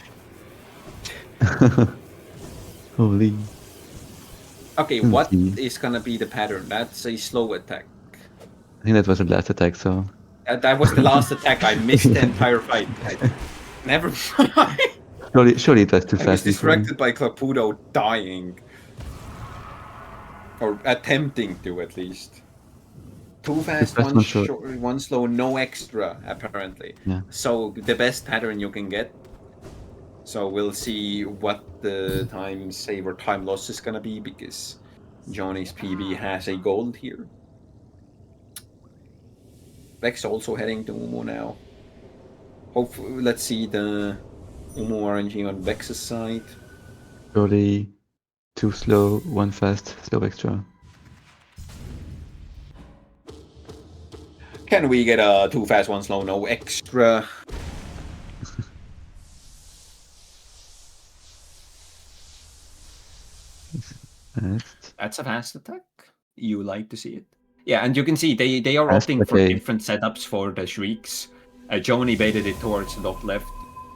Speaker 6: Holy.
Speaker 1: Okay, what is gonna be the pattern? That's a slow attack.
Speaker 6: I think that was the last attack, so...
Speaker 1: That was the last attack. I missed the entire fight. Never mind.
Speaker 6: Surely it was too fast.
Speaker 1: I was distracted by Claputo dying. Or attempting to, at least. Two fast,
Speaker 6: fast,
Speaker 1: one
Speaker 6: one short.
Speaker 1: short, one slow, no extra, apparently.
Speaker 6: Yeah.
Speaker 1: So the best pattern you can get. So we'll see what the time save or time loss is gonna be, because Johnny's PB has a gold here. Vex also heading to Umo now. Hopefully, let's see the Umo RNG on Vex's side.
Speaker 6: Surely 2 slow, 1 fast, slow extra.
Speaker 1: Can we get a 2 fast, 1 slow, no extra?
Speaker 6: Fast.
Speaker 1: That's a fast attack. You like to see it. Yeah, and you can see they are
Speaker 6: Fast,
Speaker 1: opting for
Speaker 6: okay.
Speaker 1: different setups for the shrieks. Joni baited it towards the top left.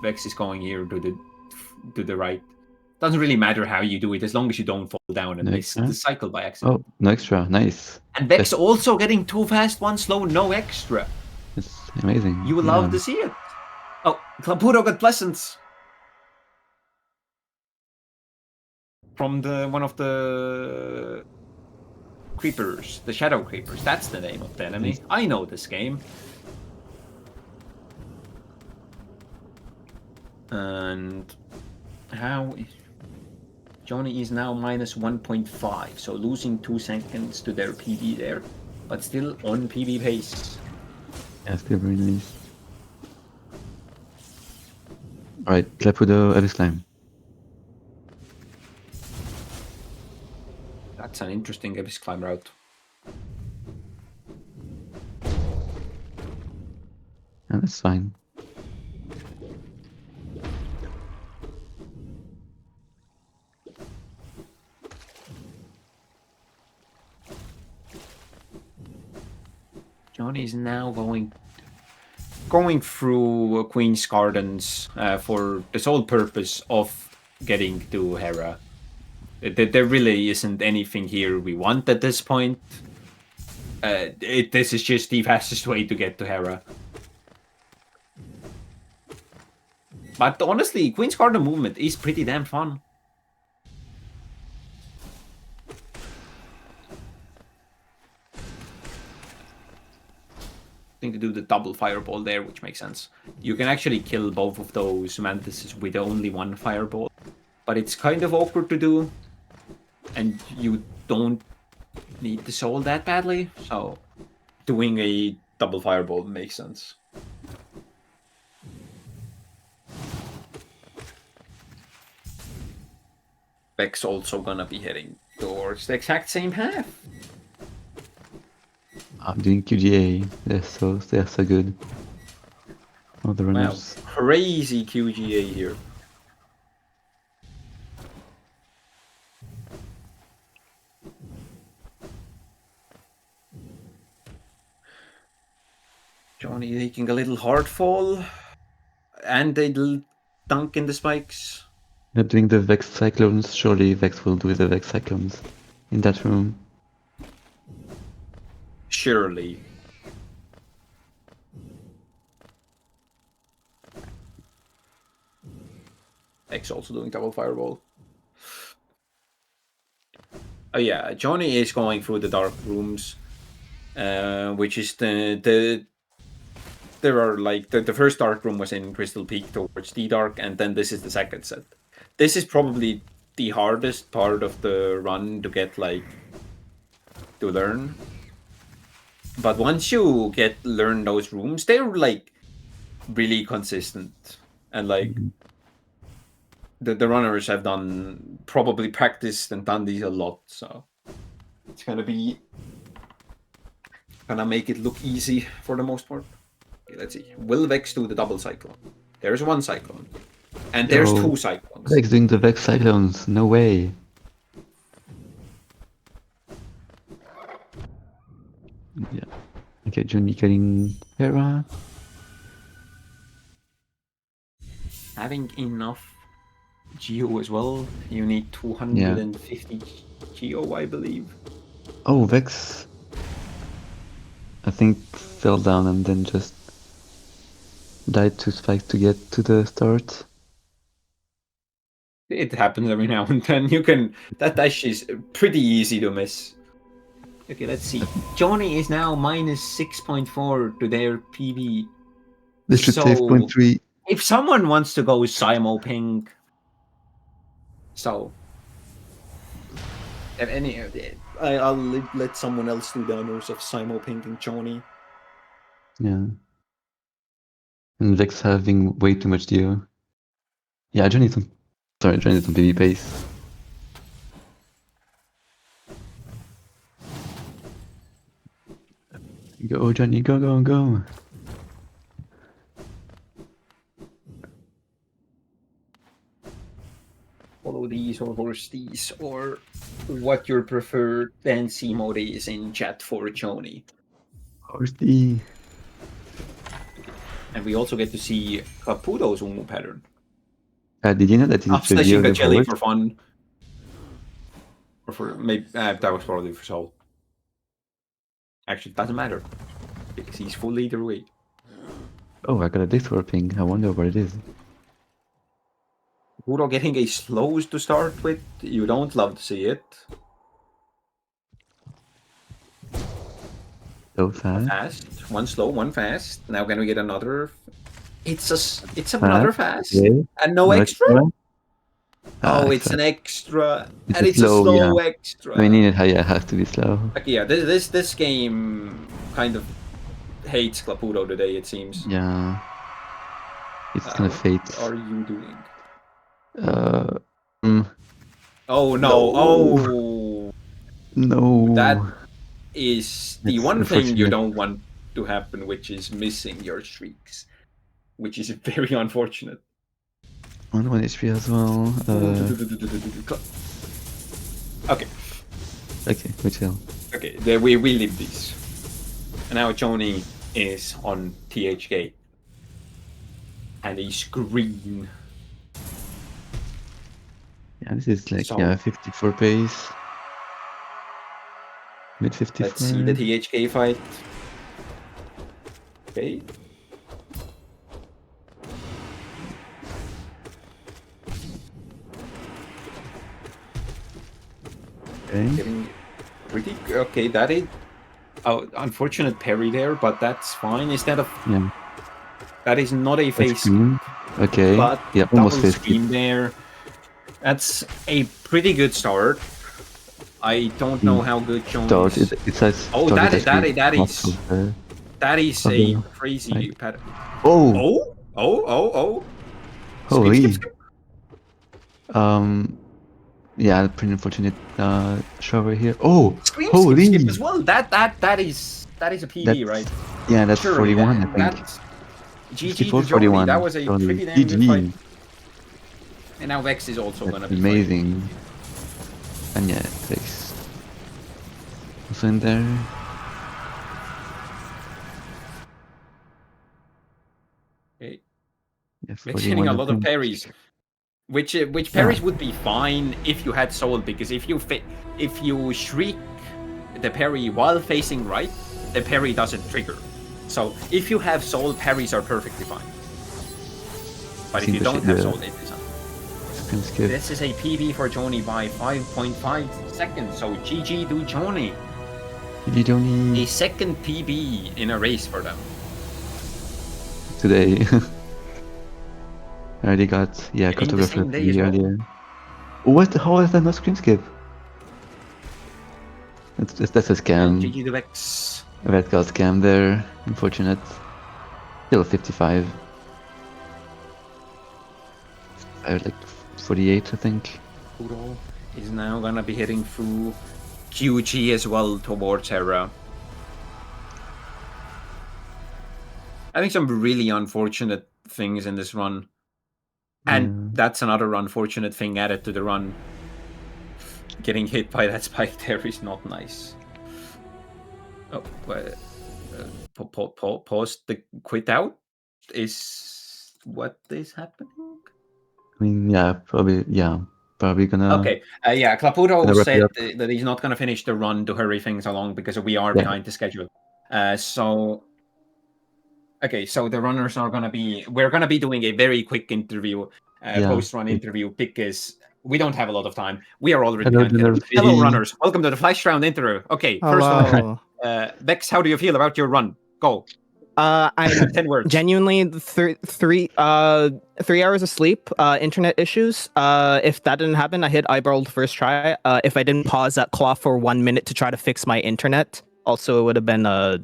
Speaker 1: Vex is going here to the right. Doesn't really matter how you do it, as long as you don't fall down and
Speaker 6: No
Speaker 1: miss
Speaker 6: extra?
Speaker 1: the cycle by accident.
Speaker 6: Oh, no extra. Nice.
Speaker 1: And Vex
Speaker 6: Best-
Speaker 1: also getting 2 fast, 1 slow, no extra.
Speaker 6: It's amazing.
Speaker 1: You would
Speaker 6: yeah.
Speaker 1: love to see it. Oh, Clapuro got Pleasance. From one of the creepers, the shadow creepers. That's the name of the enemy. I know this game. And how Johnny is now minus 1.5, so losing 2 seconds to their PB there, but still on PB pace.
Speaker 6: Yeah, still very nice. Alright, Clapudo, Abyss Climb.
Speaker 1: That's an interesting Abyss Climb route.
Speaker 6: Yeah, that's fine.
Speaker 1: Johnny is now going through Queen's Gardens for the sole purpose of getting to Hera. There really isn't anything here we want at this point. This is just the fastest way to get to Hera. But honestly, Queen's Garden movement is pretty damn fun. To do the double fireball there, which makes sense. You can actually kill both of those mantises with only 1 fireball, but it's kind of awkward to do, and you don't need the soul that badly, so doing a double fireball makes sense. Vex also gonna be heading towards the exact same path.
Speaker 6: I'm doing QGA. They're so good. All the
Speaker 1: Wow,
Speaker 6: runners.
Speaker 1: crazy QGA here. Johnny taking a little hard fall, and a little dunk in the spikes.
Speaker 6: Not doing the Vex Cyclones. Surely Vex will do the Vex Cyclones in that room.
Speaker 1: Surely. X also doing double fireball. Oh yeah, Johnny is going through the dark rooms, which is there are like the first dark room was in Crystal Peak towards the dark, and then this is the second set. This is probably the hardest part of the run to get to learn. But once you learn those rooms, they're like really consistent, and like the runners have probably practiced and done these a lot, so it's gonna make it look easy for the most part. Okay, let's see. Will Vex do the double cyclone? There's 1 cyclone, and there's
Speaker 6: Yo,
Speaker 1: 2 cyclones.
Speaker 6: Vex doing the Vex Cyclones. No way. Yeah. Okay, Johnny getting Hera.
Speaker 1: Having enough Geo as well. You need 250 Geo, I believe.
Speaker 6: Oh, Vex. I think fell down and then just died 2 spikes to get to the start.
Speaker 1: It happens every now and then. That dash is pretty easy to miss. Okay, let's see. Johnny is now minus 6.4 to their PB.
Speaker 6: This should
Speaker 1: So-
Speaker 6: save 0.3.
Speaker 1: If someone wants to go Simo Ping, so if any, I'll let someone else do the honors of Simo Ping and Johnny.
Speaker 6: Yeah. And Vex having way too much deal. Yeah, Johnny needs some. Sorry, Johnny needs some PB pace. Go, Johnny, go, go, go.
Speaker 1: Follow these or horse these or what your preferred fancy mode is in chat for Johnny.
Speaker 6: Horsey.
Speaker 1: And we also get to see Caputo's Umu pattern.
Speaker 6: Did you know that
Speaker 1: I'm
Speaker 6: he's a
Speaker 1: slashing a
Speaker 6: yearly
Speaker 1: jelly
Speaker 6: horse?
Speaker 1: for fun. Or for maybe that was probably for soul. Actually, it doesn't matter. Because he's full either way.
Speaker 6: Oh, I got a diff for a ping. I wonder what it is.
Speaker 1: Caputo getting a slows to start with. You don't love to see it.
Speaker 6: So fast.
Speaker 1: Fast. One slow, one fast. Now can we get another? It's another fast.
Speaker 6: Yeah.
Speaker 1: And no extra? Oh, it's
Speaker 6: extra.
Speaker 1: an extra.
Speaker 6: It's
Speaker 1: and
Speaker 6: a
Speaker 1: it's a
Speaker 6: slow,
Speaker 1: slow extra.
Speaker 6: I mean, it has to be slow.
Speaker 1: Like, yeah, this game kind of hates Caputo today, it seems.
Speaker 6: Yeah. It's kind of fate.
Speaker 1: What are you doing?
Speaker 6: Mm,
Speaker 1: Oh no!
Speaker 6: No.
Speaker 1: Oh,
Speaker 6: no.
Speaker 1: that is the
Speaker 6: That's
Speaker 1: one thing you
Speaker 6: unfortunate.
Speaker 1: don't want to happen, which is missing your streaks, which is very unfortunate.
Speaker 6: 1 HP as well.
Speaker 1: Okay,
Speaker 6: Okay, we chill.
Speaker 1: okay, we leave these. And now Johnny is on THK, and he's green.
Speaker 6: Yeah, this is like,
Speaker 1: So-
Speaker 6: yeah, 54 pace. Mid 54.
Speaker 1: Let's see the THK fight. Okay.
Speaker 6: Okay.
Speaker 1: Getting pretty okay. That is unfortunate parry there, but that's fine. Instead of
Speaker 6: Yeah.
Speaker 1: that is not a face,
Speaker 6: Scream. Okay.
Speaker 1: but
Speaker 6: Yeah,
Speaker 1: double
Speaker 6: almost face
Speaker 1: scream there. That's a pretty good start. I don't know how good Jones.
Speaker 6: Start. It says.
Speaker 1: Oh,
Speaker 6: start
Speaker 1: that
Speaker 6: is
Speaker 1: is- that
Speaker 6: actually
Speaker 1: is- that
Speaker 6: not
Speaker 1: is-
Speaker 6: so bad.
Speaker 1: That is
Speaker 6: Okay.
Speaker 1: a crazy
Speaker 6: Right.
Speaker 1: pattern.
Speaker 6: Oh!
Speaker 1: Oh!
Speaker 6: Holy!
Speaker 1: Skip.
Speaker 6: Yeah, pretty unfortunate shower here. Oh!
Speaker 1: Scream,
Speaker 6: Holy!
Speaker 1: skip as well. That is a PB,
Speaker 6: That's-
Speaker 1: right?
Speaker 6: Yeah, that's
Speaker 1: Surely
Speaker 6: 41, I
Speaker 1: that-
Speaker 6: think.
Speaker 1: That's GG
Speaker 6: 54,
Speaker 1: to Johnny.
Speaker 6: 41.
Speaker 1: That was a
Speaker 6: Johnny.
Speaker 1: pretty damn good
Speaker 6: GG.
Speaker 1: fight. And now Vex is also
Speaker 6: That's
Speaker 1: gonna be
Speaker 6: amazing. And yeah, Vex. Also in there.
Speaker 1: Okay.
Speaker 6: Yeah,
Speaker 1: Vex hitting
Speaker 6: 41,
Speaker 1: a
Speaker 6: I
Speaker 1: lot of
Speaker 6: think.
Speaker 1: parries, which parries would be fine if you had soul, because if you shriek the parry while facing right, the parry doesn't trigger. So if you have soul, parries are perfectly fine. But if
Speaker 6: Seems
Speaker 1: you
Speaker 6: to
Speaker 1: don't
Speaker 6: shit
Speaker 1: have
Speaker 6: the-
Speaker 1: soul, it isn't.
Speaker 6: Scream skip.
Speaker 1: This is a PB for Johnny by 5.5 seconds. So GG to Johnny.
Speaker 6: GG
Speaker 1: A
Speaker 6: Johnny
Speaker 1: second PB in a race for them.
Speaker 6: today. I already got, yeah,
Speaker 1: In the
Speaker 6: cartographer
Speaker 1: same day as well.
Speaker 6: earlier. What? How is that not screen skip? That's a scam.
Speaker 1: GG to Vex.
Speaker 6: Red got scam there. Unfortunate. Still 55. I like 48, I think.
Speaker 1: Kuro is now gonna be heading through QG as well towards Hera. I think some really unfortunate things in this run. And
Speaker 6: Yeah.
Speaker 1: that's another unfortunate thing added to the run. Getting hit by that spike there is not nice. Oh, but pause the quit out is what is happening?
Speaker 6: I mean, yeah, probably gonna.
Speaker 1: Okay, yeah, Caputo
Speaker 6: Gonna wrap it
Speaker 1: said
Speaker 6: up.
Speaker 1: that he's not going to finish the run to hurry things along because we are
Speaker 6: Yeah.
Speaker 1: behind the schedule. Okay, so the runners are going to be... We're going to be doing a very quick interview,
Speaker 6: Yeah.
Speaker 1: post-run interview, because we don't have a lot of time. We are already
Speaker 6: Hello,
Speaker 1: behind.
Speaker 6: General
Speaker 1: Hello,
Speaker 6: Fee.
Speaker 1: runners. Welcome to the Flash Round intro. Okay, first of all,
Speaker 7: Hello.
Speaker 1: Bex, how do you feel about your run? Go.
Speaker 7: I'm
Speaker 1: 10 words.
Speaker 7: genuinely 3 hours of sleep, internet issues. If that didn't happen, I hit eyebrow first try. If I didn't pause that clock for 1 minute to try to fix my internet, also it would have been a,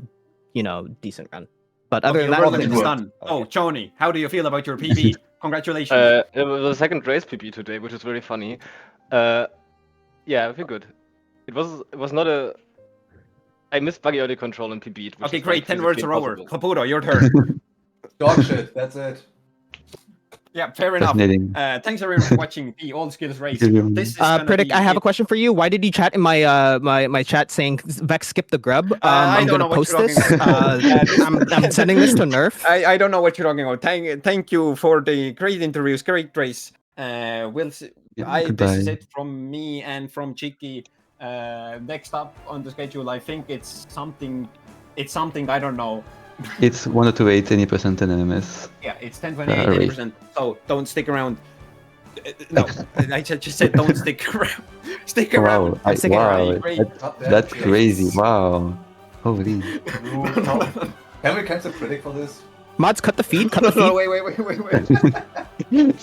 Speaker 7: decent run. But other
Speaker 1: Okay,
Speaker 7: than
Speaker 1: your
Speaker 7: that,
Speaker 1: run
Speaker 7: I'm
Speaker 1: is
Speaker 7: just-
Speaker 1: done. Oh, Choni, how do you feel about your PB? Congratulations.
Speaker 8: It was the second race PB today, which is very funny. Yeah, I feel good. It was not a. I missed buggy early control in PB. Which
Speaker 1: Okay,
Speaker 8: is,
Speaker 1: great.
Speaker 8: like,
Speaker 1: 10 words
Speaker 8: physically
Speaker 1: are over.
Speaker 8: impossible.
Speaker 1: Caputo, your turn.
Speaker 9: Dog shit. That's it.
Speaker 1: Yeah, fair enough.
Speaker 6: Fascinating.
Speaker 1: Thanks everyone for watching the All Skills race.
Speaker 6: Thank you.
Speaker 1: This is gonna
Speaker 7: Predict,
Speaker 1: be
Speaker 7: I have a
Speaker 1: it.
Speaker 7: question for you. Why did you chat in my my chat saying Vex skip the grub?
Speaker 1: I
Speaker 7: I'm
Speaker 1: don't know
Speaker 7: gonna
Speaker 1: what
Speaker 7: post
Speaker 1: you're
Speaker 7: this.
Speaker 1: talking about.
Speaker 7: I'm sending this to Nerf.
Speaker 1: I don't know what you're talking about. Thank you for the great interviews, great race. We'll see.
Speaker 6: Yeah,
Speaker 1: This is
Speaker 6: goodbye.
Speaker 1: it from me and from Chicky. Next up on the schedule, I think it's something I don't know.
Speaker 6: It's 102.8 any percent in MMS.
Speaker 1: Yeah, it's 1028,
Speaker 6: race.
Speaker 1: 80%. So don't stick around. No, I just said don't stick around. Stick around.
Speaker 6: Wow,
Speaker 7: sticking
Speaker 6: wow,
Speaker 1: Great.
Speaker 6: that's crazy. Wow, holy.
Speaker 9: Can we cancel Critic for this?
Speaker 7: Mods, cut the feed. Cut
Speaker 1: No,
Speaker 7: the feed.
Speaker 1: no, wait.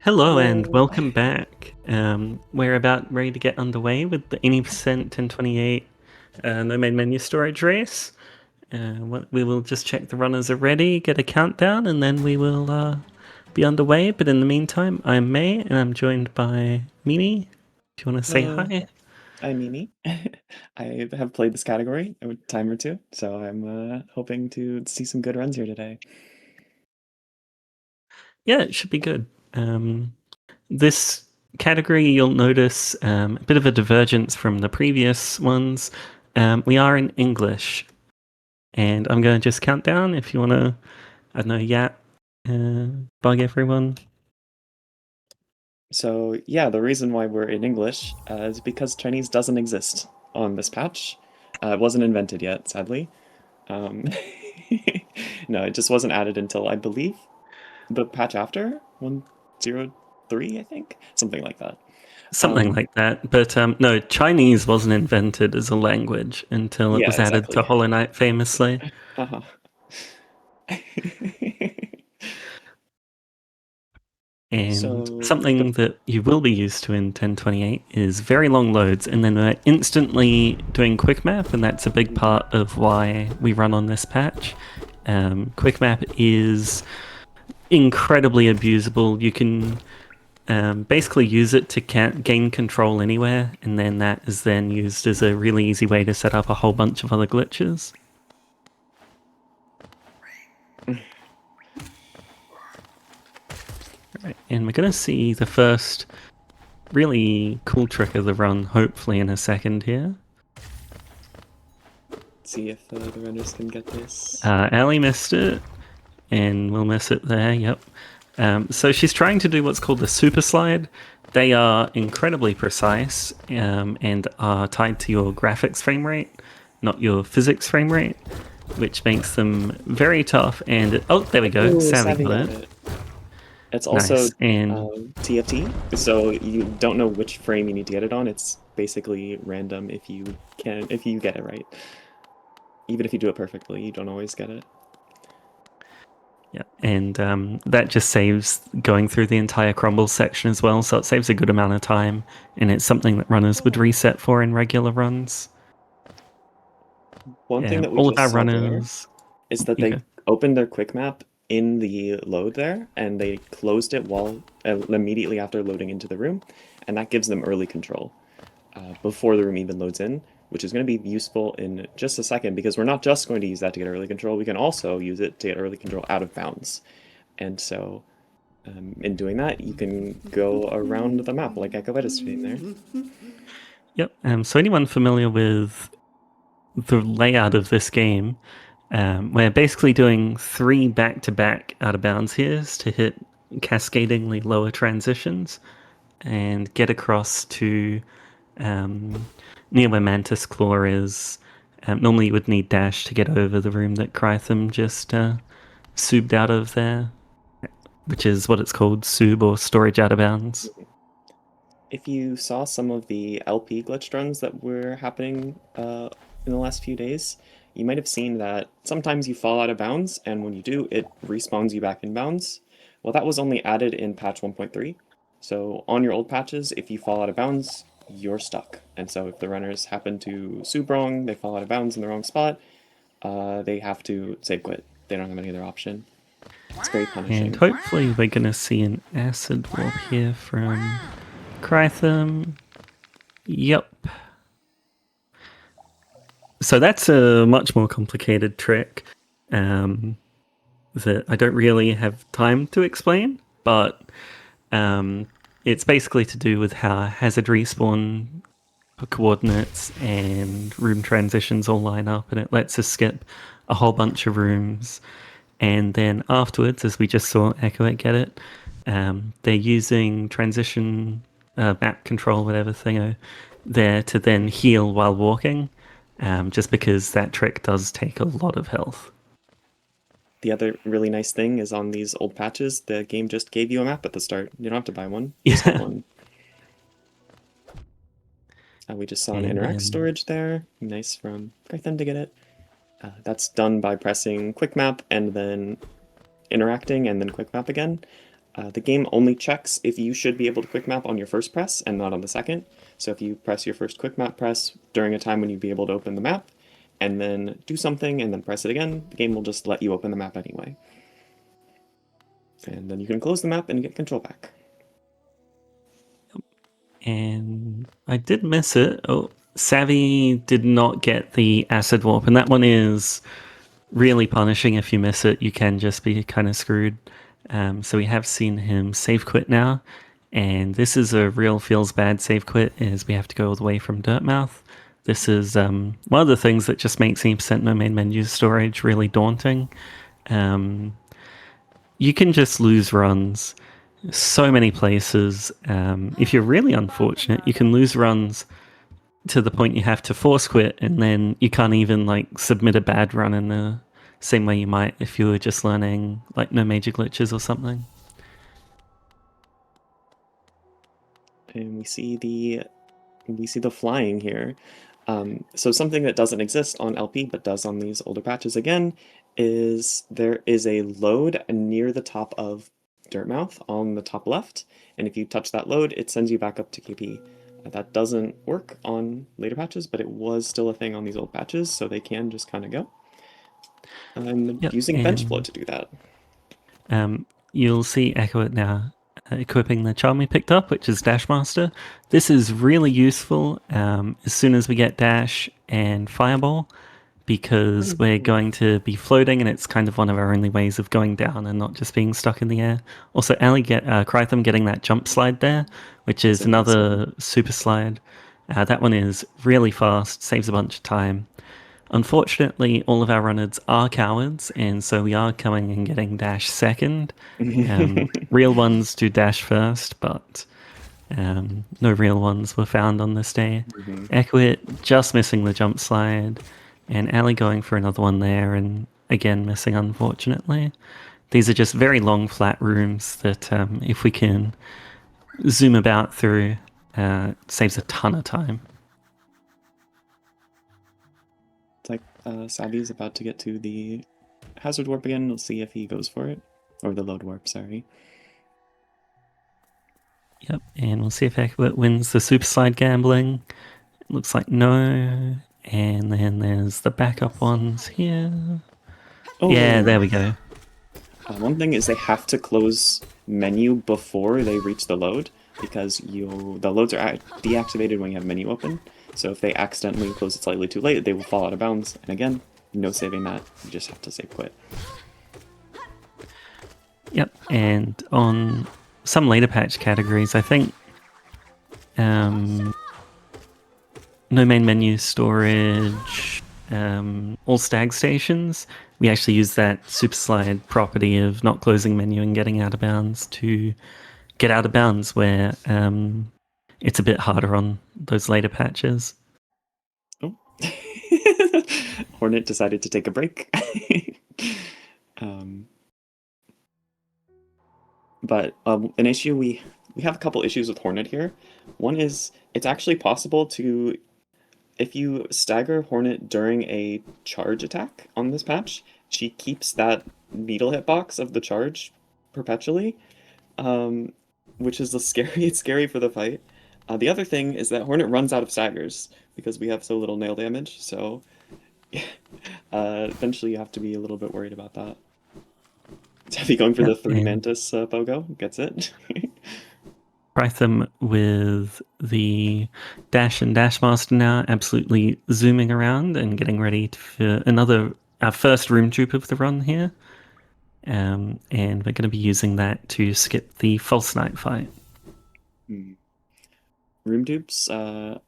Speaker 10: Hello and
Speaker 4: Hello.
Speaker 10: welcome back. We're about ready to get underway with the 80% 1028 no main menu storage race. We will just check the runners are ready, get a countdown, and then we will be underway. But in the meantime, I'm May, and I'm joined by Mimi. Do you want to say
Speaker 4: Hello.
Speaker 10: hi?
Speaker 4: I'm Mimi. I have played this category a time or two, so I'm hoping to see some good runs here today.
Speaker 10: Yeah, it should be good. This category, you'll notice a bit of a divergence from the previous ones. We are in English, and I'm going to just count down if you want to, I don't know, bug everyone.
Speaker 4: So yeah, the reason why we're in English is because Chinese doesn't exist on this patch. It wasn't invented yet, sadly. No, it just wasn't added until I believe the patch after 1.03, I think, something like that.
Speaker 10: Something like that. But no, Chinese wasn't invented as a language until it
Speaker 4: Yeah,
Speaker 10: was added to
Speaker 4: exactly.
Speaker 10: Hollow Knight famously.
Speaker 4: Uh-huh.
Speaker 10: And
Speaker 4: So
Speaker 10: something that you will be used to in 1028 is very long loads, and then we're instantly doing quick map, and that's a big part of why we run on this patch. Quick map is incredibly abusable. You can basically use it to gain control anywhere, and then that is then used as a really easy way to set up a whole bunch of other glitches. Right, and we're going to see the first really cool trick of the run, hopefully in a second here.
Speaker 4: see if the runners can get this.
Speaker 10: Ali missed it, and we'll miss it there, yep. So she's trying to do what's called the super slide. They are incredibly precise and are tied to your graphics frame rate, not your physics frame rate, which makes them very tough. And oh, there we go,
Speaker 4: Ooh,
Speaker 10: Savvy
Speaker 4: Savvy
Speaker 10: got
Speaker 4: got
Speaker 10: it.
Speaker 4: it. It's also
Speaker 10: Nice. And
Speaker 4: TFT, so you don't know which frame you need to get it on. It's basically random if you get it right. Even if you do it perfectly, you don't always get it.
Speaker 10: yeah, and that just saves going through the entire crumble section as well, so it saves a good amount of time, and it's something that runners would reset for in regular runs.
Speaker 4: One thing that we
Speaker 10: all
Speaker 4: just
Speaker 10: of our
Speaker 4: saw there
Speaker 10: runners
Speaker 4: is that they opened their quick map in the load there, and they closed it while immediately after loading into the room, and that gives them early control before the room even loads in, which is going to be useful in just a second, because we're not just going to use that to get early control, we can also use it to get early control out of bounds. And so in doing that, you can go around the map like Echo is doing there.
Speaker 10: Yep. So anyone familiar with the layout of this game, we're basically doing 3 back-to-back out-of-bounds heres to hit cascadingly lower transitions and get across to near where Mantis Claw is. Normally you would need dash to get over the room that Krytham just subed out of there, which is what it's called, sub or storage out-of-bounds.
Speaker 4: If you saw some of the LP glitch runs that were happening in the last few days, you might have seen that sometimes you fall out of bounds, and when you do, it respawns you back in bounds. Well, that was only added in patch 1.3. So on your old patches, if you fall out of bounds, you're stuck. And so if the runners happen to sub wrong, they fall out of bounds in the wrong spot, they have to save quit. They don't have any other option. It's very punishing.
Speaker 10: And hopefully we're going to see an acid warp here from Krytham. Yep. So that's a much more complicated trick that I don't really have time to explain, but it's basically to do with how hazard respawn coordinates and room transitions all line up, and it lets us skip a whole bunch of rooms. And then afterwards, as we just saw Echo get it, they're using transition map control, whatever thing, there to then heal while walking, just because that trick does take a lot of health.
Speaker 4: The other really nice thing is on these old patches, the game just gave you a map at the start. You don't have to buy one. You just get one. We just saw an interact storage there. Nice from Krytham to get it. That's done by pressing quick map and then interacting and then quick map again. The game only checks if you should be able to quick map on your first press and not on the second. So if you press your first quick map press during a time when you'd be able to open the map, and then do something and then press it again, the game will just let you open the map anyway. And then you can close the map and get control back.
Speaker 10: And I did miss it. Oh, Savvy did not get the acid warp, and that one is really punishing. If you miss it, you can just be kind of screwed. So we have seen him save quit now, and this is a real feels bad save quit, is we have to go all the way from Dirtmouth. This is one of the things that just makes 80% no main menu storage really daunting. You can just lose runs so many places. If you're really unfortunate, you can lose runs to the point you have to force quit, and then you can't even like submit a bad run in the same way you might if you were just learning like no major glitches or something.
Speaker 4: And we see the flying here. So something that doesn't exist on LP but does on these older patches again is there is a load near the top of Dirtmouth on the top left, and if you touch that load, it sends you back up to KP. That doesn't work on later patches, but it was still a thing on these old patches, so they can just kind of go. I'm using bench flow to do that.
Speaker 10: You'll see Echo it now equipping the charm we picked up, which is Dash Master. This is really useful as soon as we get Dash and Fireball, because we're going to be floating, and it's kind of one of our only ways of going down and not just being stuck in the air. Also, Krytham getting that jump slide there, which is another super slide. That one is really fast, saves a bunch of time. Unfortunately, all of our runners are cowards, and so we are coming and getting Dash second. Real ones do Dash first, but no real ones were found on this day. Equit just missing the jump slide, and Ali going for another one there, and again missing, unfortunately. These are just very long, flat rooms that if we can zoom about through, saves a ton of time.
Speaker 4: It's like Savvy's about to get to the hazard warp again. We'll see if he goes for it. Or the load warp, sorry.
Speaker 10: Yep, and we'll see if Equit wins the super slide gambling. It looks like no. And then there's the backup ones here. Oh. Yeah, there we go.
Speaker 4: One thing is they have to close menu before they reach the load, because the loads are deactivated when you have menu open. So if they accidentally close it slightly too late, they will fall out of bounds. And again, no saving that. You just have to save quit.
Speaker 10: Yep, and on some later patch categories, I think no main menu storage, all stag stations, we actually use that super slide property of not closing menu and getting out of bounds to get out of bounds, where it's a bit harder on those later patches.
Speaker 4: Oh. Hornet decided to take a break. But an issue, we have a couple issues with Hornet here. One is it's actually possible to, if you stagger Hornet during a charge attack on this patch, she keeps that needle hitbox of the charge perpetually, which is scary. It's scary for the fight. The other thing is that Hornet runs out of staggers because we have so little nail damage, so eventually you have to be a little bit worried about that. Heavy going for the 3 Mantis Pogo, gets it.
Speaker 10: Krytham with the Dash and Dash Master now, absolutely zooming around and getting ready for our first room dupe of the run here. And we're going to be using that to skip the False Knight fight.
Speaker 4: Room dupes are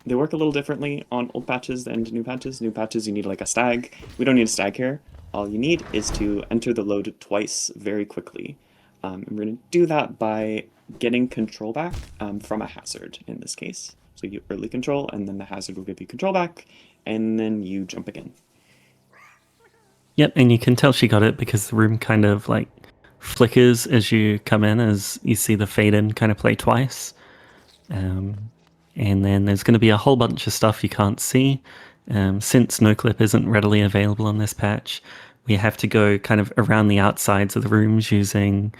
Speaker 4: they work a little differently on old patches than new patches. New patches, you need like a stag. We don't need a stag here. All you need is to enter the load twice very quickly. And we're going to do that by getting control back from a hazard in this case. So you early control, and then the hazard will give you control back, and then you jump again.
Speaker 10: Yep, and you can tell she got it because the room kind of like flickers as you come in, as you see the fade in kind of play twice. And then there's going to be a whole bunch of stuff you can't see. Since NoClip isn't readily available on this patch, we have to go kind of around the outsides of the rooms using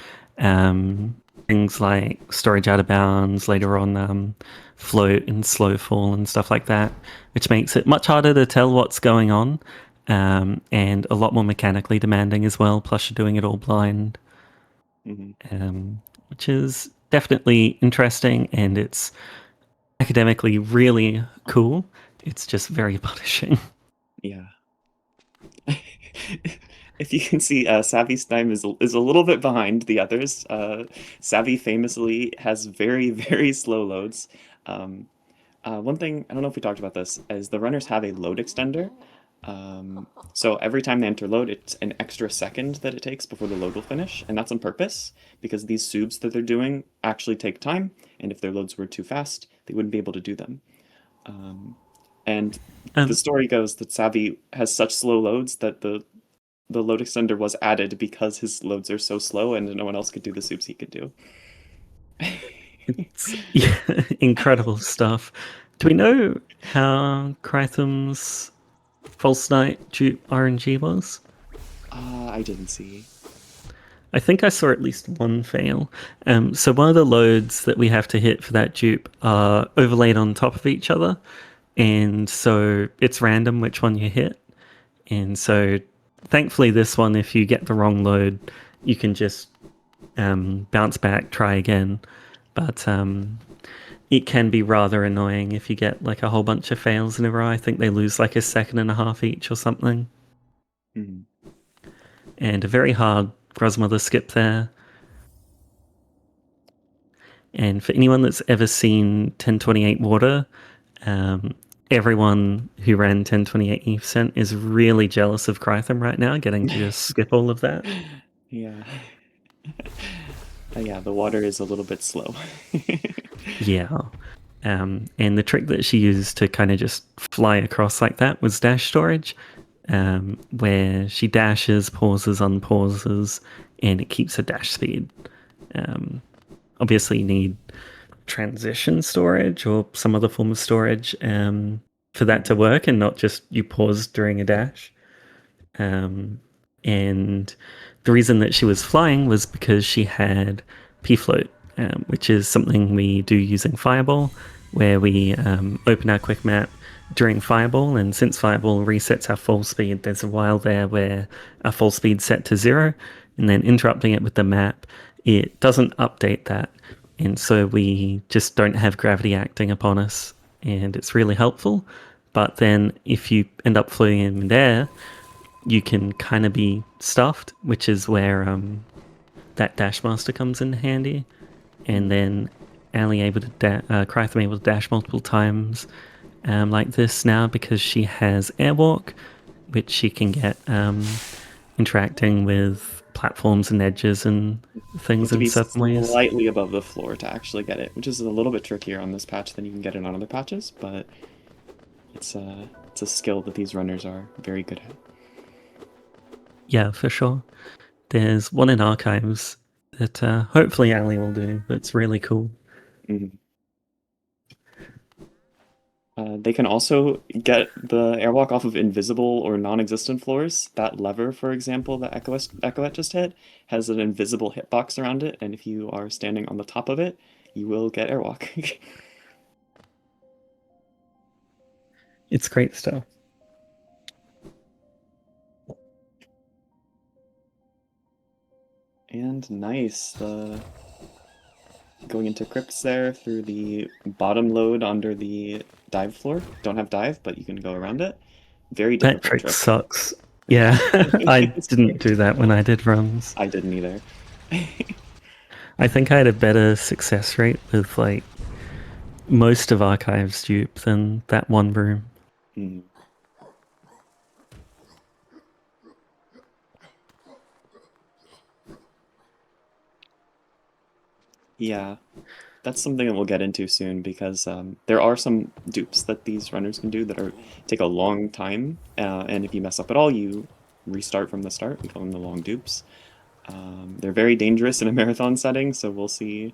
Speaker 10: things like storage out of bounds, later on float and slow fall and stuff like that, which makes it much harder to tell what's going on, and a lot more mechanically demanding as well, plus you're doing it all blind. Which is definitely interesting, and it's academically really cool. It's just very punishing.
Speaker 4: Yeah. If you can see, Savvy's time is a little bit behind the others. Savvy famously has very, very slow loads. One thing, I don't know if we talked about this, is the runners have a load extender. So every time they enter load, it's an extra second that it takes before the load will finish, and that's on purpose, because these subs that they're doing actually take time, and if their loads were too fast, they wouldn't be able to do them. And the story goes that Savvy has such slow loads that the load extender was added because his loads are so slow and no one else could do the subs he could do.
Speaker 10: It's incredible stuff. Do we know how Krytham's False Knight dupe RNG was?
Speaker 4: I didn't see.
Speaker 10: I think I saw at least one fail. So one of the loads that we have to hit for that dupe are overlaid on top of each other, and so it's random which one you hit. And so thankfully this one, if you get the wrong load, you can just bounce back, try again. But it can be rather annoying if you get like a whole bunch of fails in a row. I think they lose like 1.5 seconds each or something. And a very hard Grosmother skip there. And for anyone that's ever seen 1028 Water, everyone who ran 1028 Evencent is really jealous of Krytham right now, getting to just skip all of that.
Speaker 4: Yeah. Yeah, the water is a little bit slow.
Speaker 10: Yeah. And the trick that she used to kind of just fly across like that was dash storage, where she dashes, pauses, unpauses, and it keeps her dash speed. Obviously, you need transition storage or some other form of storage for that to work, and not just you pause during a dash. And the reason that she was flying was because she had P-float, which is something we do using Fireball, where we open our quick map during Fireball, and since Fireball resets our fall speed, there's a while there where our fall speed's set to 0, and then interrupting it with the map, it doesn't update that, and so we just don't have gravity acting upon us, and it's really helpful. But then if you end up floating in midair, you can kind of be stuffed, which is where that dash master comes in handy. And then Ali Krytham able to dash multiple times like this now because she has Airwalk, which she can get interacting with platforms and edges and things in certain ways.
Speaker 4: Slightly above the floor to actually get it, which is a little bit trickier on this patch than you can get it on other patches, but it's a skill that these runners are very good at.
Speaker 10: Yeah, for sure. There's one in Archives that hopefully Ali will do, that's really cool.
Speaker 4: They can also get the airwalk off of invisible or non-existent floors. That lever, for example, that Echoette just hit, has an invisible hitbox around it, and if you are standing on the top of it, you will get airwalk.
Speaker 10: It's great stuff.
Speaker 4: And nice, going into crypts there through the bottom load under the dive floor. Don't have dive, but you can go around it. Very difficult
Speaker 10: That trick sucks. Yeah, I didn't do that when I did runs.
Speaker 4: I didn't either.
Speaker 10: I think I had a better success rate with like most of Archives dupe than that one room.
Speaker 4: Yeah, that's something that we'll get into soon because there are some dupes that these runners can do that take a long time, and if you mess up at all, you restart from the start. We call them the long dupes. They're very dangerous in a marathon setting, so we'll see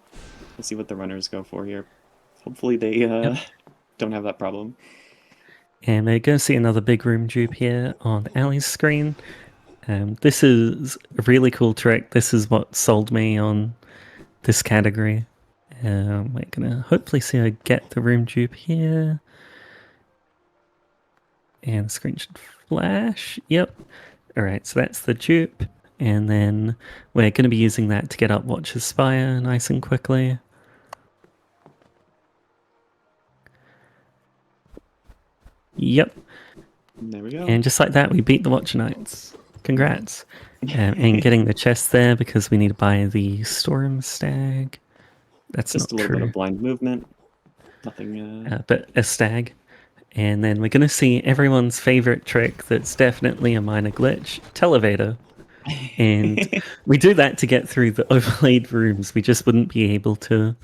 Speaker 4: what the runners go for here. Hopefully they don't have that problem.
Speaker 10: And we're going to see another big room dupe here on Ali's screen. This is a really cool trick. This is what sold me on this category. We're gonna hopefully see her get the room dupe here. And the screen should flash. Yep. Alright, so that's the dupe. And then we're going to be using that to get up Watcher's Spire nice and quickly. Yep.
Speaker 4: There we go.
Speaker 10: And just like that, we beat the Watcher Knights. Congrats. And getting the chest there because we need to buy the Storm Stag. That's
Speaker 4: just
Speaker 10: not
Speaker 4: a little
Speaker 10: true.
Speaker 4: bit of blind movement. Nothing.
Speaker 10: But a stag. And then we're going to see everyone's favorite trick that's definitely a minor glitch, Televator. And we do that to get through the overlaid rooms. We just wouldn't be able to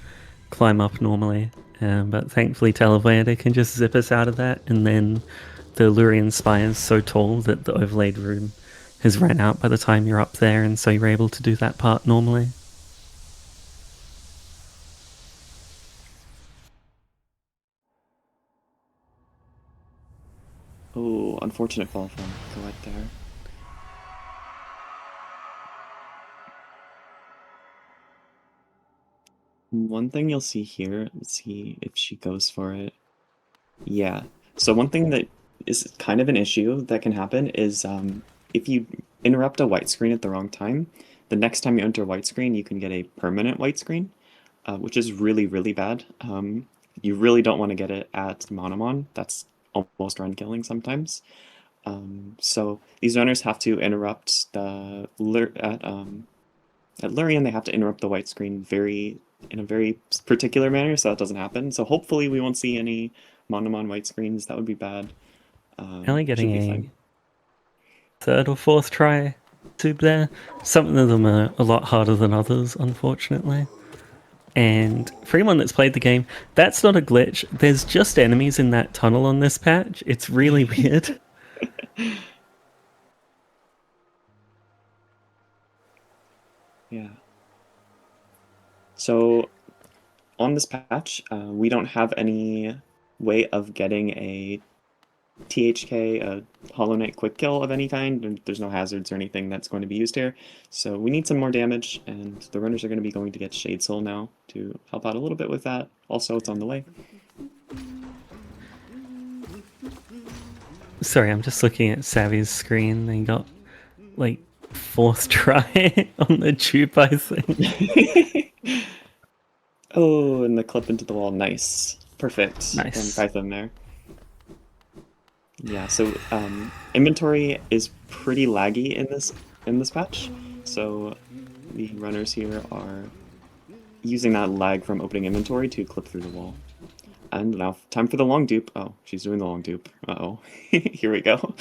Speaker 10: climb up normally. But thankfully Televator can just zip us out of that. And then the Lurian Spire is so tall that the overlaid room has ran out by the time you're up there. And so you're able to do that part normally.
Speaker 4: Oh, unfortunate fall from Colette there. One thing you'll see here, let's see if she goes for it. Yeah. So one thing that is kind of an issue that can happen is if you interrupt a white screen at the wrong time, the next time you enter a white screen, you can get a permanent white screen, which is really, really bad. You really don't want to get it at Monomon. That's almost run killing sometimes. So these runners have to interrupt at Lurian, they have to interrupt the white screen in a very particular manner so that doesn't happen. So hopefully we won't see any Monomon white screens. That would be bad.
Speaker 10: Only getting
Speaker 4: should be
Speaker 10: a
Speaker 4: fine.
Speaker 10: third or fourth try tube there. Some of them are a lot harder than others, unfortunately. And for anyone that's played the game, that's not a glitch. There's just enemies in that tunnel on this patch. It's really weird.
Speaker 4: Yeah. So on this patch, we don't have any way of getting a THK, a Hollow Knight quick kill of any kind, and there's no hazards or anything that's going to be used here. So we need some more damage, and the runners are going to be going to get Shade Soul now to help out a little bit with that. Also, it's on the way.
Speaker 10: Sorry, I'm just looking at Savvy's screen. They got like fourth try on the tube, I think.
Speaker 4: Oh, and the clip into the wall. Nice. Perfect.
Speaker 10: Nice.
Speaker 4: From Python there. Yeah, so inventory is pretty laggy in this patch. So the runners here are using that lag from opening inventory to clip through the wall. And now time for the long dupe. Oh, she's doing the long dupe. Uh-oh. Here we go.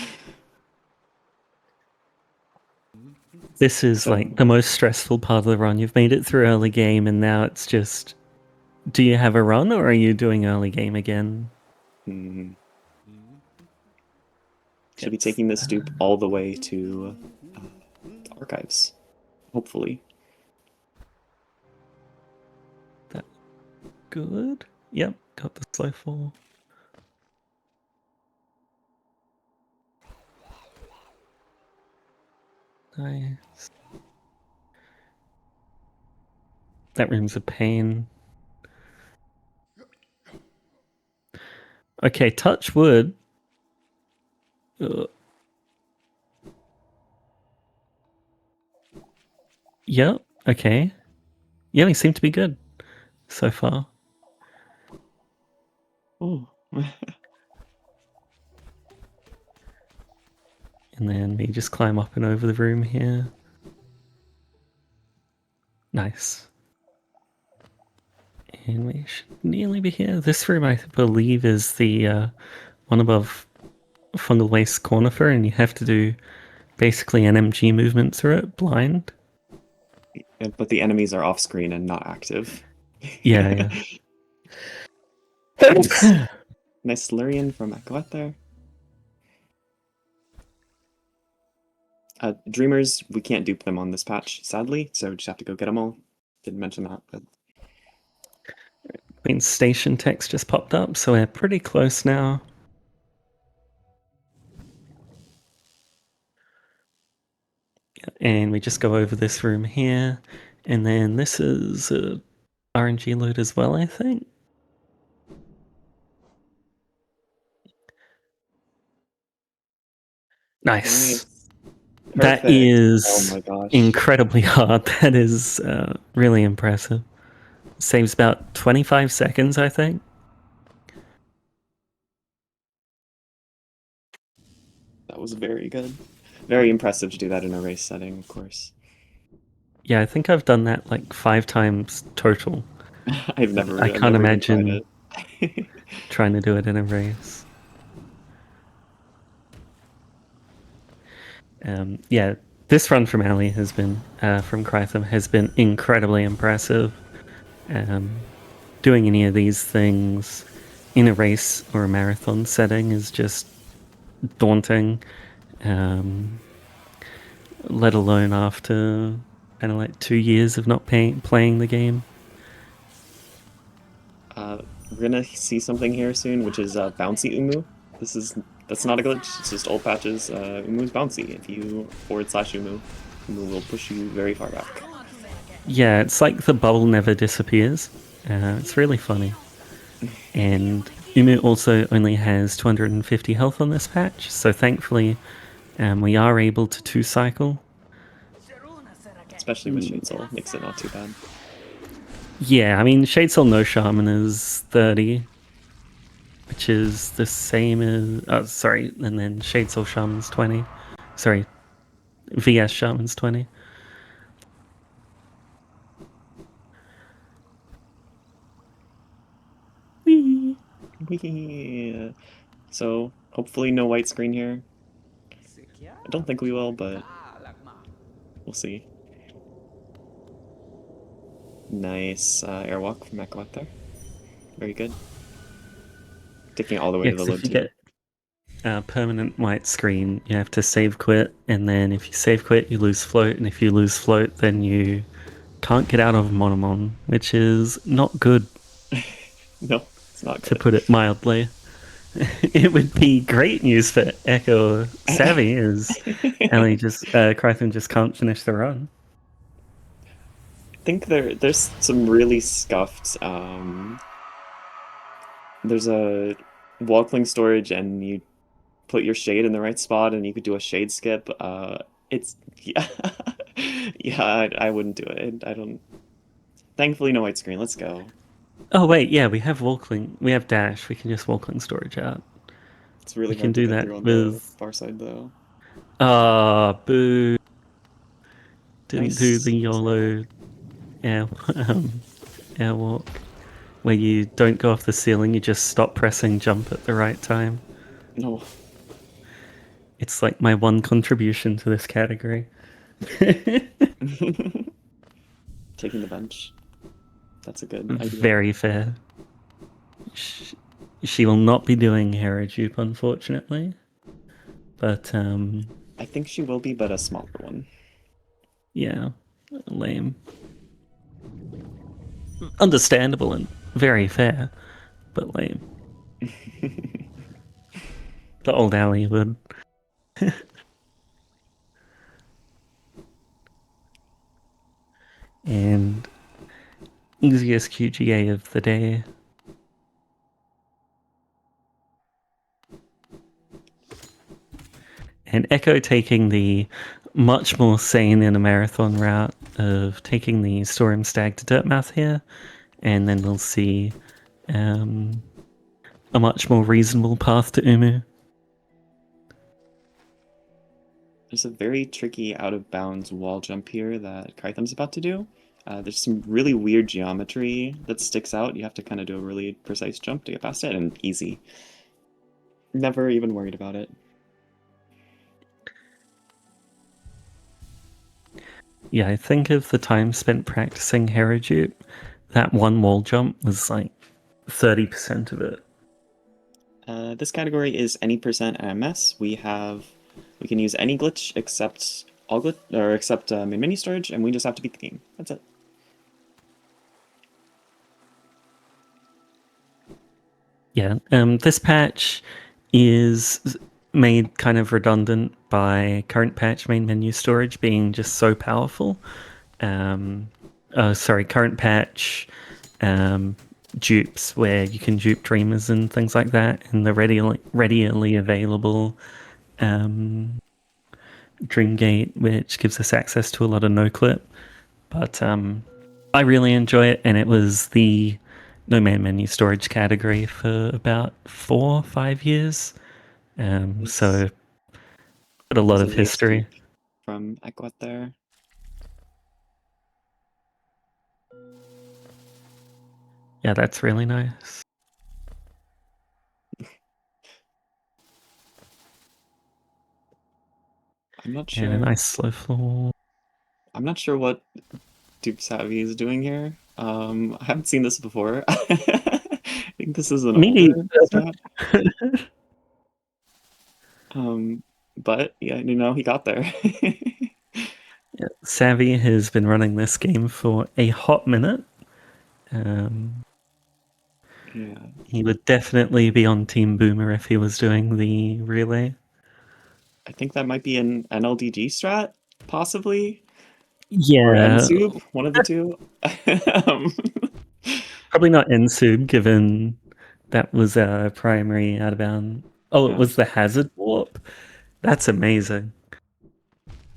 Speaker 10: This is like the most stressful part of the run. You've made it through early game and now it's just, do you have a run or are you doing early game again?
Speaker 4: Mm-hmm. Should be taking this dupe all the way to the archives, hopefully.
Speaker 10: That good? Yep, got the slow fall. Nice. That room's a pain. Okay, touch wood. Yep, okay. Yeah, we seem to be good so far.
Speaker 4: Oh.
Speaker 10: And then we just climb up and over the room here. Nice. And we should nearly be here. This room, I believe, is the one above Fungal Waste Cornifer, and you have to do basically NMG movement through it, blind.
Speaker 4: But the enemies are off screen and not active.
Speaker 10: Yeah,
Speaker 4: yeah. Nice Lurian from Akoet there. Dreamers, we can't dupe them on this patch, sadly, so we just have to go get them all. Didn't mention that, but...
Speaker 10: Queen Station text just popped up, so we're pretty close now. And we just go over this room here. And then this is a RNG load as well, I think. Nice. That
Speaker 4: Perfect.
Speaker 10: is
Speaker 4: Oh my gosh.
Speaker 10: incredibly hard. That is really impressive. Saves about 25 seconds, I think.
Speaker 4: That was very good. Very impressive to do that in a race setting, of course.
Speaker 10: Yeah, I think I've done that like 5 times total.
Speaker 4: I've never.
Speaker 10: I
Speaker 4: I've
Speaker 10: can't
Speaker 4: never even tried
Speaker 10: imagine
Speaker 4: it.
Speaker 10: trying to do it in a race. Yeah, this run from Ali has been, from Krytham, has been incredibly impressive. Doing any of these things in a race or a marathon setting is just daunting, let alone after kind of like 2 years of not playing the game.
Speaker 4: We're gonna see something here soon, which is bouncy Umu. That's not a glitch. It's just old patches. Umu is bouncy. If you /Umu, Umu will push you very far back.
Speaker 10: Yeah, it's like the bubble never disappears. It's really funny. And Umu also only has 250 health on this patch, so thankfully we are able to 2-cycle.
Speaker 4: Especially with Shade Soul, makes it not too bad.
Speaker 10: Yeah, I mean, Shade Soul no Shaman is 30, which is the same as... Oh, sorry, and then Shade Soul Shaman's 20. Sorry, VS Shaman's 20. Whee!
Speaker 4: Whee! So, hopefully no white screen here. I don't think we will, but we'll see. Nice airwalk from Ekawat there. Very good. Taking all the way to the
Speaker 10: If
Speaker 4: load
Speaker 10: you
Speaker 4: 2.
Speaker 10: get a permanent white screen, you have to save quit, and then if you save quit, you lose float, and if you lose float, then you can't get out of Monomon, which is not good.
Speaker 4: No, it's not good.
Speaker 10: To put it mildly. It would be great news for Echo or Savvy, as Ellie Krytham just can't finish the run.
Speaker 4: I think there's some really scuffed. There's a wall-cling storage, and you put your shade in the right spot, and you could do a shade skip. It's yeah, yeah. I wouldn't do it. I don't. Thankfully, no white screen. Let's go.
Speaker 10: Oh wait, yeah, we have Walkling. We have Dash. We can just Walkling storage out.
Speaker 4: It's really
Speaker 10: We can
Speaker 4: hard to
Speaker 10: do
Speaker 4: get
Speaker 10: that
Speaker 4: through on the
Speaker 10: with.
Speaker 4: far side, though.
Speaker 10: Boo! Didn't
Speaker 4: Nice.
Speaker 10: do the YOLO airwalk, where you don't go off the ceiling. You just stop pressing jump at the right time.
Speaker 4: No.
Speaker 10: It's like my one contribution to this category.
Speaker 4: Taking the bench. That's a good idea.
Speaker 10: Very fair. She will not be doing Harajup, unfortunately. But,
Speaker 4: I think she will be, but a smaller one.
Speaker 10: Yeah, lame. Understandable and very fair, but lame. The old alley would. And easiest QGA of the day. And Echo taking the much more sane in a marathon route of taking the Storm Stag to Dirtmouth here, and then we'll see a much more reasonable path to Umu.
Speaker 4: There's a very tricky out-of-bounds wall jump here that Krytham's about to do. There's some really weird geometry that sticks out. You have to kind of do a really precise jump to get past it, and easy. Never even worried about it.
Speaker 10: Yeah, I think of the time spent practicing Harajup, that one wall jump was like 30% of it.
Speaker 4: This category is any percent AMS. We can use any glitch except main menu storage, and we just have to beat the game. That's it.
Speaker 10: Yeah, this patch is made kind of redundant by current patch main menu storage being just so powerful. Current patch dupes where you can dupe dreamers and things like that, and the readily available Dreamgate, which gives us access to a lot of no-clip. But I really enjoy it, and it was the no man menu storage category for about 4 or 5 years. So got a lot of history
Speaker 4: from Equat there.
Speaker 10: Yeah, that's really nice.
Speaker 4: I'm not sure.
Speaker 10: And a nice slow floor.
Speaker 4: I'm not sure what Dupe Savvy is doing here. I haven't seen this before. I think this is an older strat. But yeah, he got there.
Speaker 10: Yeah, Savvy has been running this game for a hot minute.
Speaker 4: Yeah.
Speaker 10: He would definitely be on Team Boomer if he was doing the relay.
Speaker 4: I think that might be an NLDG strat, possibly.
Speaker 10: Yeah.
Speaker 4: Or NSUB, one of the two.
Speaker 10: Probably not NSUB, given that was a primary out of bound. Oh, it was the Hazard Warp? That's amazing.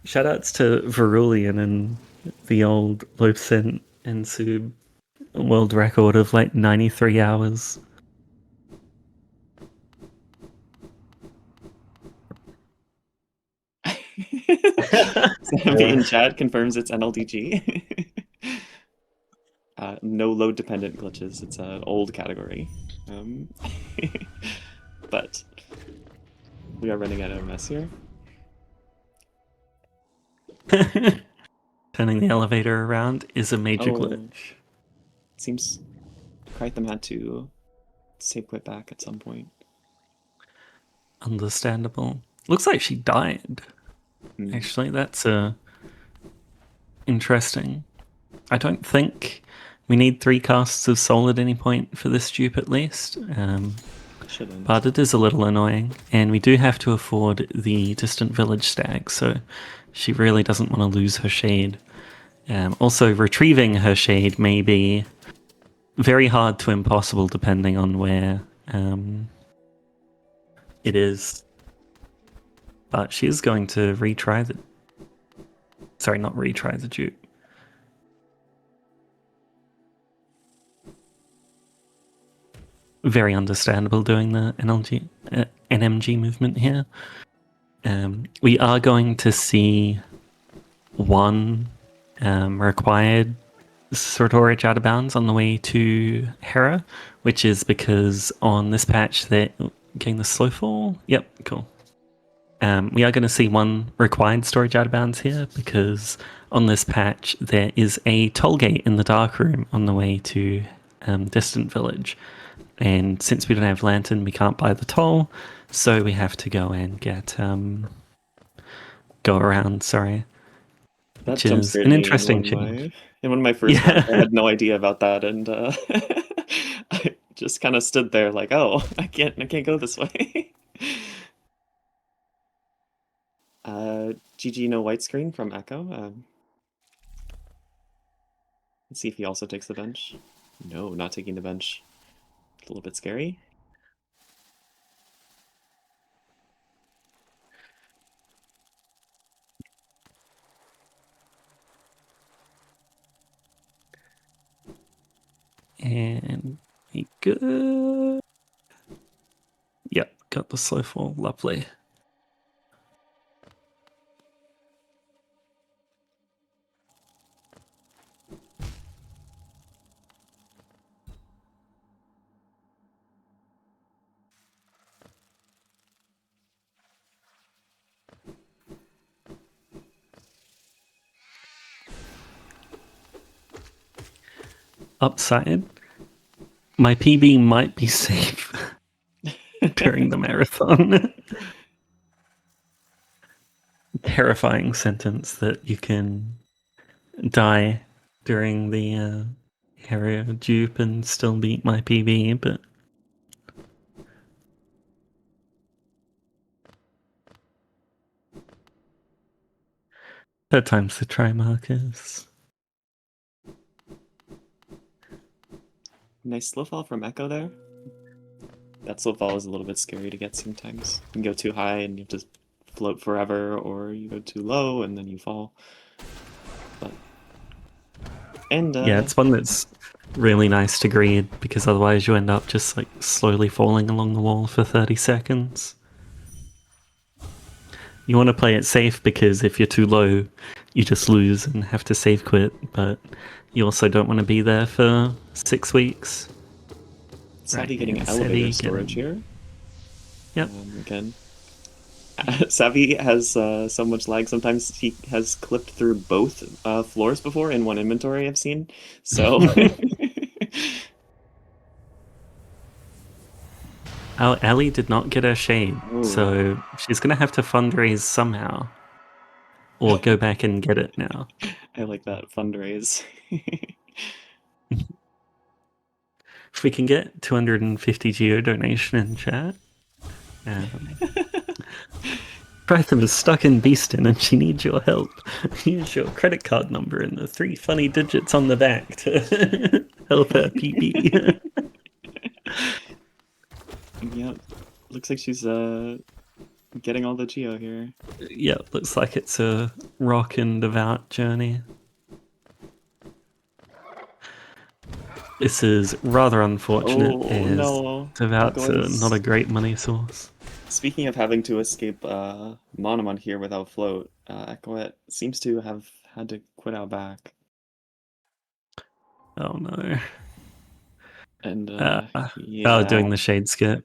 Speaker 10: Shoutouts to Verulian and the old low percent NSUB world record of like 93 hours.
Speaker 4: Sammy in chat confirms it's NLDG. No load dependent glitches. It's an old category. But we are running out of mess here.
Speaker 10: Turning the elevator around is a major glitch.
Speaker 4: Seems Krytham had to save quit back at some point.
Speaker 10: Understandable. Looks like she died. Actually, that's interesting. I don't think we need 3 casts of soul at any point for this dupe, at least. But it is a little annoying, and we do have to afford the distant village stag, so she really doesn't want to lose her shade. Also, retrieving her shade may be very hard to impossible depending on where it is. But she is going to retry the... Sorry, not retry the dupe. Very understandable doing the NMG movement here. We are going to see one required Sortorage out of bounds on the way to Hera, which is because on this patch they're getting the slow fall. Yep, cool. We are going to see one required storage out of bounds here because on this patch there is a toll gate in the dark room on the way to Distant Village. And since we don't have Lantern, we can't buy the toll, so we have to go and get go around. Sorry,
Speaker 4: That
Speaker 10: which
Speaker 4: jump
Speaker 10: is
Speaker 4: scared
Speaker 10: an
Speaker 4: me
Speaker 10: interesting change.
Speaker 4: In one of my first maps, I had no idea about that, and I just kind of stood there like, "Oh, I can't go this way." GG no white screen from Echo. Let's see if he also takes the bench. No, not taking the bench. A little bit scary.
Speaker 10: And we good. Yep, got the slow fall. Lovely. Upside, my PB might be safe during the marathon. Terrifying sentence that you can die during the area dupe and still beat my PB, but Third time's the try, Marcus.
Speaker 4: Nice slow fall from Echo there. That slow fall is a little bit scary to get sometimes. You can go too high and you have to float forever, or you go too low and then you fall. But
Speaker 10: yeah, it's one that's really nice to greed, because otherwise you end up just like slowly falling along the wall for 30 seconds. You want to play it safe, because if you're too low, you just lose and have to save quit, but you also don't want to be there for 6 weeks.
Speaker 4: Savvy
Speaker 10: Right,
Speaker 4: getting
Speaker 10: and
Speaker 4: elevator
Speaker 10: Savvy
Speaker 4: storage
Speaker 10: getting-
Speaker 4: here.
Speaker 10: Yep.
Speaker 4: Again. Savvy has so much lag. Sometimes he has clipped through both floors before in one inventory I've seen. So
Speaker 10: Oh, Ellie did not get her shade,
Speaker 4: Ooh.
Speaker 10: so she's gonna have to fundraise somehow. Or go back and get it now.
Speaker 4: I like that fundraise.
Speaker 10: If we can get 250 geo donation in chat. Brytham is stuck in Beaston and she needs your help. Use your credit card number and the 3 funny digits on the back to help her PB.
Speaker 4: Yep. Looks like she's getting all the geo here.
Speaker 10: Yeah, looks like it's a rock and devout journey. This is rather unfortunate,
Speaker 4: Oh,
Speaker 10: as
Speaker 4: no.
Speaker 10: devout's
Speaker 4: Echo is-
Speaker 10: not a great money source.
Speaker 4: Speaking of having to escape Monomon here without float, Echoet seems to have had to quit out back.
Speaker 10: Oh no.
Speaker 4: And
Speaker 10: Oh, doing the shade skip.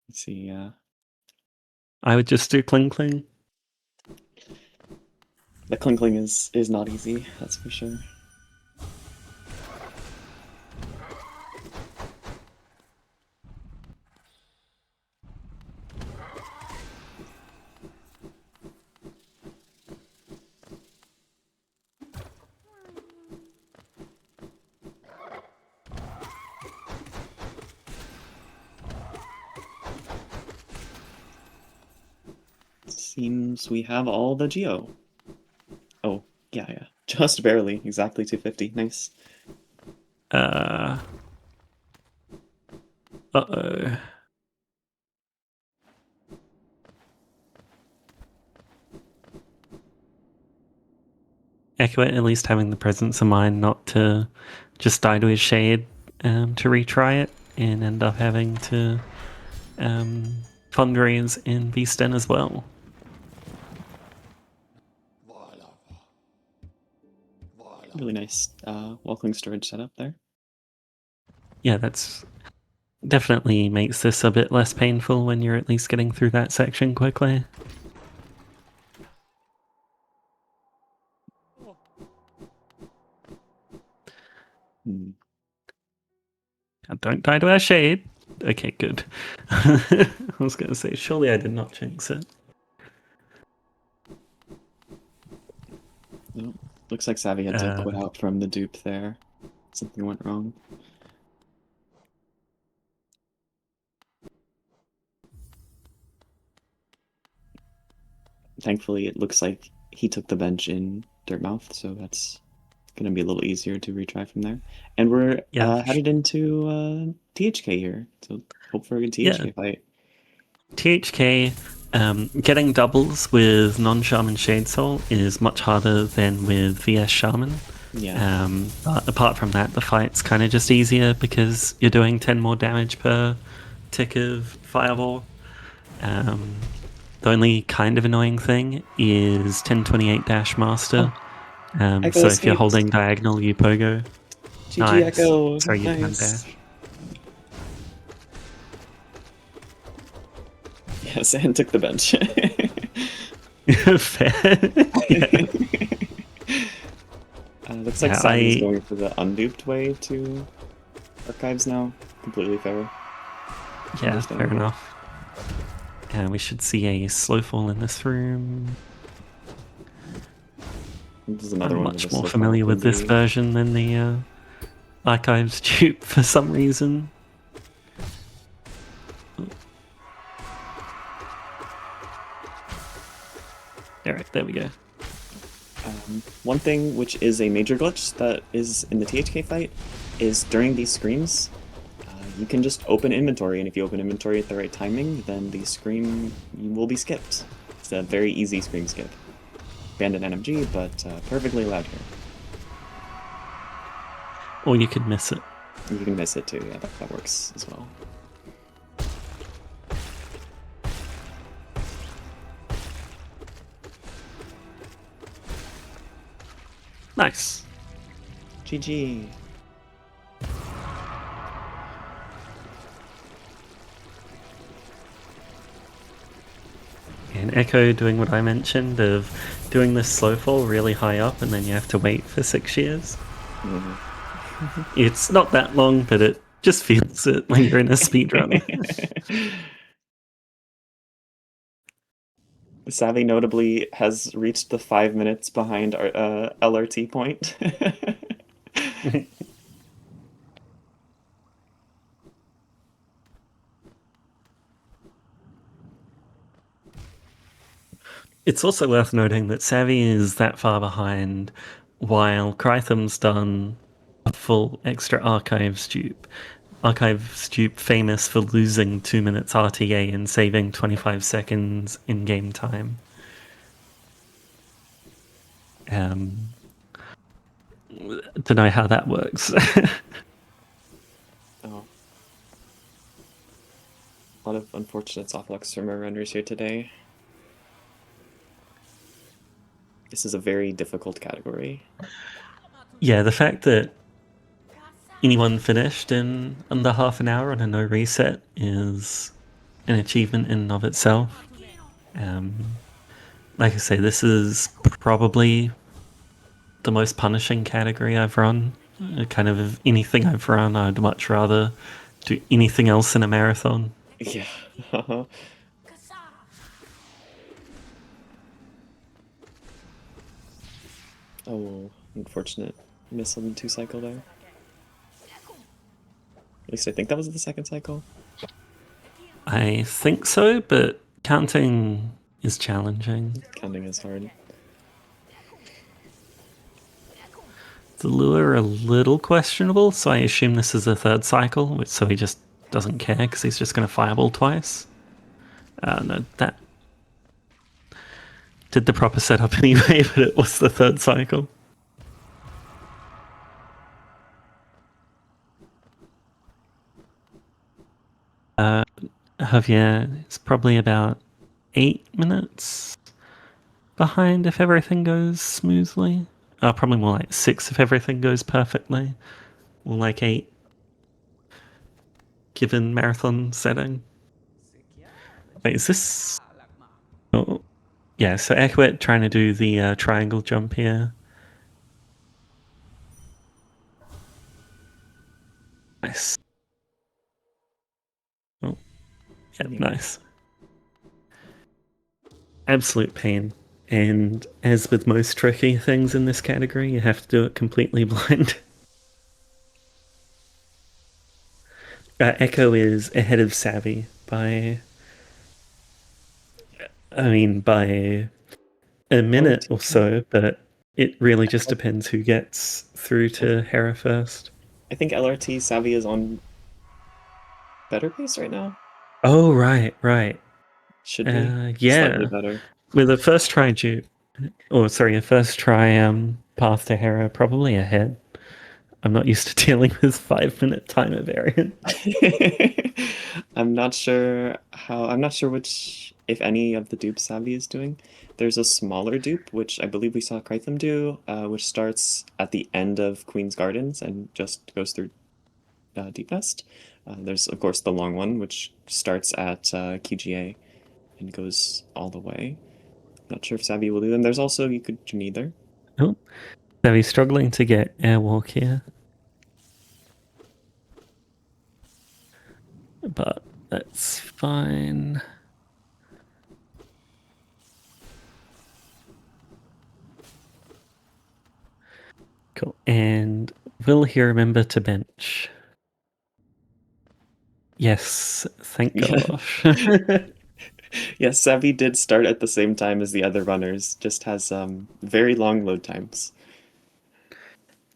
Speaker 4: Let's see,
Speaker 10: I would just do Kling Kling.
Speaker 4: the Klinkling is not easy, that's for sure. Seems we have all the geo. Oh, yeah. Just barely. Exactly 250. Nice.
Speaker 10: Uh-oh. Echo at least having the presence of mind not to just die to his shade to retry it and end up having to fundraise in Beaston as well.
Speaker 4: Really nice walking storage setup there.
Speaker 10: Yeah, that's definitely makes this a bit less painful when you're at least getting through that section quickly. Don't die to our shade. Okay, good. I was going to say, surely I did not jinx it.
Speaker 4: Nope. Looks like Savvy had to quit out from the dupe there. Something went wrong. Thankfully, it looks like he took the bench in Dirtmouth, so that's going to be a little easier to retry from there. And we're headed into THK here, so hope for a good THK fight.
Speaker 10: THK, getting doubles with non-Shaman Shade Soul is much harder than with VS Shaman.
Speaker 4: Yeah.
Speaker 10: But apart from that, the fight's kind of just easier because you're doing 10 more damage per tick of Fireball. The only kind of annoying thing is 1028 Dash Master. So if you're holding diagonal, you pogo.
Speaker 4: GG
Speaker 10: Nice.
Speaker 4: Echo.
Speaker 10: Sorry, you can't
Speaker 4: Nice.
Speaker 10: dash.
Speaker 4: Yes, and took the bench.
Speaker 10: Fair.
Speaker 4: Looks like Savvy's going for the unduped way to archives now. Completely fair.
Speaker 10: Yeah, fair enough. And we should see a slow fall in this room.
Speaker 4: This is another
Speaker 10: I'm
Speaker 4: one
Speaker 10: much more familiar with this version than the archives dupe for some reason. Alright, there we go.
Speaker 4: One thing which is a major glitch that is in the THK fight is during these screams, you can just open inventory, and if you open inventory at the right timing, then the scream will be skipped. It's a very easy scream skip. Abandoned NMG, but perfectly allowed here.
Speaker 10: Or you could miss it.
Speaker 4: You can miss it too, yeah, that works as well.
Speaker 10: Nice.
Speaker 4: GG.
Speaker 10: And Echo doing what I mentioned of doing this slow fall really high up and then you have to wait for 6 years. It's not that long, but it just feels it when you're in a speedrun.
Speaker 4: Savvy notably has reached the 5 minutes behind our LRT point.
Speaker 10: It's also worth noting that Savvy is that far behind while Krytham's done a full extra archive dupe. Archive dupe famous for losing 2 minutes RTA and saving 25 seconds in game time. Don't know how that works.
Speaker 4: Oh. A lot of unfortunate softlucks from our runners here today. This is a very difficult category.
Speaker 10: Yeah, the fact that anyone finished in under half an hour on a no reset is an achievement in and of itself. Like I say, this is probably the most punishing category I've run. Kind of anything I've run, I'd much rather do anything else in a marathon.
Speaker 4: Yeah. Oh, unfortunate miss on the 2 cycle there. At least I think that was the 2nd cycle.
Speaker 10: I think so, but counting is challenging.
Speaker 4: Counting is hard.
Speaker 10: The lure a little questionable, so I assume this is a 3rd cycle, so he just doesn't care because he's just going to fireball twice. No, that did the proper setup anyway, but it was the 3rd cycle. Javier is probably about 8 minutes behind if everything goes smoothly. Probably more like 6 if everything goes perfectly. More like 8, given marathon setting. Wait, is this... Oh, yeah, so Ekwet trying to do the triangle jump here. Nice. Oh, yeah, nice. Absolute pain. And as with most tricky things in this category, you have to do it completely blind. Echo is ahead of Savvy by... by a minute or so, but it really just depends who gets through to Hera first.
Speaker 4: I think LRT Savvy is on better pace right now.
Speaker 10: Oh, right.
Speaker 4: Should be
Speaker 10: yeah.
Speaker 4: slightly better.
Speaker 10: With a first try path to Hera, probably ahead. I'm not used to dealing with 5-minute timer variant.
Speaker 4: I'm not sure which, if any, of the dupes Savvy is doing. There's a smaller dupe, which I believe we saw Krytham do, which starts at the end of Queen's Gardens and just goes through Deep Nest. There's, of course, the long one, which starts at QGA and goes all the way. Not sure if Savvy will do them. There's also, you could do neither.
Speaker 10: Oh, Savvy's struggling to get airwalk here. But that's fine. Cool. And will he remember to bench? Yes, thank gosh.
Speaker 4: Yes, Savvy did start at the same time as the other runners, just has very long load times.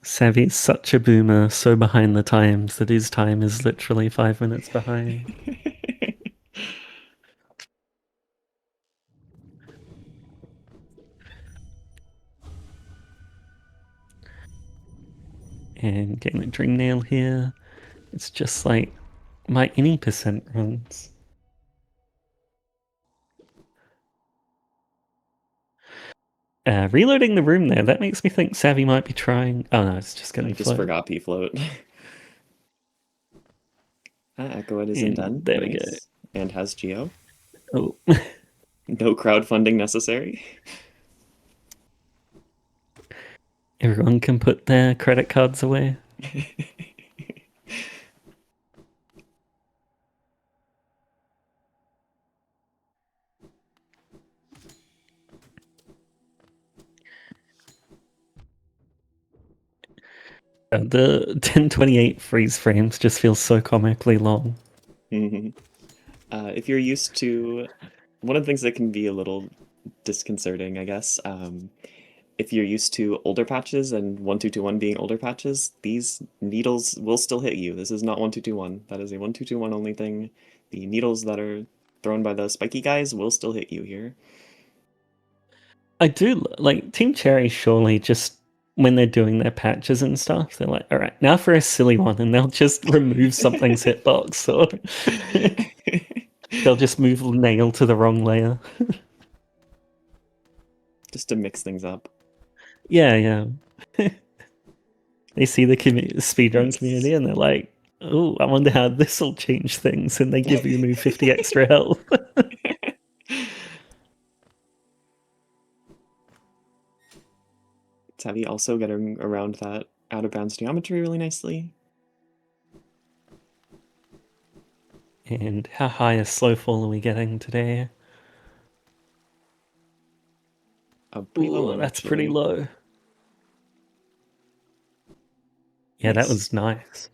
Speaker 10: Savvy's such a boomer, so behind the times that his time is literally 5 minutes behind. And getting a dream nail here. It's just like my any percent runs. Reloading the room there, that makes me think Savvy might be trying. Oh no, it's just
Speaker 4: I
Speaker 10: getting
Speaker 4: just
Speaker 10: float.
Speaker 4: forgot P-float. Echoed isn't
Speaker 10: And
Speaker 4: done.
Speaker 10: there we go.
Speaker 4: Nice. And has Geo.
Speaker 10: Oh,
Speaker 4: No crowdfunding necessary.
Speaker 10: everyone can put their credit cards away. The 1028 freeze frames just feel so comically long.
Speaker 4: If you're used to... One of the things that can be a little disconcerting, I guess, if you're used to older patches and 1221 being older patches, these needles will still hit you. This is not 1221. That is a 1221 only thing. The needles that are thrown by the spiky guys will still hit you here.
Speaker 10: I do like Team Cherry. Surely, just when they're doing their patches and stuff, they're like, "All right, now for a silly one," and they'll just remove something's hitbox, or they'll just move nail to the wrong layer.
Speaker 4: Just to mix things up.
Speaker 10: Yeah. They see the speedrun community and they're like, "Oh, I wonder how this will change things," and they give you 50 extra health.
Speaker 4: Savvy also getting around that out of bounds geometry really nicely.
Speaker 10: And how high a slow fall are we getting today?
Speaker 4: Pretty low
Speaker 10: Ooh,
Speaker 4: one,
Speaker 10: that's
Speaker 4: actually.
Speaker 10: pretty low. Yeah,
Speaker 4: Nice.
Speaker 10: that was nice.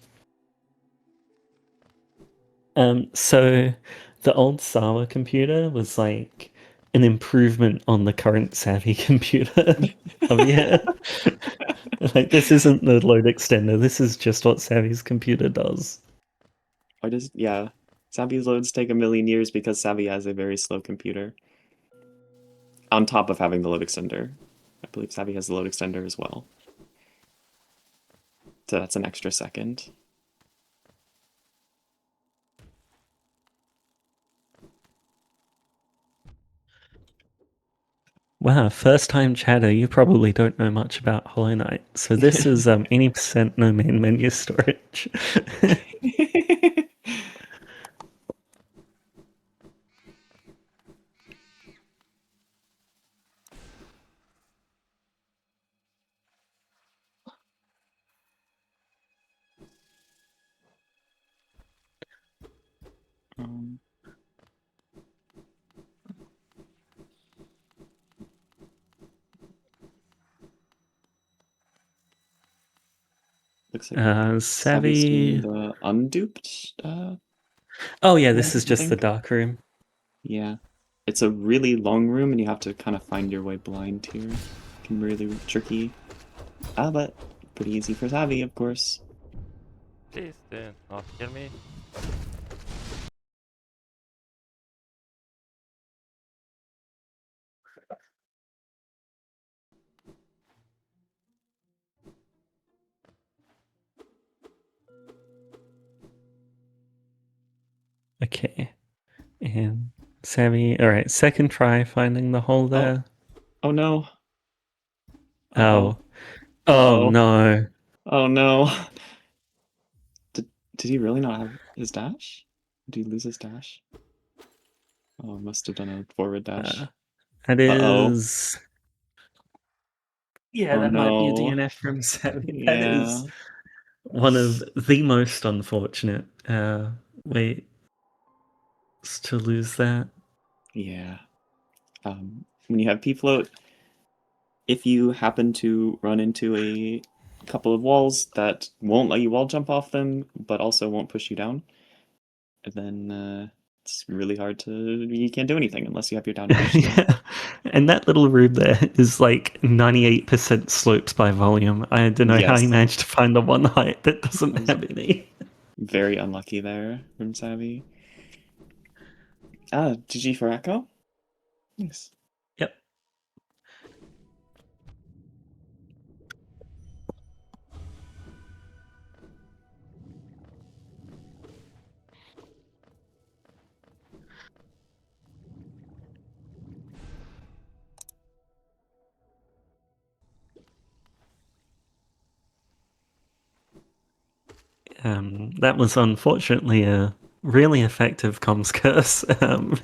Speaker 10: So the old Sawa computer was like an improvement on the current Savvy computer. Oh yeah. Like this isn't the load extender, this is just what Savvy's computer does.
Speaker 4: Yeah. Savvy's loads take a million years because Savvy has a very slow computer. On top of having the load extender. I believe Savvy has the load extender as well. So that's an extra second.
Speaker 10: Wow, first time chatter, you probably don't know much about Hollow Knight. So this is any percent no main menu storage.
Speaker 4: Looks like Savvy's doing
Speaker 10: Savvy.
Speaker 4: the unduped.
Speaker 10: Oh yeah, this is just the
Speaker 4: think.
Speaker 10: dark room.
Speaker 4: Yeah. It's a really long room and you have to kind of find your way blind here. It can be really tricky. But pretty easy for Savvy, of course.
Speaker 11: Please do not kill me.
Speaker 10: Okay. And Savvy, alright, second try finding the hole there.
Speaker 4: Oh no.
Speaker 10: Oh.
Speaker 4: Uh-oh.
Speaker 10: Oh no.
Speaker 4: Oh no. Did he really not have his dash? Did he lose his dash? Oh, must have done a forward dash.
Speaker 10: That is... Yeah,
Speaker 4: Oh,
Speaker 10: that might be a
Speaker 4: no.
Speaker 10: DNF from Savvy.
Speaker 4: Yeah.
Speaker 10: That is one of the most unfortunate ways to lose that.
Speaker 4: Yeah. When you have P-float, if you happen to run into a couple of walls that won't let you wall jump off them, but also won't push you down, and then it's really hard to. You can't do anything unless you have your down dash.
Speaker 10: Yeah. And that little room there is like 98% slopes by volume. I don't know how he
Speaker 4: Yes.
Speaker 10: managed to find the one height that doesn't have any.
Speaker 4: Very unlucky there from Savvy. GG for Echo. Nice.
Speaker 10: Yep. That was unfortunately a really effective comms curse.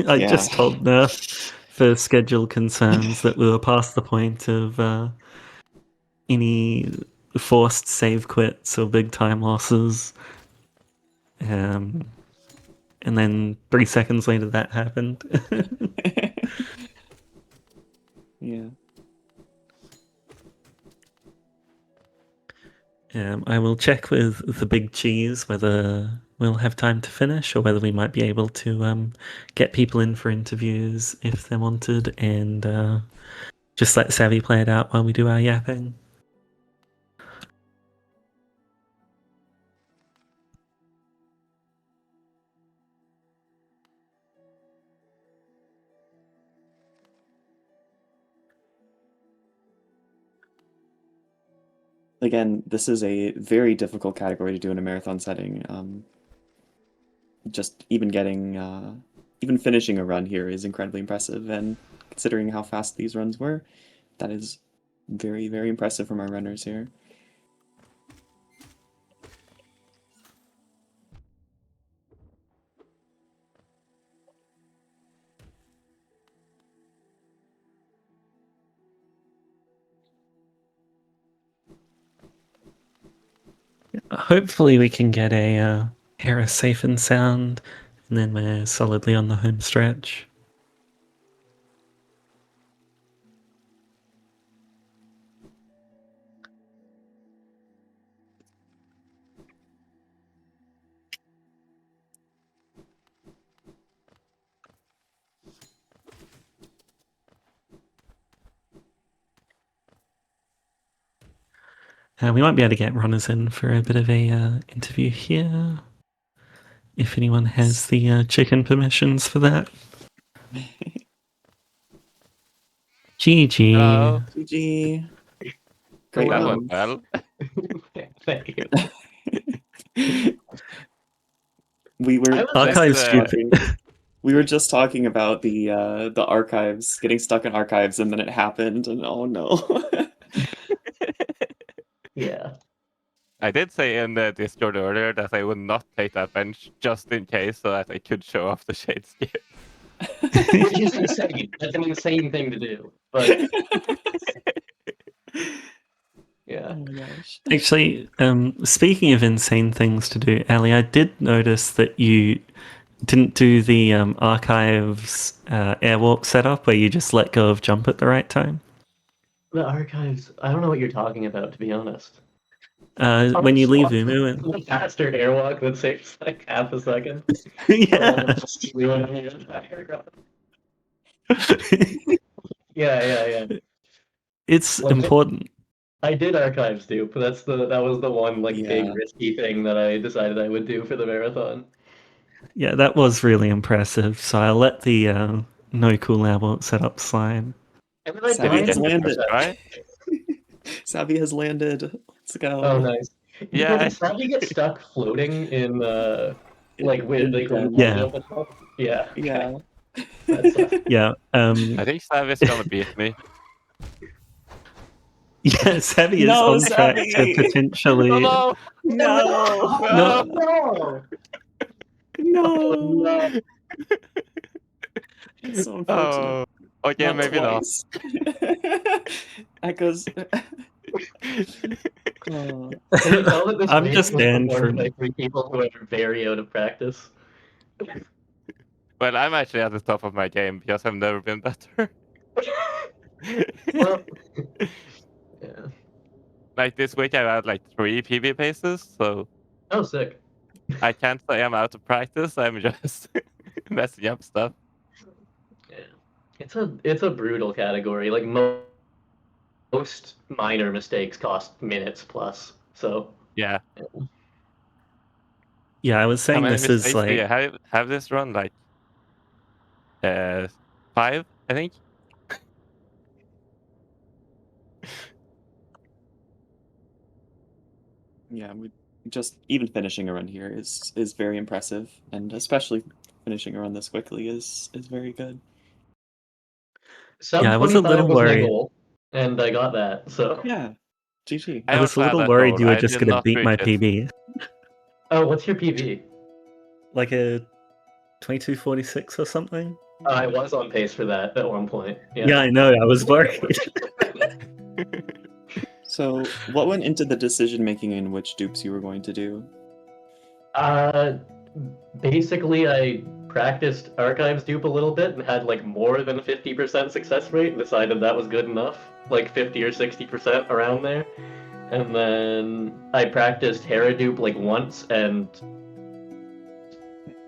Speaker 10: I
Speaker 4: Yeah.
Speaker 10: just told Nerf for schedule concerns that we were past the point of any forced save quits or big time losses. And then 3 seconds later that happened.
Speaker 4: Yeah.
Speaker 10: I will check with the big cheese whether we'll have time to finish or whether we might be able to get people in for interviews if they're wanted, and just let Savvy play it out while we do our yapping.
Speaker 4: Again, this is a very difficult category to do in a marathon setting. Just even even finishing a run here is incredibly impressive, and considering how fast these runs were, that is very, very impressive from our runners here.
Speaker 10: Hopefully we can get a Hera safe and sound, and then we're solidly on the home stretch. We might be able to get runners in for a bit of a interview here, if anyone has the chicken permissions for that. GG.
Speaker 11: Hello.
Speaker 4: GG. Great
Speaker 11: That
Speaker 4: round.
Speaker 11: went well.
Speaker 8: Thank you.
Speaker 4: We were
Speaker 10: Archive
Speaker 11: just,
Speaker 10: stupid.
Speaker 4: we were just talking about the archives, getting stuck in archives, and then it happened, and oh no.
Speaker 8: Yeah.
Speaker 11: I did say in the Discord earlier that I would not take that bench just in case so that I could show off the shade skill.
Speaker 8: Which is insane. That's an insane thing to do. But yeah.
Speaker 4: Oh my gosh.
Speaker 10: Actually, speaking of insane things to do, Ali, I did notice that you didn't do the archives airwalk setup where you just let go of jump at the right time.
Speaker 8: The archives, I don't know what you're talking about, to be honest.
Speaker 10: When you leave Umu and
Speaker 8: The bastard airwalk that saves like half a second.
Speaker 10: yeah.
Speaker 8: Yeah.
Speaker 10: It's
Speaker 8: Well,
Speaker 10: important.
Speaker 8: I did archives too, but that was the one like
Speaker 4: Yeah.
Speaker 8: big risky thing that I decided I would do for the marathon.
Speaker 10: Yeah, that was really impressive. So I let the no cool airwalk setup slide.
Speaker 8: And then I
Speaker 4: Savvy
Speaker 8: died
Speaker 4: has
Speaker 8: in the
Speaker 4: landed.
Speaker 8: first
Speaker 11: Right?
Speaker 4: Savvy has landed. Let's go.
Speaker 8: Oh, nice.
Speaker 11: Yeah,
Speaker 8: Did Savvy get stuck floating in like when they couldn't
Speaker 10: Yeah.
Speaker 8: land up at all? Yeah.
Speaker 4: Yeah.
Speaker 8: That sucks.
Speaker 10: Yeah.
Speaker 11: I think Sav is gonna beat me.
Speaker 10: Yeah, Savvy is
Speaker 4: No,
Speaker 10: on track to
Speaker 4: Savvy!
Speaker 10: potentially.
Speaker 11: No,
Speaker 4: No.
Speaker 10: No.
Speaker 8: No!
Speaker 4: No. So unfortunate.
Speaker 11: Oh, okay,
Speaker 4: Not
Speaker 11: maybe not.
Speaker 4: twice. Echoes. Oh.
Speaker 8: Can you tell that this
Speaker 10: I'm
Speaker 8: race
Speaker 10: just
Speaker 8: was
Speaker 10: banned
Speaker 8: performed
Speaker 10: from.
Speaker 8: by 3 people who are very out of practice?
Speaker 11: Well, I'm actually at the top of my game because I've never been better.
Speaker 8: Well, yeah.
Speaker 11: Like this week, I've had like 3 PB paces, so
Speaker 8: Oh, sick.
Speaker 11: I can't say I'm out of practice. I'm just messing up stuff.
Speaker 12: Yeah. It's a brutal category. Like most minor mistakes cost minutes plus. So
Speaker 11: Yeah.
Speaker 10: Yeah, I was
Speaker 11: How
Speaker 10: saying
Speaker 11: many
Speaker 10: this is
Speaker 11: mistakes do you
Speaker 10: like
Speaker 11: have this run? Like 5, I think.
Speaker 4: Yeah, we just even finishing a run here is very impressive, and especially finishing a run this quickly is very good.
Speaker 12: sub
Speaker 10: Yeah, I was a
Speaker 12: 25
Speaker 10: little
Speaker 12: was my
Speaker 10: worried.
Speaker 12: goal, and I got that. So
Speaker 4: Yeah, GG.
Speaker 10: I was a
Speaker 11: also had
Speaker 10: little
Speaker 11: that
Speaker 10: worried
Speaker 11: goal.
Speaker 10: you were
Speaker 11: I
Speaker 10: just
Speaker 11: did
Speaker 10: gonna
Speaker 11: not
Speaker 10: beat my
Speaker 11: reach it.
Speaker 10: PB.
Speaker 12: Oh, what's your PB?
Speaker 10: Like a 22:46 or something.
Speaker 12: I was on pace for that at one point.
Speaker 10: Yeah, I know. I was worried.
Speaker 4: So, what went into the decision making in which dupes you were going to do?
Speaker 12: Basically, I practiced Archives dupe a little bit and had like more than 50% success rate and decided that was good enough, like 50 or 60% around there. And then I practiced Hera dupe like once and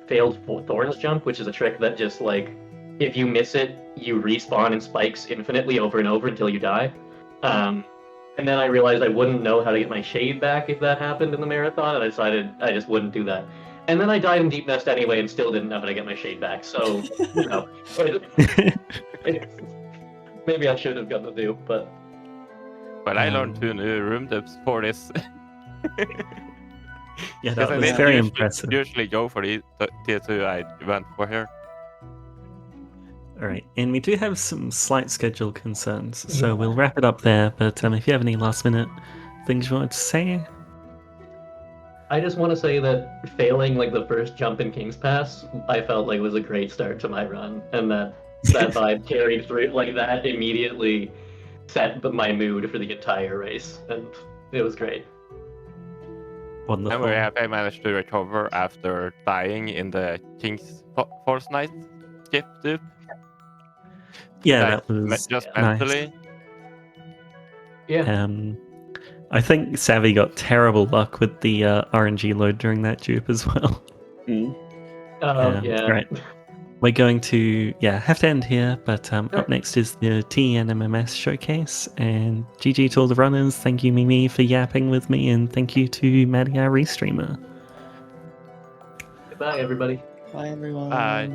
Speaker 12: failed Thorn's jump, which is a trick that just like, if you miss it, you respawn in spikes infinitely over and over until you die. And then I realized I wouldn't know how to get my shade back if that happened in the marathon, and I decided I just wouldn't do that. And then I died in Deep Nest anyway and still didn't know how to get my shade back, so, you know. Maybe I should have gotten the dupe, but...
Speaker 11: Well, I learned 2 new room dupes for this.
Speaker 10: Yeah,
Speaker 11: Because
Speaker 10: that
Speaker 11: I
Speaker 10: was
Speaker 11: didn't
Speaker 10: very impressive.
Speaker 11: usually go for the tier 2 I went for here.
Speaker 10: All right, and we do have some slight schedule concerns, so we'll wrap it up there. But if you have any last-minute things you wanted to say,
Speaker 12: I just want to say that failing like the first jump in King's Pass, I felt like was a great start to my run, and that vibe carried through. Like that immediately set my mood for the entire race, and it was great.
Speaker 10: wonderful.
Speaker 11: I'm very happy I managed to recover after dying in the King's Force Knight skip dupe.
Speaker 10: Yeah,
Speaker 11: Like,
Speaker 10: that was
Speaker 11: just
Speaker 10: nice.
Speaker 11: mentally.
Speaker 12: Yeah.
Speaker 10: I think Savvy got terrible luck with the RNG load during that dupe as well.
Speaker 12: Yeah.
Speaker 10: Right. We're going to have to end here, but up next is the TNMMS showcase. And GG to all the runners. Thank you, Mimi, for yapping with me, and thank you to Maddie, our restreamer.
Speaker 12: Goodbye, everybody.
Speaker 4: Bye, everyone.
Speaker 11: Bye.